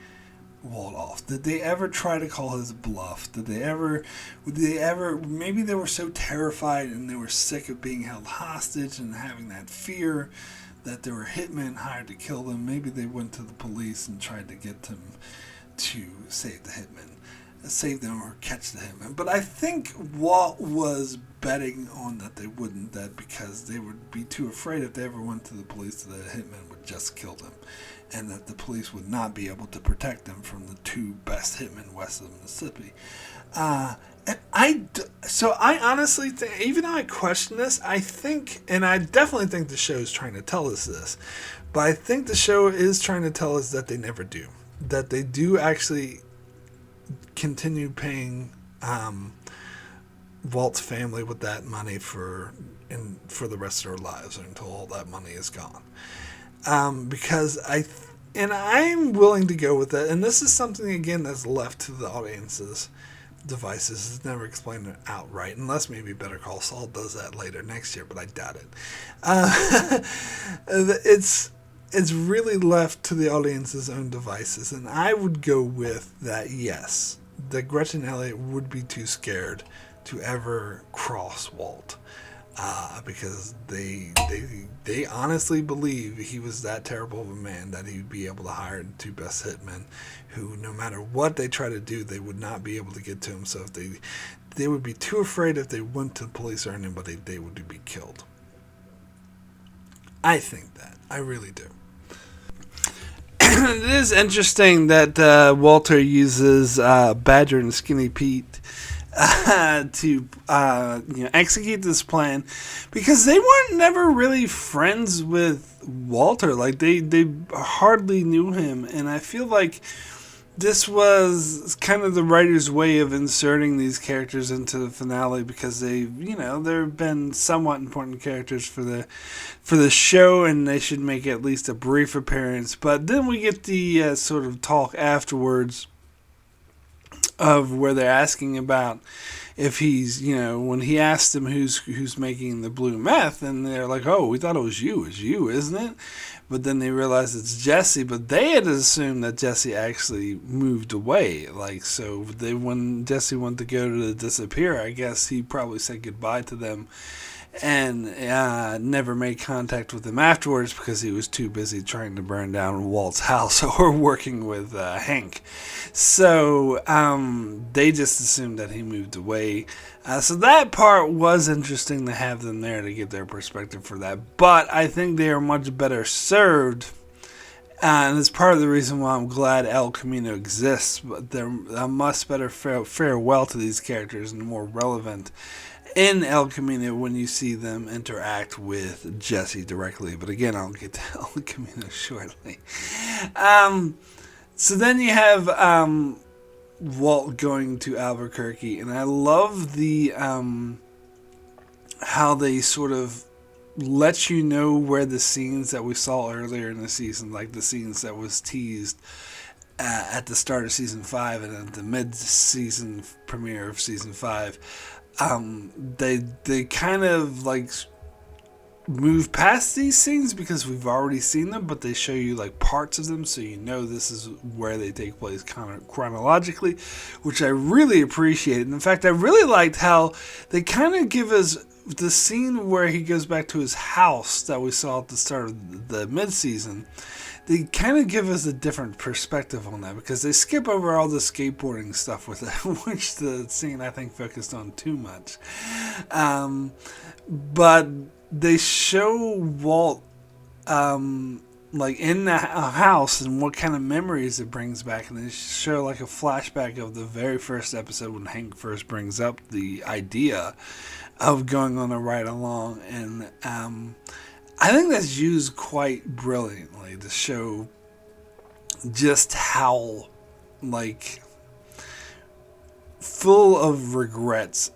Speaker 1: Walt off, did they ever try to call his bluff? Would they ever, maybe they were so terrified and they were sick of being held hostage and having that fear that there were hitmen hired to kill them. Maybe they went to the police and tried to get them to save them or catch the hitman. But I think Walt was betting on that they wouldn't, that because they would be too afraid if they ever went to the police that the hitman would just kill them, and that the police would not be able to protect them from the two best hitmen west of the Mississippi. So I honestly think, even though I question this, I think, and I definitely think the show is trying to tell us this, but I think the show is trying to tell us that they never do. That they do actually continue paying Walt's family with that money for the rest of their lives, or until all that money is gone. Because I'm willing to go with that, and this is something again that's left to the audience's devices. It's never explained it outright, unless maybe Better Call Saul does that later next year, but I doubt it. It's really left to the audience's own devices, and I would go with that. Yes, that Gretchen and Elliot would be too scared to ever cross Walt, because they honestly believe he was that terrible of a man that he'd be able to hire the two best hitmen, who no matter what they try to do, they would not be able to get to him. So if they would be too afraid if they went to the police or anybody, they would be killed. I think that. I really do. It is interesting that Walter uses Badger and Skinny Pete to execute this plan, because they weren't never really friends with Walter. Like they hardly knew him, and I feel like this was kind of the writer's way of inserting these characters into the finale, because they've been somewhat important characters for the show, and they should make at least a brief appearance. But then we get the sort of talk afterwards of where they're asking about if he's, when he asked them who's making the blue meth, and they're like, oh, we thought it was you. It's you, isn't it? But then they realize it's Jesse, but they had assumed that Jesse actually moved away. Like, so when Jesse went to go to disappear, I guess he probably said goodbye to them and never made contact with them afterwards, because he was too busy trying to burn down Walt's house or working with Hank. So they just assumed that he moved away. So that part was interesting to have them there to get their perspective for that. But I think they are much better served, and it's part of the reason why I'm glad El Camino exists. But they're a much better fare well to these characters and more relevant in El Camino when you see them interact with Jesse directly. But again, I'll get to El Camino shortly. So then you have Walt going to Albuquerque, and I love the how they sort of let you know where the scenes that we saw earlier in the season, like the scenes that was teased at the start of season 5 and at the mid-season premiere of season 5, they kind of like move past these scenes because we've already seen them, but they show you like parts of them, so you know this is where they take place kind of chronologically, which I really appreciated. In fact, I really liked how they kind of give us the scene where he goes back to his house that we saw at the start of the mid-season. They kind of give us a different perspective on that because they skip over all the skateboarding stuff with it, which the scene I think focused on too much. But they show Walt like in the house and what kind of memories it brings back, and they show like a flashback of the very first episode when Hank first brings up the idea of going on a ride along, and I think that's used quite brilliantly to show just how like full of regrets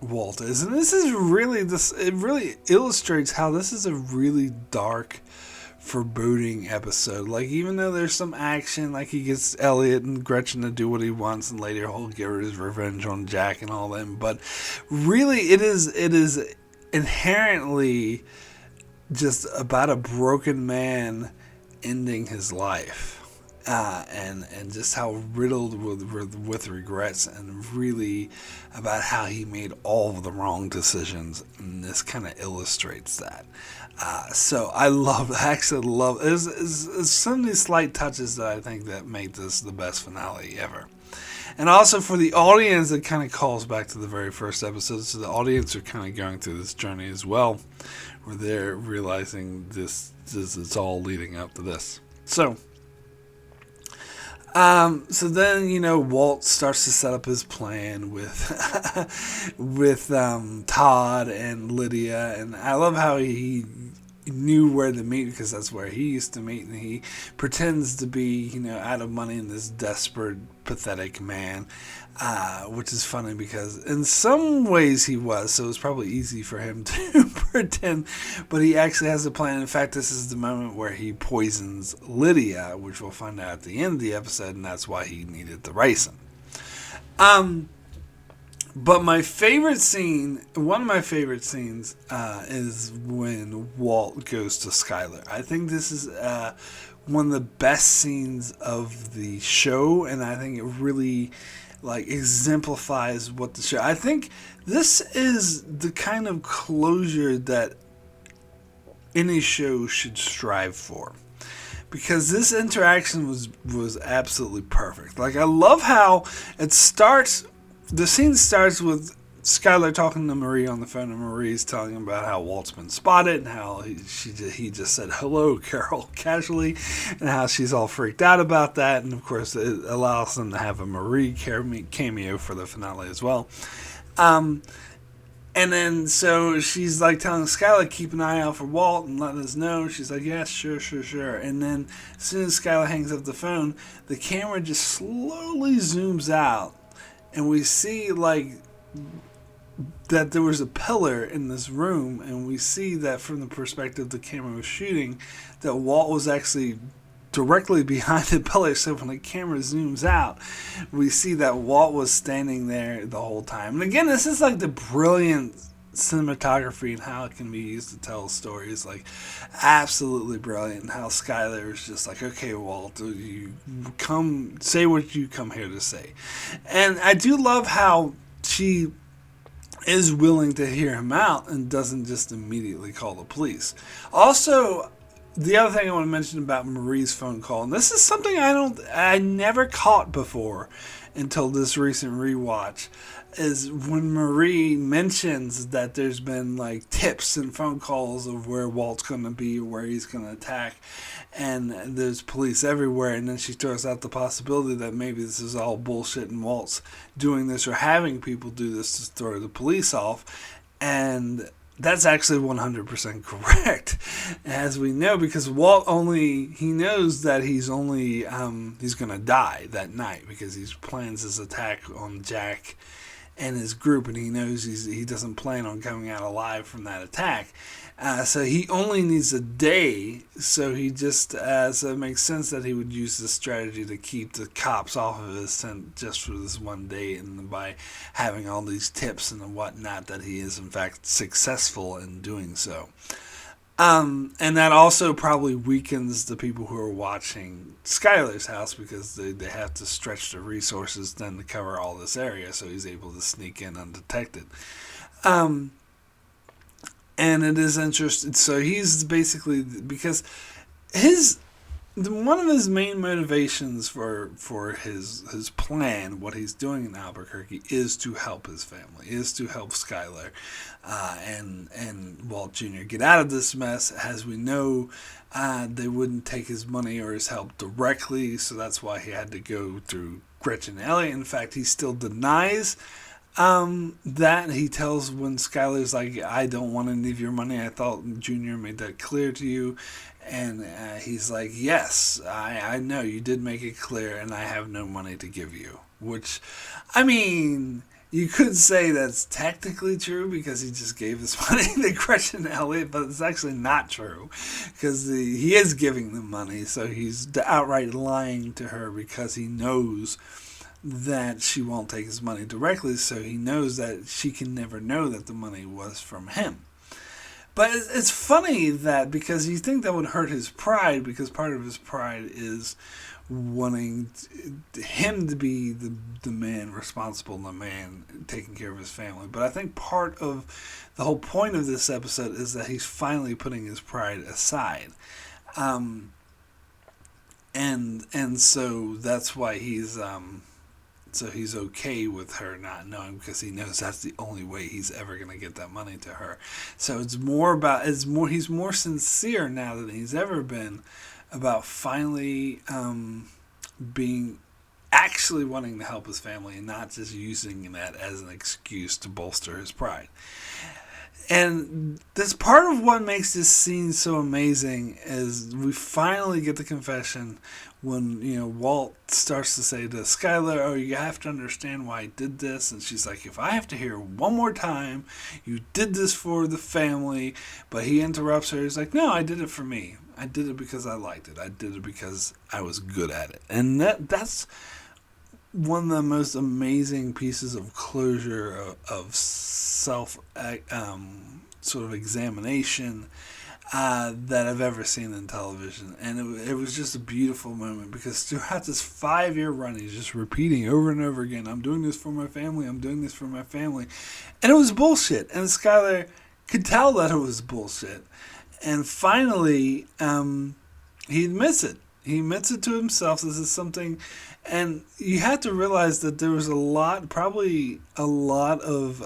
Speaker 1: Walt is. And this is really it really illustrates how this is a really dark, foreboding episode. Like, even though there's some action, like he gets Elliot and Gretchen to do what he wants, and later he'll get his revenge on Jack and all them, but really it is inherently just about a broken man ending his life. And just how riddled with regrets, and really about how he made all of the wrong decisions, and this kind of illustrates that. So I actually love there's some of these slight touches that I think that make this the best finale ever. And also for the audience, it kind of calls back to the very first episode, so the audience are kind of going through this journey as well, where they're realizing this it's all leading up to this. So then, Walt starts to set up his plan with Todd and Lydia, and I love how he knew where to meet because that's where he used to meet, and he pretends to be, out of money and this desperate, pathetic man, which is funny because in some ways he was, so it was probably easy for him to pretend, but he actually has a plan. In fact, this is the moment where he poisons Lydia, which we'll find out at the end of the episode, and that's why he needed the ricin. But my favorite scene, one of my favorite scenes, is when Walt goes to Skylar. I think this is one of the best scenes of the show, and I think it really exemplifies what the show. I think this is the kind of closure that any show should strive for, because this interaction was absolutely perfect. I love how it starts. The scene starts with Skylar talking to Marie on the phone, and Marie's telling him about how Walt's been spotted and how he just said hello, Carol, casually, and how she's all freaked out about that. And of course, it allows them to have a Marie cameo for the finale as well. And then so she's telling Skylar, keep an eye out for Walt and letting us know. She's like, yes, sure. And then as soon as Skylar hangs up the phone, the camera just slowly zooms out. And we see that there was a pillar in this room, and we see that from the perspective the camera was shooting, that Walt was actually directly behind the pillar. So when the camera zooms out, we see that Walt was standing there the whole time. And again, this is the brilliant cinematography and how it can be used to tell stories. Absolutely brilliant. And how Skylar is just okay, Walt, you come say what you come here to say. And I do love how she is willing to hear him out and doesn't just immediately call the police. Also, the other thing I want to mention about Marie's phone call, and this is something I never caught before until this recent rewatch, is when Marie mentions that there's been like tips and phone calls of where Walt's going to be, where he's going to attack, and there's police everywhere, and then she throws out the possibility that maybe this is all bullshit and Walt's doing this or having people do this to throw the police off, and that's actually 100% correct, as we know, because Walt he knows that he's going to die that night because he plans his attack on Jack and his group, and he knows he doesn't plan on coming out alive from that attack. So he only needs a day, so so it makes sense that he would use this strategy to keep the cops off of his scent just for this one day, and by having all these tips and whatnot, that he is in fact successful in doing so. And that also probably weakens the people who are watching Skylar's house, because they have to stretch their resources then to cover all this area, so he's able to sneak in undetected. And it is interesting. So he's basically, because one of his main motivations for his plan, what he's doing in Albuquerque, is to help his family, is to help Skylar and Walt Jr. get out of this mess. As we know, they wouldn't take his money or his help directly, so that's why he had to go through Gretchen and Elliot. In fact, he still denies that. He tells when Skylar's like, I don't want any of your money, I thought Junior made that clear to you, and he's like, yes, I know you did make it clear, and I have no money to give you, which, I mean, you could say that's technically true because he just gave his money to Gretchen and Elliot, but it's actually not true because he is giving them money, so he's outright lying to her because he knows that she won't take his money directly, so he knows that she can never know that the money was from him. But it's funny that, because you think that would hurt his pride, because part of his pride is wanting him to be the man responsible, the man taking care of his family. But I think part of the whole point of this episode is that he's finally putting his pride aside. And so that's why he's okay with her not knowing, because he knows that's the only way he's ever going to get that money to her. So he's more sincere now than he's ever been about finally being actually wanting to help his family and not just using that as an excuse to bolster his pride. And that's part of what makes this scene so amazing, is we finally get the confession when, Walt starts to say to Skylar, oh, you have to understand why I did this. And she's like, if I have to hear one more time, you did this for the family. But he interrupts her. He's like, no, I did it for me. I did it because I liked it. I did it because I was good at it. And that's one of the most amazing pieces of closure of self sort of examination that I've ever seen in television. And it was just a beautiful moment, because throughout this 5-year run, he's just repeating over and over again, I'm doing this for my family, I'm doing this for my family. And it was bullshit. And Skylar could tell that it was bullshit. And finally, he admits it. He admits it to himself. This is something, and you have to realize that there was probably a lot of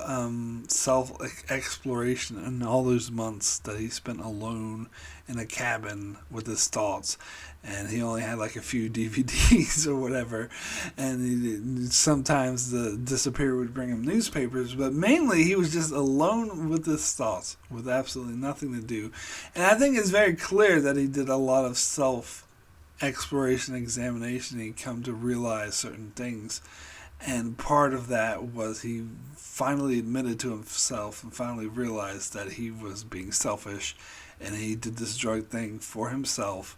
Speaker 1: self-exploration in all those months that he spent alone in a cabin with his thoughts. And he only had like a few DVDs or whatever. And sometimes the disappear would bring him newspapers. But mainly he was just alone with his thoughts, with absolutely nothing to do. And I think it's very clear that he did a lot of self-exploration, examination. He come to realize certain things. And part of that was he finally admitted to himself and finally realized that he was being selfish. And he did this drug thing for himself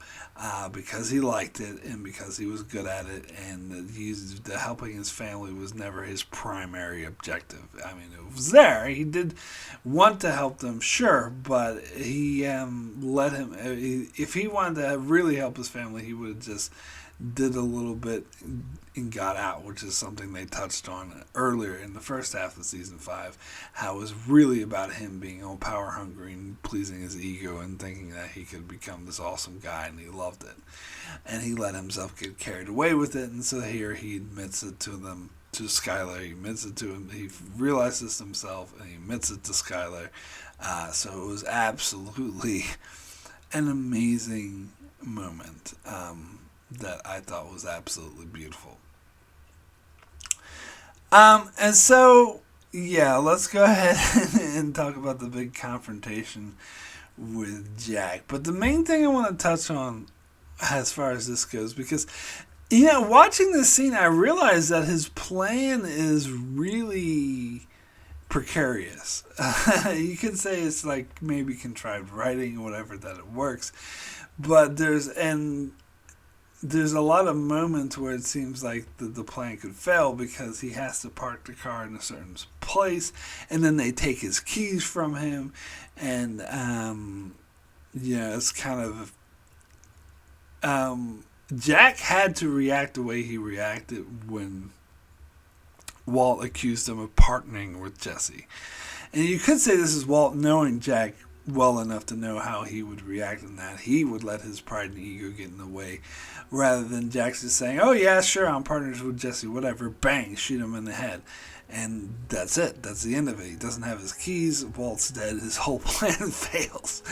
Speaker 1: because he liked it and because he was good at it, and that helping his family was never his primary objective. I mean, it was there. He did want to help them, sure, but he let him. If he wanted to really help his family, he would have just did a little bit and got out, which is something they touched on earlier in the first half of season 5, how it was really about him being all power hungry and pleasing his ego and thinking that he could become this awesome guy, and he loved it. And he let himself get carried away with it, and so here he admits it to them, to Skylar. He admits it to him. He realizes himself, and he admits it to Skylar. So it was absolutely an amazing moment that I thought was absolutely beautiful. And so, yeah, let's go ahead and talk about the big confrontation with Jack. But the main thing I want to touch on as far as this goes, because, watching this scene, I realized that his plan is really precarious. You could say it's like maybe contrived writing or whatever, that it works. But there's a lot of moments where it seems like the plan could fail because he has to park the car in a certain place, and then they take his keys from him, and it's kind of Jack had to react the way he reacted when Walt accused him of partnering with Jesse. And you could say this is Walt knowing Jack well enough to know how he would react in that. He would let his pride and ego get in the way, rather than Jack's just saying, oh yeah, sure, I'm partners with Jesse, whatever, bang, shoot him in the head. And that's it. That's the end of it. He doesn't have his keys. Walt's dead. His whole plan fails.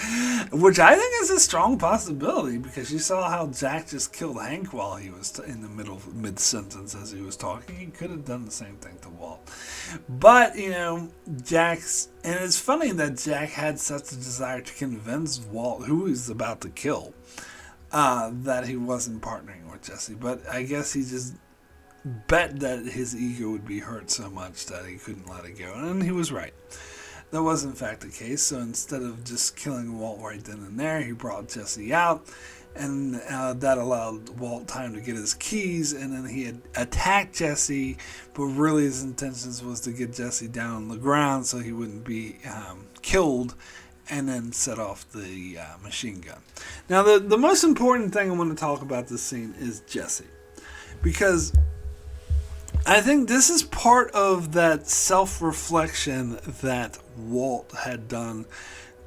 Speaker 1: Which I think is a strong possibility, because you saw how Jack just killed Hank while he was in the mid-sentence as he was talking. He could have done the same thing to Walt. But, Jack's... And it's funny that Jack had such a desire to convince Walt, who he's about to kill, that he wasn't partnering with Jesse. But I guess he just bet that his ego would be hurt so much that he couldn't let it go. And he was right. That was in fact the case. So instead of just killing Walt right then and there, he brought Jesse out, and that allowed Walt time to get his keys, and then he had attacked Jesse, but really his intentions was to get Jesse down on the ground so he wouldn't be killed, and then set off the machine gun. Now the most important thing I want to talk about this scene is Jesse, because I think this is part of that self-reflection that Walt had done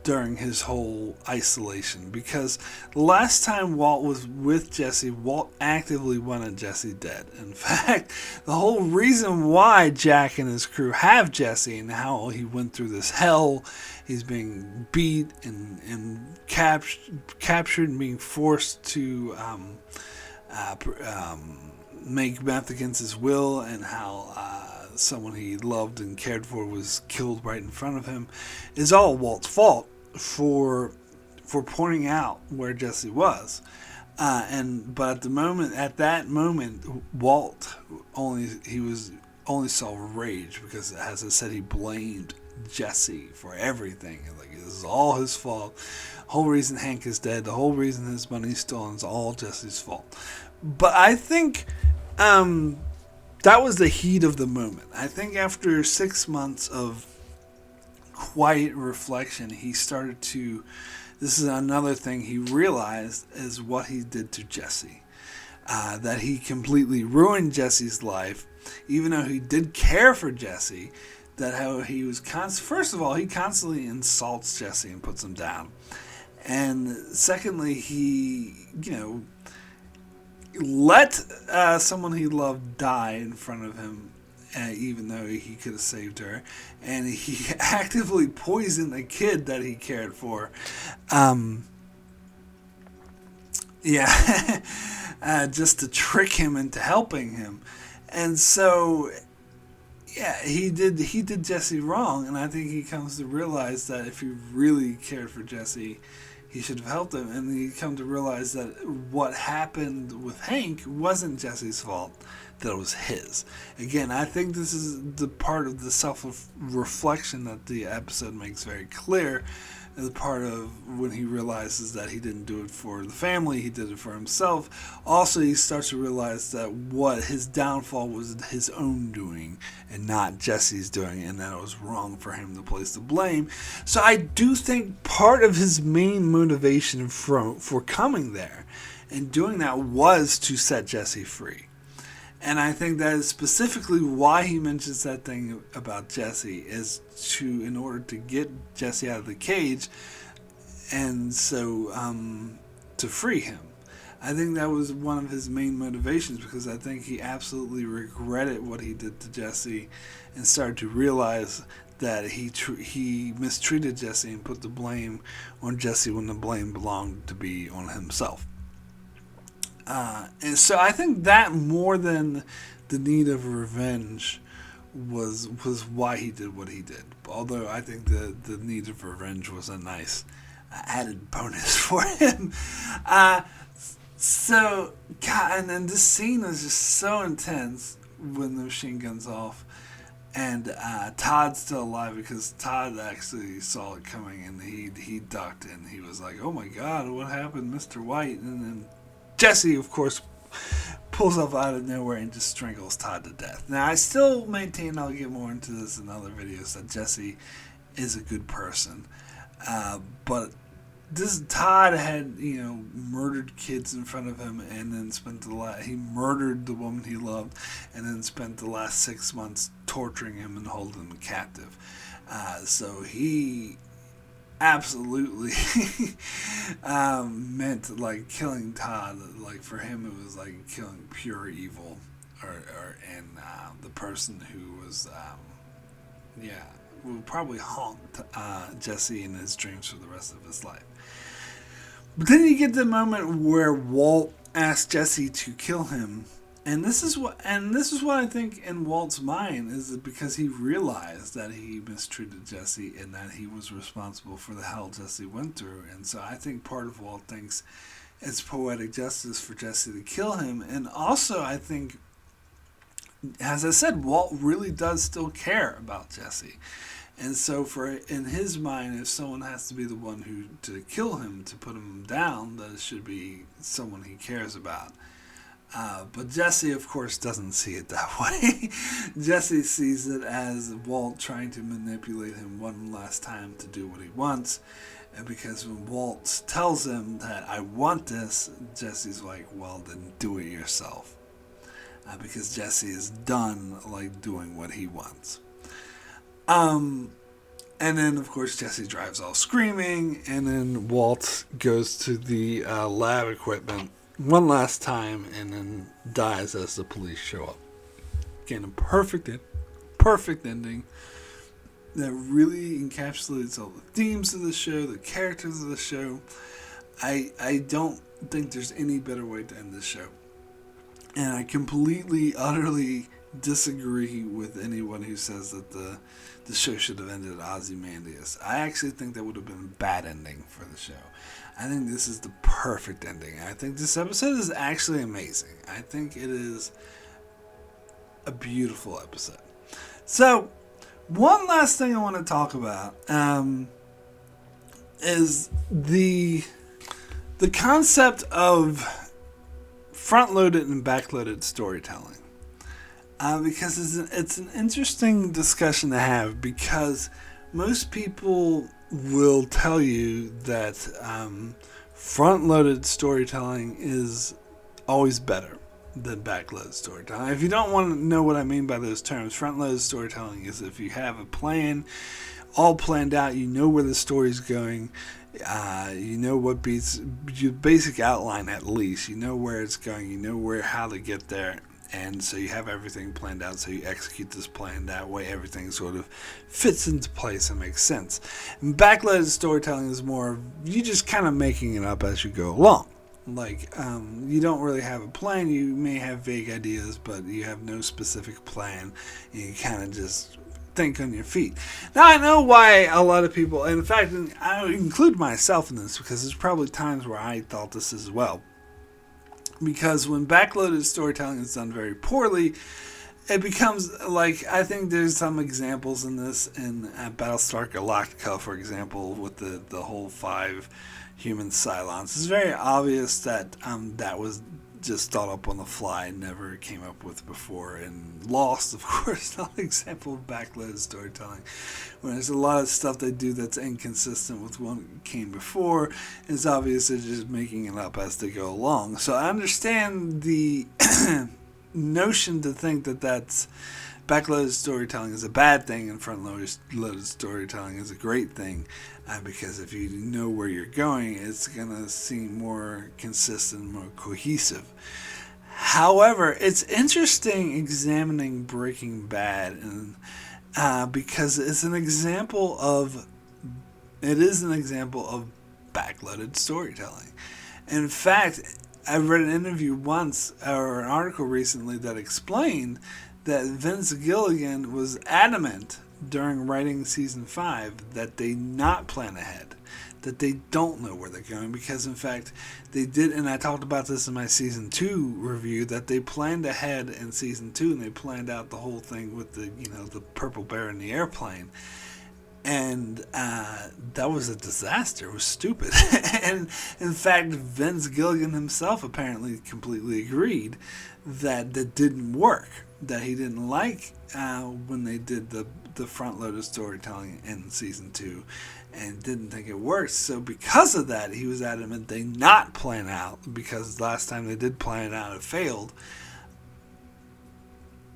Speaker 1: during his whole isolation. Because last time Walt was with Jesse, Walt actively wanted Jesse dead. In fact, the whole reason why Jack and his crew have Jesse, and how he went through this hell, he's being beat and captured and being forced to make meth against his will, and how someone he loved and cared for was killed right in front of him, is all Walt's fault for pointing out where Jesse was. But at that moment, Walt only saw rage, because, as I said, he blamed Jesse for everything. Like, this is all his fault. The whole reason Hank is dead, the whole reason his money's stolen, is all Jesse's fault. But I think that was the heat of the moment. I think after 6 months of quiet reflection, he started to... This is another thing he realized, is what he did to Jesse. That he completely ruined Jesse's life, even though he did care for Jesse. That how he was first of all, he constantly insults Jesse and puts him down. And secondly, he, let someone he loved die in front of him, even though he could have saved her. And he actively poisoned a kid that he cared for. Just to trick him into helping him. And so, yeah, he did Jesse wrong. And I think he comes to realize that if he really cared for Jesse, he should have helped him. And he come to realize that what happened with Hank wasn't Jesse's fault, that it was his. Again, I think this is the part of the self-reflection that the episode makes very clear. The part of when he realizes that he didn't do it for the family, he did it for himself. Also, he starts to realize that what his downfall was his own doing and not Jesse's doing, and that it was wrong for him to place the blame. So I do think part of his main motivation for coming there And doing that was to set Jesse free. And I think that is specifically why he mentions that thing about Jesse, is in order to get Jesse out of the cage, and so to free him. I think that was one of his main motivations, because I think he absolutely regretted what he did to Jesse and started to realize that he mistreated Jesse and put the blame on Jesse when the blame belonged to be on himself. And so I think that, more than the need of revenge, was why he did what he did. Although I think the need of revenge was a nice added bonus for him. So, God, and then this scene is just so intense when the machine gun's off. And Todd's still alive, because Todd actually saw it coming, and he ducked, and he was like, oh my God, what happened, Mr. White? And then Jesse, of course, pulls up out of nowhere and just strangles Todd to death. Now, I still maintain, I'll get more into this in other videos, that Jesse is a good person. But this Todd had, murdered kids in front of him, and then he murdered the woman he loved, and then spent the last 6 months torturing him and holding him captive. So he absolutely meant, like, killing Todd. Like, for him, it was like killing pure evil, and the person who was, will probably haunt Jesse in his dreams for the rest of his life. But then you get the moment where Walt asks Jesse to kill him, and this is what I think in Walt's mind is, that because he realized that he mistreated Jesse and that he was responsible for the hell Jesse went through. And so I think part of Walt thinks it's poetic justice for Jesse to kill him. And also, I think, as I said, Walt really does still care about Jesse. And so in his mind, if someone has to be the one to kill him, to put him down, that it should be someone he cares about. But Jesse, of course, doesn't see it that way. Jesse sees it as Walt trying to manipulate him one last time to do what he wants. And because when Walt tells him that I want this, Jesse's like, well, then do it yourself. Because Jesse is done, like, doing what he wants. And then, of course, Jesse drives all screaming, and then Walt goes to the lab equipment one last time, and then dies as the police show up. Again, a perfect ending that really encapsulates all the themes of the show, the characters of the show. I don't think there's any better way to end this show. And I completely, utterly disagree with anyone who says that the show should have ended at Ozymandias. I actually think that would have been a bad ending for the show. I think this is the perfect ending. I think this episode is actually amazing. I think it is a beautiful episode. So, one last thing I want to talk about is the concept of front-loaded and back-loaded storytelling. Because it's an interesting discussion to have, because most people will tell you that front-loaded storytelling is always better than back-loaded storytelling. If you don't want to know what I mean by those terms, front-loaded storytelling is if you have a plan, all planned out, you know where the story's going, you know what beats, your basic outline at least, you know where it's going, you know how to get there. And so you have everything planned out, so you execute this plan. That way everything sort of fits into place and makes sense. And backloaded storytelling is more of you just kind of making it up as you go along. Like, you don't really have a plan. You may have vague ideas, but you have no specific plan. You kind of just think on your feet. Now, I know why a lot of people, and in fact, I include myself in this, because there's probably times where I thought this as well. Because when backloaded storytelling is done very poorly, it becomes like, I think there's some examples in this in Battlestar Galactica, for example, with the whole 5 human Cylons. It's very obvious that that was just thought up on the fly, never came up with before. And Lost, of course, another example of backloaded storytelling, when there's a lot of stuff they do that's inconsistent with what came before. It's obvious they're just making it up as they go along. So I understand the notion to think that that's backloaded storytelling is a bad thing and front-loaded storytelling is a great thing, because if you know where you're going, it's going to seem more consistent, more cohesive. However, it's interesting examining Breaking Bad, and because it is an example of backloaded storytelling. In fact, I read an interview once, or an article recently, that explained that Vince Gilligan was adamant during writing season 5 that they not plan ahead, that they don't know where they're going, because in fact they did, and I talked about this in my season 2 review, that they planned ahead in season 2 and they planned out the whole thing with the purple bear in the airplane. And that was a disaster. It was stupid. And in fact, Vince Gilligan himself apparently completely agreed that didn't work. That he didn't like when they did the front-loaded storytelling in season 2, and didn't think it worked. So because of that, he was adamant they not plan out, because last time they did plan it out, it failed.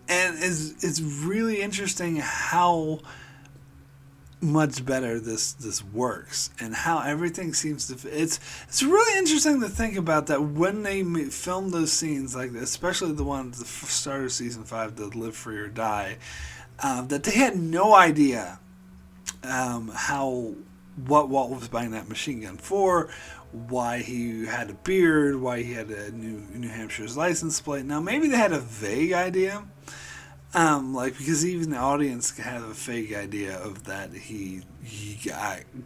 Speaker 1: And it's really interesting how much better this works, and how everything seems to it's really interesting to think about that when they filmed those scenes, like especially the one at the start of season 5, the Live Free or Die, that they had no idea what Walt was buying that machine gun for, why he had a beard, why he had a New Hampshire's license plate. Now maybe they had a vague idea, because even the audience can have a vague idea of that he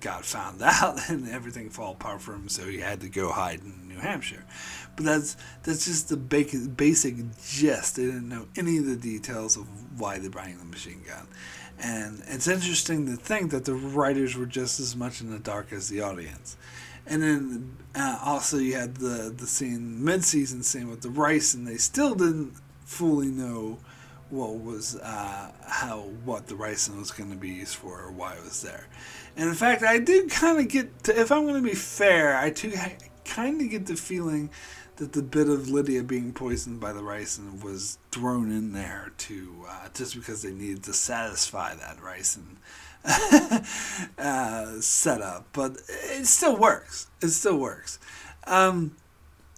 Speaker 1: got found out and everything fell apart for him, so he had to go hide in New Hampshire. But that's just the basic gist. They didn't know any of the details of why they're buying the machine gun. And it's interesting to think that the writers were just as much in the dark as the audience. And then also you had the scene, mid-season scene with the rice, and they still didn't fully know what the ricin was going to be used for, or why it was there. And in fact, I do kind of get to, if I'm going to be fair, I do kind of get the feeling that the bit of Lydia being poisoned by the ricin was thrown in there to just because they needed to satisfy that ricin setup. But it still works.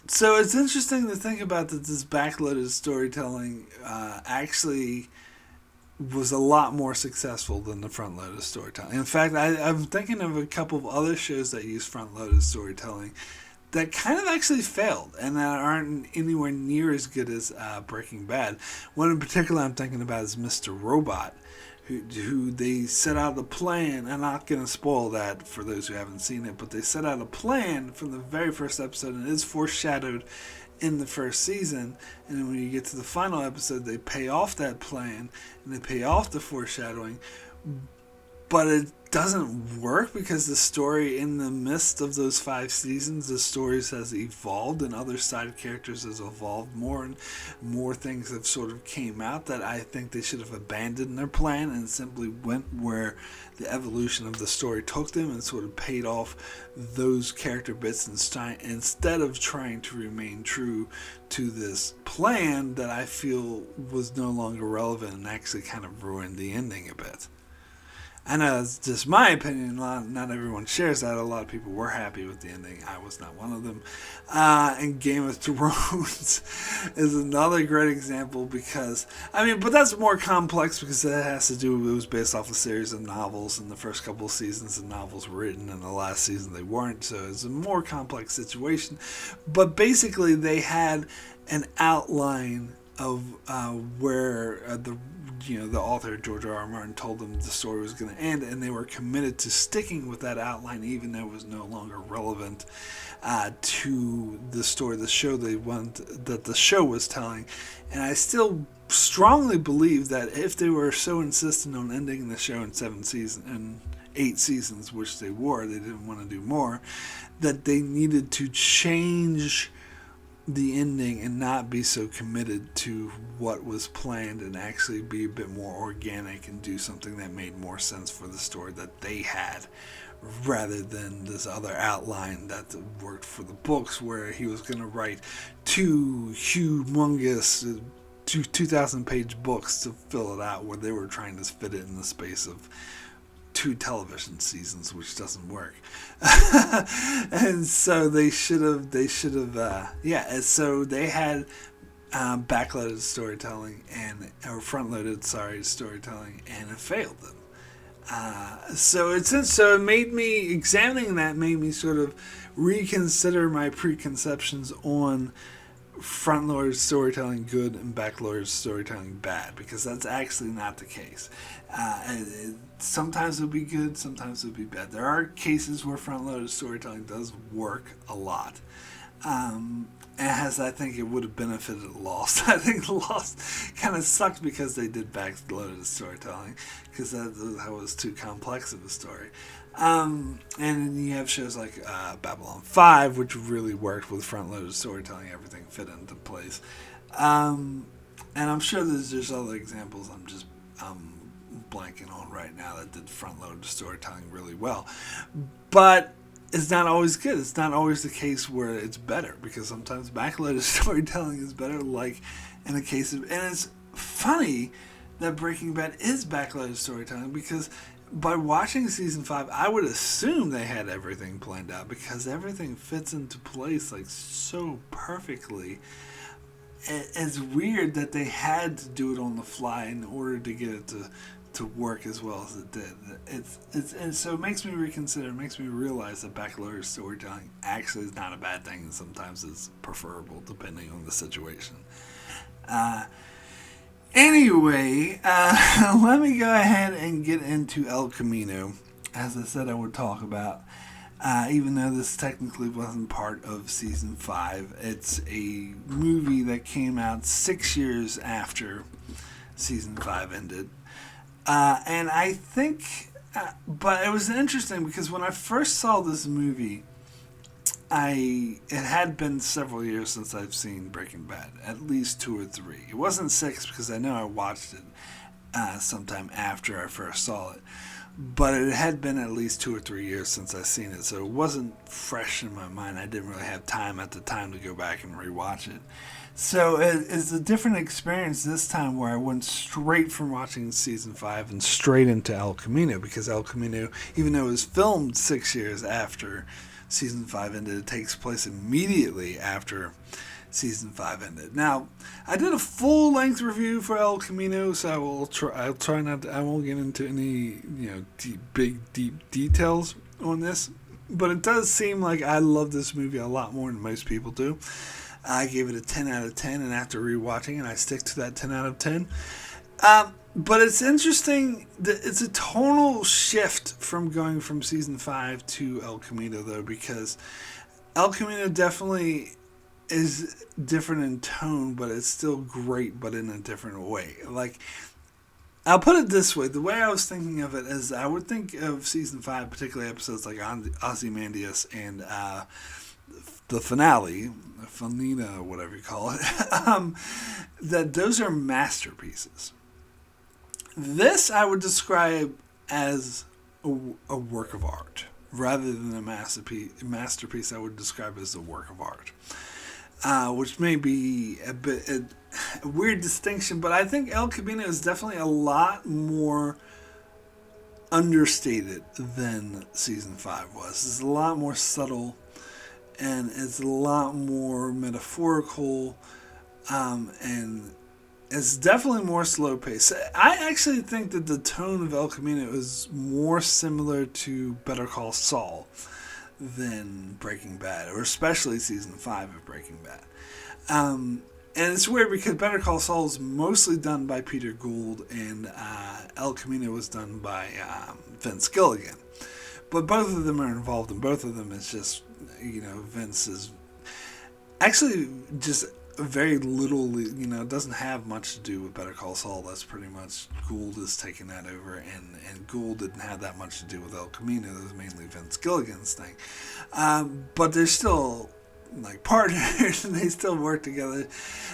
Speaker 1: So it's interesting to think about that this backloaded storytelling actually was a lot more successful than the front-loaded storytelling. In fact, I'm thinking of a couple of other shows that use front-loaded storytelling that kind of actually failed and that aren't anywhere near as good as Breaking Bad. One in particular I'm thinking about is Mr. Robot, who they set out a plan. I'm not going to spoil that for those who haven't seen it, but they set out a plan from the very first episode, and it is foreshadowed in the first season. And then when you get to the final episode, they pay off that plan and they pay off the foreshadowing. But it doesn't work because the story, in the midst of those 5 seasons, the stories has evolved and other side characters has evolved more, and more things have sort of came out that I think they should have abandoned their plan and simply went where the evolution of the story took them and sort of paid off those character bits instead of trying to remain true to this plan that I feel was no longer relevant and actually kind of ruined the ending a bit. I know it's just my opinion. Not everyone shares that. A lot of people were happy with the ending. I was not one of them. And Game of Thrones is another great example because, but that's more complex because it has to do, it was based off a series of novels, and the first couple of seasons the novels were written, and the last season they weren't, so it's a more complex situation. But basically they had an outline of where the author, George R. R. Martin, told them the story was going to end, and they were committed to sticking with that outline even though it was no longer relevant to the story, the show that the show was telling. And I still strongly believe that if they were so insistent on ending the show in 8 seasons, which they didn't want to do more, that they needed to change the ending and not be so committed to what was planned and actually be a bit more organic and do something that made more sense for the story that they had, rather than this other outline that worked for the books, where he was going to write two humongous 2,000 page books to fill it out, where they were trying to fit it in the space of 2 television seasons, which doesn't work. And so they should have, and so they had backloaded storytelling or front-loaded, storytelling, and it failed them. So it made me, examining that made me sort of reconsider my preconceptions on front-loaded storytelling good and back-loaded storytelling bad, because that's actually not the case. Sometimes it'll be good, sometimes it'll be bad. There are cases where front-loaded storytelling does work a lot. I think it would have benefited Lost. I think Lost kind of sucked because they did back-loaded storytelling, because that was too complex of a story. And then you have shows like Babylon 5, which really worked with front-loaded storytelling. Everything fit into place. And I'm sure there's other examples I'm blanking on right now that did front-loaded storytelling really well. But it's not always good. It's not always the case where it's better, because sometimes backloaded storytelling is better, like in a case of... And it's funny that Breaking Bad is backloaded storytelling, because by watching season 5, I would assume they had everything planned out, because everything fits into place like so perfectly. It's weird that they had to do it on the fly in order to get it to work as well as it did. And so it makes me reconsider. It makes me realize that backloaded storytelling actually is not a bad thing, and sometimes it's preferable depending on the situation. Anyway, let me go ahead and get into El Camino, as I said I would talk about. Even though this technically wasn't part of season 5, it's a movie that came out 6 years after season 5 ended. And I think, but it was interesting because when I first saw this movie, it had been several years since I've seen Breaking Bad, at least 2 or 3. It wasn't 6 because I know I watched it sometime after I first saw it, but it had been at least 2 or 3 years since I'd seen it, so it wasn't fresh in my mind. I didn't really have time at the time to go back and rewatch it. So it's a different experience this time, where I went straight from watching season 5 and straight into El Camino, because El Camino, even though it was filmed 6 years after season 5 ended, it takes place immediately after season 5 ended. Now, I did a full-length review for El Camino, so I'll try not to, I won't get into any deep details on this, but it does seem like I love this movie a lot more than most people do. I gave it a 10 out of 10, and after rewatching it, I stick to that 10 out of 10. But it's interesting that it's a tonal shift from going from season 5 to El Camino, though, because El Camino definitely is different in tone, but it's still great, but in a different way. Like, I'll put it this way. The way I was thinking of it is I would think of season 5, particularly episodes like Ozymandias and the finale, Fanina, whatever you call it, that those are masterpieces. This I would describe as a work of art, rather than a masterpiece. I would describe as a work of art, which may be a weird distinction, but I think El Camino is definitely a lot more understated than season 5 was. It's a lot more subtle, and it's a lot more metaphorical, and it's definitely more slow paced. I actually think that the tone of El Camino is more similar to Better Call Saul than Breaking Bad, or especially season 5 of Breaking Bad. And it's weird because Better Call Saul is mostly done by Peter Gould, and El Camino was done by Vince Gilligan. But both of them are involved, and both of them is just, Vince is actually just very little, it doesn't have much to do with Better Call Saul. That's pretty much Gould is taking that over, and Gould didn't have that much to do with El Camino. It was mainly Vince Gilligan's thing. But there's still like partners, and they still work together.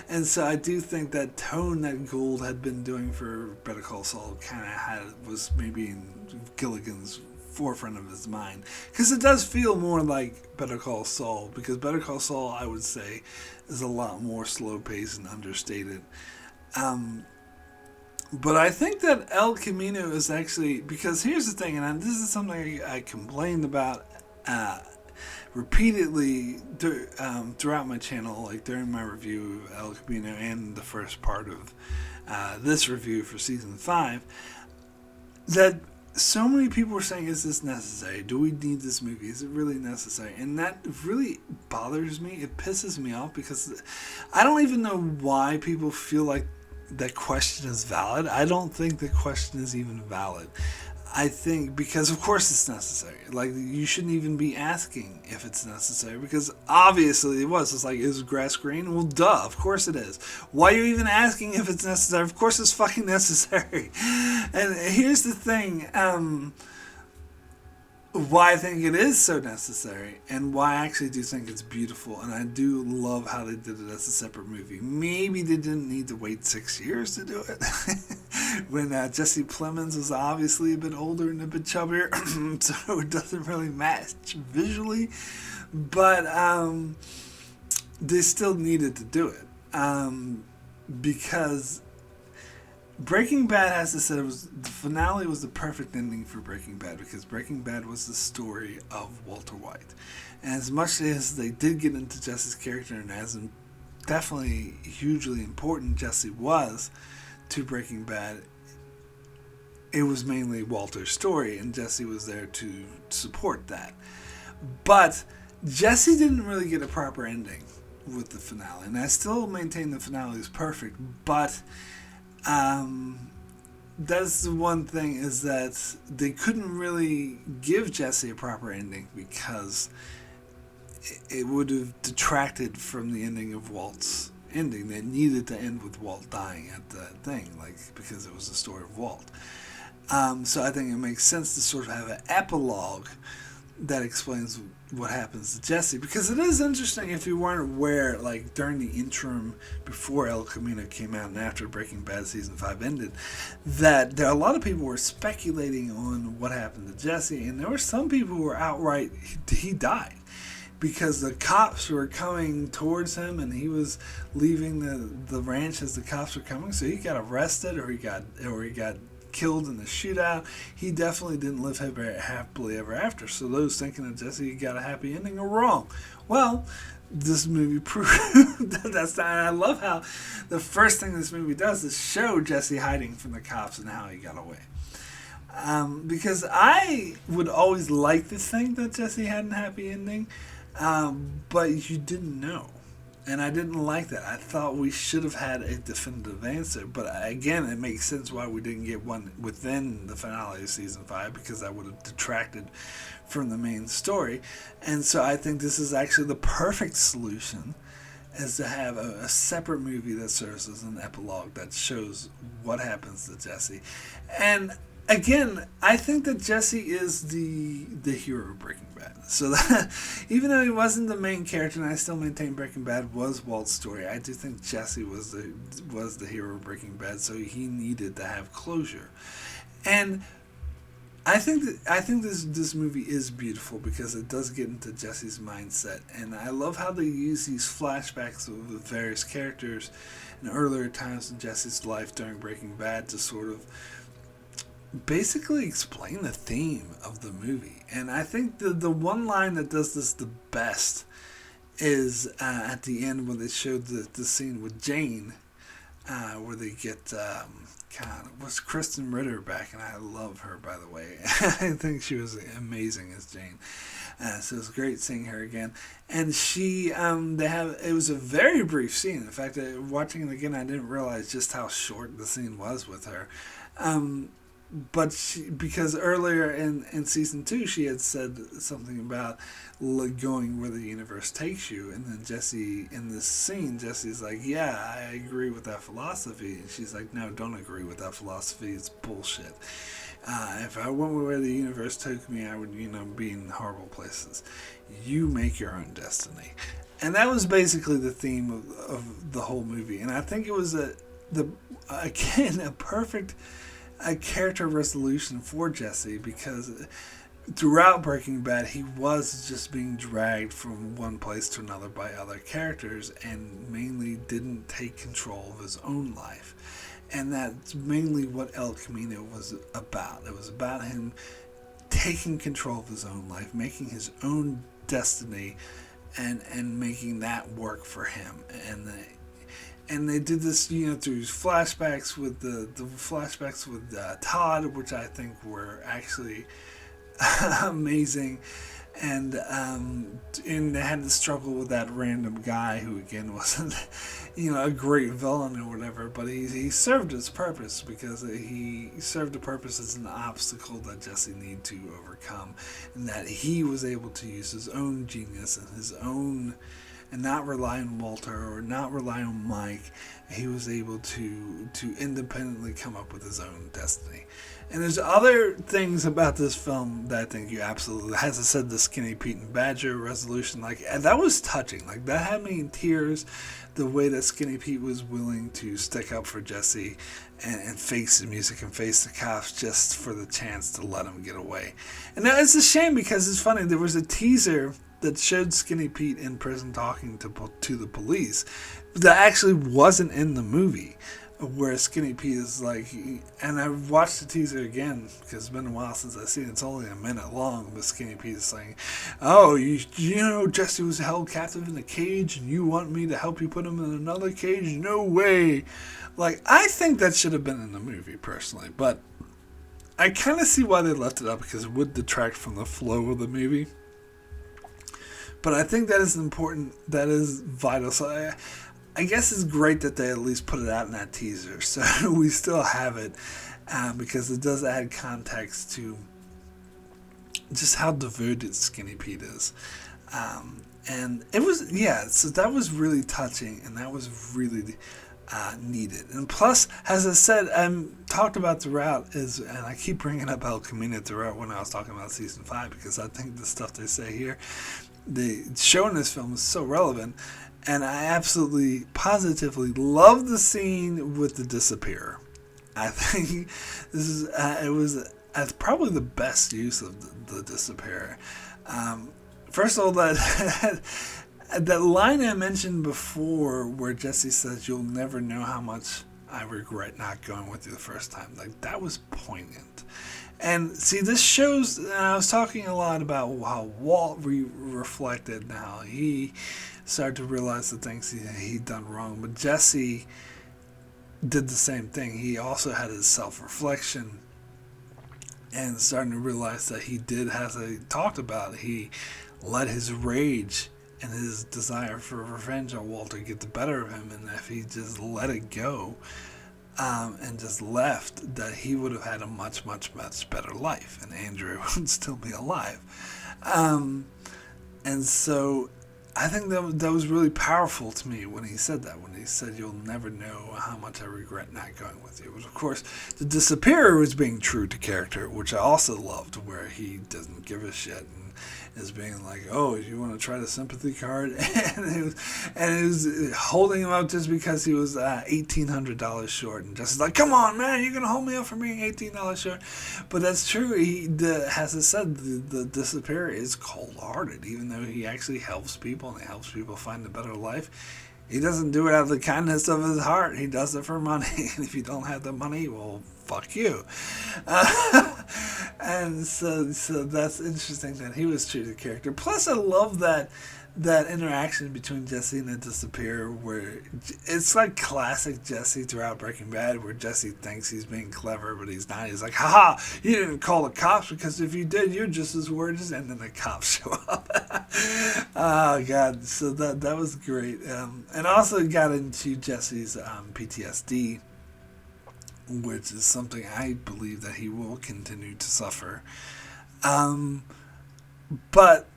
Speaker 1: And so I do think that tone that Gould had been doing for Better Call Saul kind of was maybe in Gilligan's forefront of his mind, because it does feel more like Better Call Saul, because Better Call Saul, I would say, is a lot more slow paced and understated. But I think that El Camino is actually, because here's the thing, and this is something I complained about repeatedly throughout my channel, like during my review of El Camino and the first part of this review for season 5, that so many people were saying, is this necessary? Do we need this movie? Is it really necessary? And that really bothers me. It pisses me off, because I don't even know why people feel like that question is valid. I don't think the question is even valid. I think because of course it's necessary. Like, you shouldn't even be asking if it's necessary, because obviously it was. It's like, is grass green? Well, duh, of course it is. Why are you even asking if it's necessary? Of course it's fucking necessary. And here's the thing, why I think it is so necessary, and why I actually do think it's beautiful, and I do love how they did it as a separate movie. Maybe they didn't need to wait 6 years to do it, when Jesse Plemons was obviously a bit older and a bit chubbier, so it doesn't really match visually, but they still needed to do it, because Breaking Bad has to say, the finale was the perfect ending for Breaking Bad, because Breaking Bad was the story of Walter White. And as much as they did get into Jesse's character, and as definitely hugely important Jesse was to Breaking Bad, it was mainly Walter's story, and Jesse was there to support that. But Jesse didn't really get a proper ending with the finale, and I still maintain the finale is perfect, but that's the one thing, is that they couldn't really give Jesse a proper ending, because it would have detracted from the ending of Walt's ending. They needed to end with Walt dying at the thing, like, because it was the story of Walt. So I think it makes sense to sort of have an epilogue that explains what happens to Jesse, because it is interesting, if you weren't aware, like during the interim before El Camino came out and after Breaking Bad season 5 ended, that there a lot of people were speculating on what happened to Jesse, and there were some people who were outright he died, because the cops were coming towards him, and he was leaving the ranch as the cops were coming, so he got arrested, or he got killed in the shootout. He definitely didn't live happily ever after. So those thinking that Jesse got a happy ending are wrong. Well, this movie proved that that's not. And I love how the first thing this movie does is show Jesse hiding from the cops and how he got away. Because I would always like to think that Jesse had a happy ending, but you didn't know. And I didn't like that. I thought we should have had a definitive answer. But again, it makes sense why we didn't get one within the finale of season 5, because that would have detracted from the main story. And so I think this is actually the perfect solution, is to have a separate movie that serves as an epilogue that shows what happens to Jesse. And again, I think that Jesse is the hero of Breaking Bad. So that, even though he wasn't the main character, and I still maintain Breaking Bad was Walt's story, I do think Jesse was the hero of Breaking Bad. So he needed to have closure, and I think this movie is beautiful, because it does get into Jesse's mindset, and I love how they use these flashbacks of the various characters in earlier times in Jesse's life during Breaking Bad to sort of basically explain the theme of the movie. And I think the one line that does this the best is at the end, when they showed the scene with Jane, where they get was Kristen Ritter back, and I love her, by the way. I think she was amazing as Jane. So it was great seeing her again. And she, it was a very brief scene. In fact, watching it again, I didn't realize just how short the scene was with her. But because earlier in season 2, she had said something about going where the universe takes you, and then Jesse, in this scene, Jesse's like, yeah, I agree with that philosophy, and she's like, no, don't agree with that philosophy, it's bullshit. If I went where the universe took me, I would, be in horrible places. You make your own destiny. And that was basically the theme of the whole movie. And I think it was again a perfect character resolution for Jesse, because throughout Breaking Bad, he was just being dragged from one place to another by other characters, and mainly didn't take control of his own life. And that's mainly what El Camino was about. It was about him taking control of his own life, making his own destiny, and making that work for him. And they did this, through flashbacks with the flashbacks with Todd, which I think were actually amazing. And they had to struggle with that random guy who, again, wasn't a great villain or whatever, but he served his purpose, because he served a purpose as an obstacle that Jesse needed to overcome, and that he was able to use his own genius and his own, and not rely on Walter or not rely on Mike. He was able to independently come up with his own destiny. And there's other things about this film that I think you absolutely, as I said, the Skinny Pete and Badger resolution, that was touching. That had me in tears, the way that Skinny Pete was willing to stick up for Jesse and face the music and face the cops just for the chance to let him get away. And now it's a shame, because it's funny, there was a teaser that showed Skinny Pete in prison talking to the police that actually wasn't in the movie, where Skinny Pete is and I watched the teaser again, because it's been a while since I've seen it. It's only a minute long, but Skinny Pete is saying, oh, you know Jesse was held captive in a cage, and you want me to help you put him in another cage? No way. I think that should have been in the movie, personally, but I kind of see why they left it up, because it would detract from the flow of the movie. But I think that is important, that is vital. So I guess it's great that they at least put it out in that teaser, so we still have it, because it does add context to just how devoted Skinny Pete is. And it was, so that was really touching, and that was really needed. And plus, as I said, talked about throughout, and I keep bringing up El Camino throughout when I was talking about season 5, because I think the stuff they say here, the show in this film, is so relevant. And I absolutely, positively love the scene with the disappearer. I think this is it was probably the best use of the disappearer. First of all, that line I mentioned before, where Jesse says, "You'll never know how much I regret not going with you the first time." That was poignant. And see, this shows, and I was talking a lot about how Walt reflected and how he started to realize the things he'd done wrong. But Jesse did the same thing. He also had his self-reflection and starting to realize that he did, as I talked about, he let his rage and his desire for revenge on Walter get the better of him. And if he just let it go, and just left, that he would have had a much, much, much better life, and Andrew would still be alive. And so I think that was really powerful to me when he said that, when he said, "You'll never know how much I regret not going with you." Which, of course, the disappearer was being true to character, which I also loved, where he doesn't give a shit and is being like, "Oh, you want to try the sympathy card?" and it was holding him up just because he was $1,800 short, and just like, "Come on, man, you're gonna hold me up for being $18 short." But that's true. As I said, the disappearer is cold-hearted, even though he actually helps people and he helps people find a better life. He doesn't do it out of the kindness of his heart. He does it for money. And if you don't have the money, well, fuck you. And so that's interesting that he was true to character. Plus, I love that interaction between Jesse and the disappearer, where it's like classic Jesse throughout Breaking Bad, where Jesse thinks he's being clever, but he's not. He's like, "Haha, you didn't call the cops, because if you did, you're just as worthless." And then the cops show up. Oh, God. So that was great. And also got into Jesse's PTSD, which is something I believe that he will continue to suffer. But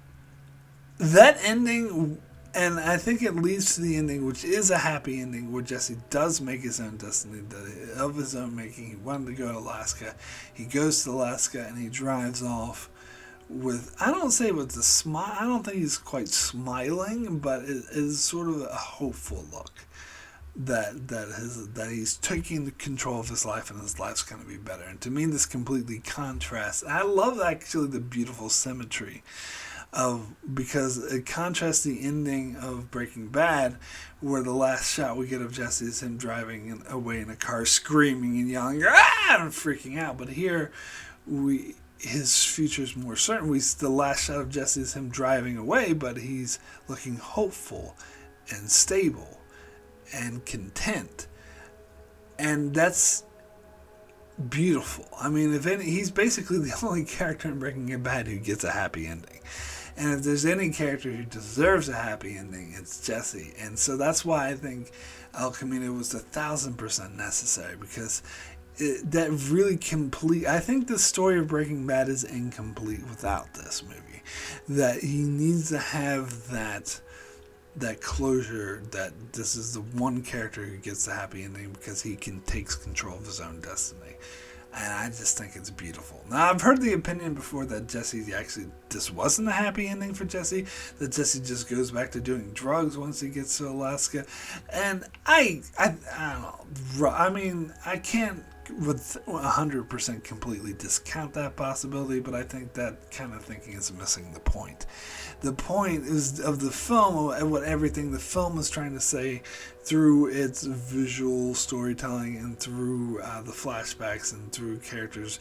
Speaker 1: that ending, and I think it leads to the ending, which is a happy ending, where Jesse does make his own destiny of his own making. He wanted to go to Alaska. He goes to Alaska, and he drives off I don't say with the smile, I don't think he's quite smiling, but it is sort of a hopeful look that he's taking the control of his life and his life's going to be better. And to me, this completely contrasts. I love actually the beautiful symmetry because it contrasts the ending of Breaking Bad, where the last shot we get of Jesse is him driving away in a car, screaming and yelling, "Ah!" and freaking out. But here, his future's more certain. The last shot of Jesse is him driving away, but he's looking hopeful and stable and content, and that's beautiful. I mean, he's basically the only character in Breaking Bad who gets a happy ending. And if there's any character who deserves a happy ending, it's Jesse. And so that's why I think El Camino was 1,000% necessary, because that really I think the story of Breaking Bad is incomplete without this movie. That he needs to have that closure, that this is the one character who gets the happy ending because he takes control of his own destiny. And I just think it's beautiful. Now, I've heard the opinion before that this wasn't a happy ending for Jesse, that Jesse just goes back to doing drugs once he gets to Alaska. And I don't know. I mean, I can't with 100% completely discount that possibility, but I think that kind of thinking is missing the point. The point is of the film, what everything the film is trying to say through its visual storytelling and through the flashbacks and through characters,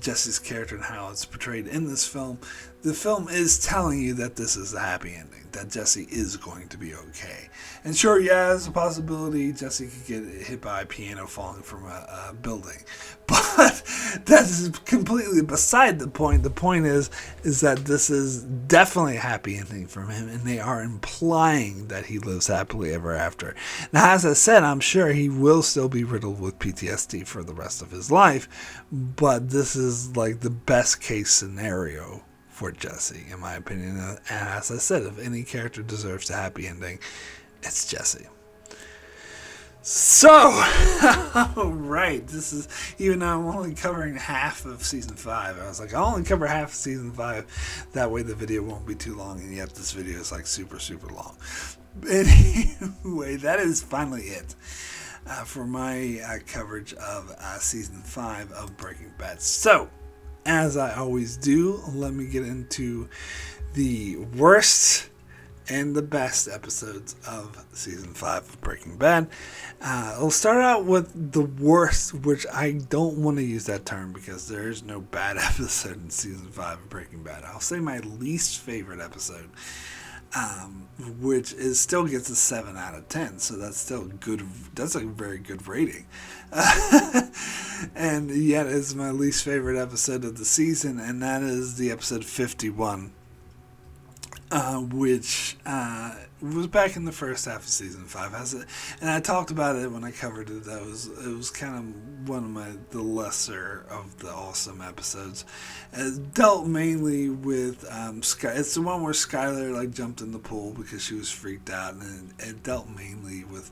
Speaker 1: Jesse's character and how it's portrayed in this film. The film is telling you that this is a happy ending, that Jesse is going to be okay. And sure, yeah, there's a possibility Jesse could get hit by a piano falling from a building. But that is completely beside the point. The point is that this is definitely a happy ending for him, and they are implying that he lives happily ever after. Now, as I said, I'm sure he will still be riddled with PTSD for the rest of his life, but this is like the best case scenario for Jesse, in my opinion. And as I said, if any character deserves a happy ending, it's Jesse. So, alright, this is, even though I'm only covering half of Season 5, I was like, I'll only cover half of Season 5, that way the video won't be too long, and yet this video is like super, super long. Anyway, that is finally it for my coverage of Season 5 of Breaking Bad. So, as I always do, let me get into the worst and the best episodes of Season 5 of Breaking Bad. I'll start out with the worst, which I don't want to use that term because there is no bad episode in Season 5 of Breaking Bad. I'll say my least favorite episode, which still gets a 7 out of 10, so that's still good. That's a very good rating. And yet it's my least favorite episode of the season, and that is the episode 51. Which was back in the first half of Season 5. And I talked about it when I covered it. It was kind of one of the lesser of the awesome episodes. It dealt mainly with it's the one where Skyler jumped in the pool because she was freaked out, and it dealt mainly with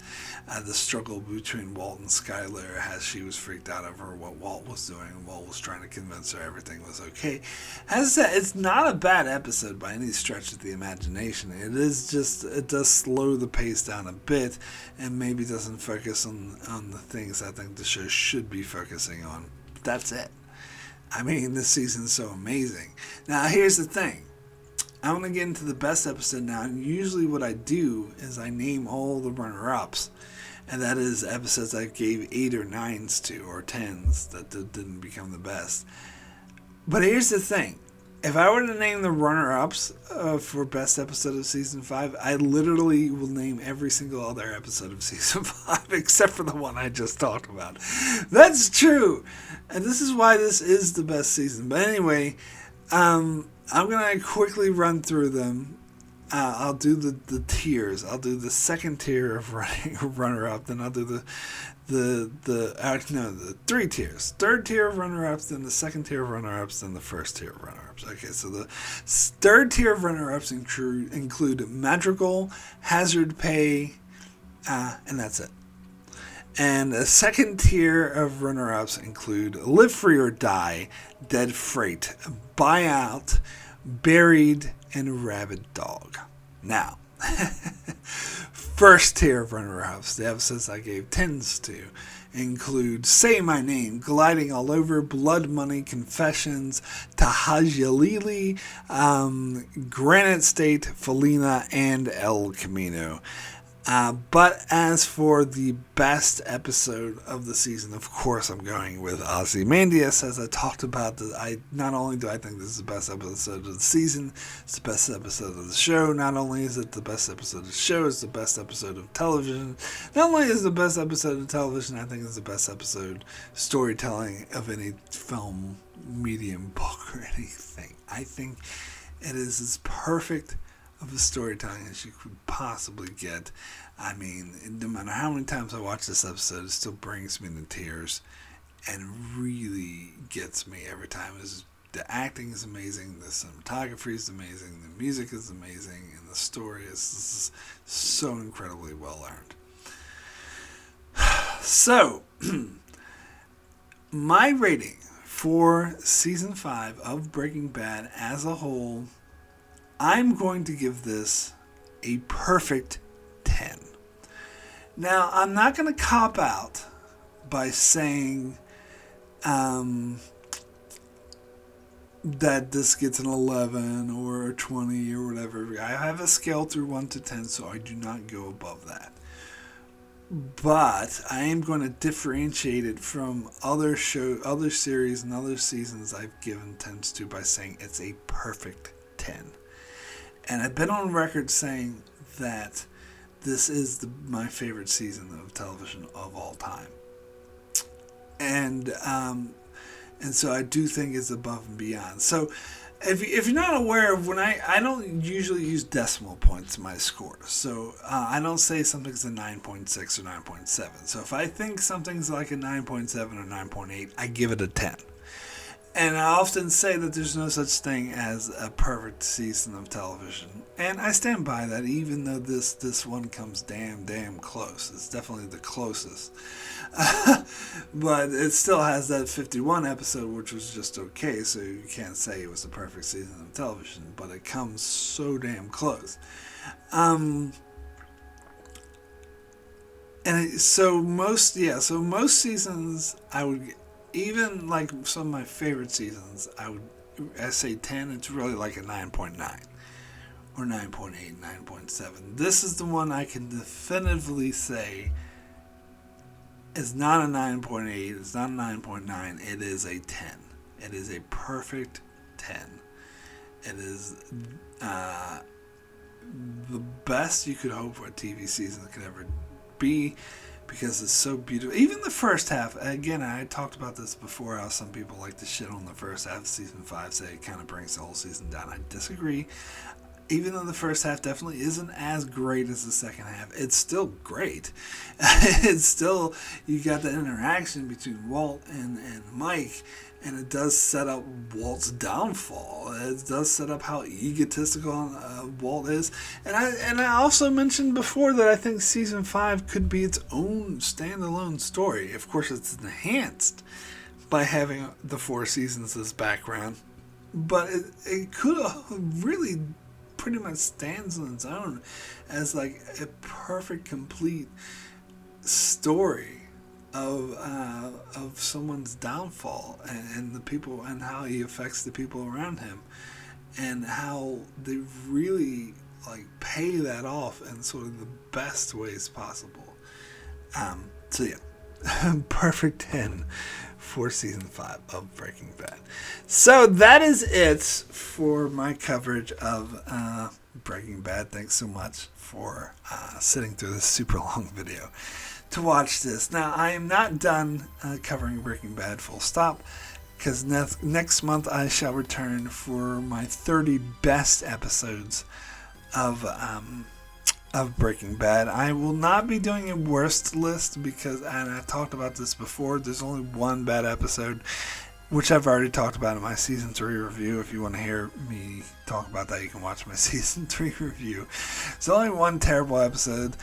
Speaker 1: the struggle between Walt and Skyler as she was freaked out over what Walt was doing, and Walt was trying to convince her everything was okay. As I said, it's not a bad episode by any stretch of the imagination. It does slow the pace down a bit and maybe doesn't focus on the things I think the show should be focusing on. But that's it. I mean, this season's so amazing. Now, here's the thing. I'm going to get into the best episode now, and usually what I do is I name all the runner-ups, and that is episodes I gave 8 or 9s to, or 10s that didn't become the best. But here's the thing. If I were to name the runner-ups for best episode of Season 5, I literally will name every single other episode of Season 5 except for the one I just talked about. That's true. And this is why this is the best season. But anyway, I'm going to quickly run through them. I'll do the tiers. I'll do the second tier of runner-up, then I'll do the 3 tiers. Third tier of runner-ups, then the second tier of runner-ups, then the first tier of runner-ups. Okay, so the third tier of runner-ups include Madrigal, Hazard Pay, and that's it. And a second tier of runner-ups include Live Free or Die, Dead Freight, Buyout, Buried, and Rabid Dog. Now, first tier of runner-ups, the episodes I gave 10s to, include Say My Name, Gliding All Over, Blood Money, Confessions, Tahajalili, Granite State, Felina, and El Camino. But as for the best episode of the season, of course I'm going with Ozymandias. As I talked about, not only do I think this is the best episode of the season, it's the best episode of the show. Not only is it the best episode of the show, it's the best episode of television. Not only is it the best episode of television, I think it's the best episode storytelling of any film, medium, book, or anything. I think it is as perfect of a storytelling as you could possibly get. I mean, no matter how many times I watch this episode, it still brings me to tears and really gets me every time. The acting is amazing, the cinematography is amazing, the music is amazing, and the story is so incredibly well earned. So, my rating for season 5 of Breaking Bad as a whole, I'm going to give this a perfect 10. Now, I'm not going to cop out by saying that this gets an 11 or a 20 or whatever. I have a scale through 1 to 10, so I do not go above that. But I am going to differentiate it from other series and other seasons I've given 10s to by saying it's a perfect 10. And I've been on record saying that this is my favorite season of television of all time. And so I do think it's above and beyond. So if you're not aware of, when I don't usually use decimal points in my scores. So I don't say something's a 9.6 or 9.7. So if I think something's like a 9.7 or 9.8, I give it a 10. And I often say that there's no such thing as a perfect season of television. And I stand by that, even though this one comes damn close. It's definitely the closest. But it still has that 51 episode, which was just okay, so you can't say it was the perfect season of television. But it comes so damn close. So most seasons I would... Even like some of my favorite seasons, I say 10, it's really like a 9.9 or 9.8, 9.7. This is the one I can definitively say is not a 9.8, it's not a 9.9, it is a 10. It is a perfect 10. It is the best you could hope for a TV season could ever be. Because it's so beautiful. Even the first half, again, I talked about this before, how some people like to shit on the first half of season 5, say it kind of brings the whole season down. I disagree. Even though the first half definitely isn't as great as the second half, it's still great. It's still, you got the interaction between Walt and Mike, and it does set up Walt's downfall. It does set up how egotistical Walt is. And I also mentioned before that I think season 5 could be its own standalone story. Of course, it's enhanced by having the 4 seasons as background. But it could really pretty much stands on its own as like a perfect, complete story of someone's downfall and the people and how he affects the people around him and how they really like pay that off in sort of the best ways possible. So yeah, perfect 10 for season 5 of Breaking Bad. So that is it for my coverage of Breaking Bad. Thanks so much for sitting through this super long video to watch this. Now, I am not done covering Breaking Bad full stop, because next month I shall return for my 30 best episodes of Breaking Bad. I will not be doing a worst list because, and I talked about this before, there's only one bad episode, which I've already talked about in my season 3 review. If you want to hear me talk about that, you can watch my season 3 review. It's only one terrible episode,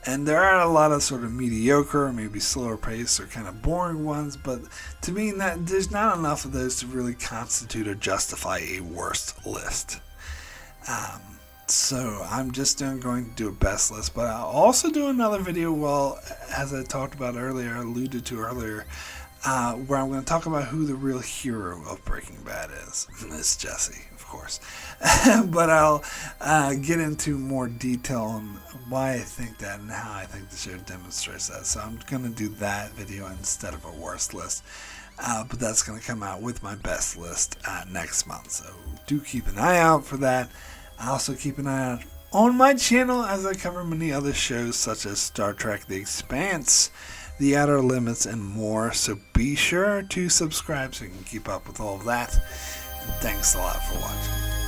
Speaker 1: And there are a lot of sort of mediocre, or maybe slower pace, or kind of boring ones, but to me, there's not enough of those to really constitute or justify a worst list. So I'm just going to do a best list, but I'll also do another video, well, as I talked about earlier, alluded to earlier, where I'm going to talk about who the real hero of Breaking Bad is. It's Jesse, of course. But I'll get into more detail on why I think that and how I think the show demonstrates that. So I'm going to do that video instead of a worst list. But that's going to come out with my best list next month. So do keep an eye out for that. I also keep an eye out on my channel as I cover many other shows such as Star Trek The Expanse, The Outer Limits, and more. So be sure to subscribe so you can keep up with all of that. And thanks a lot for watching.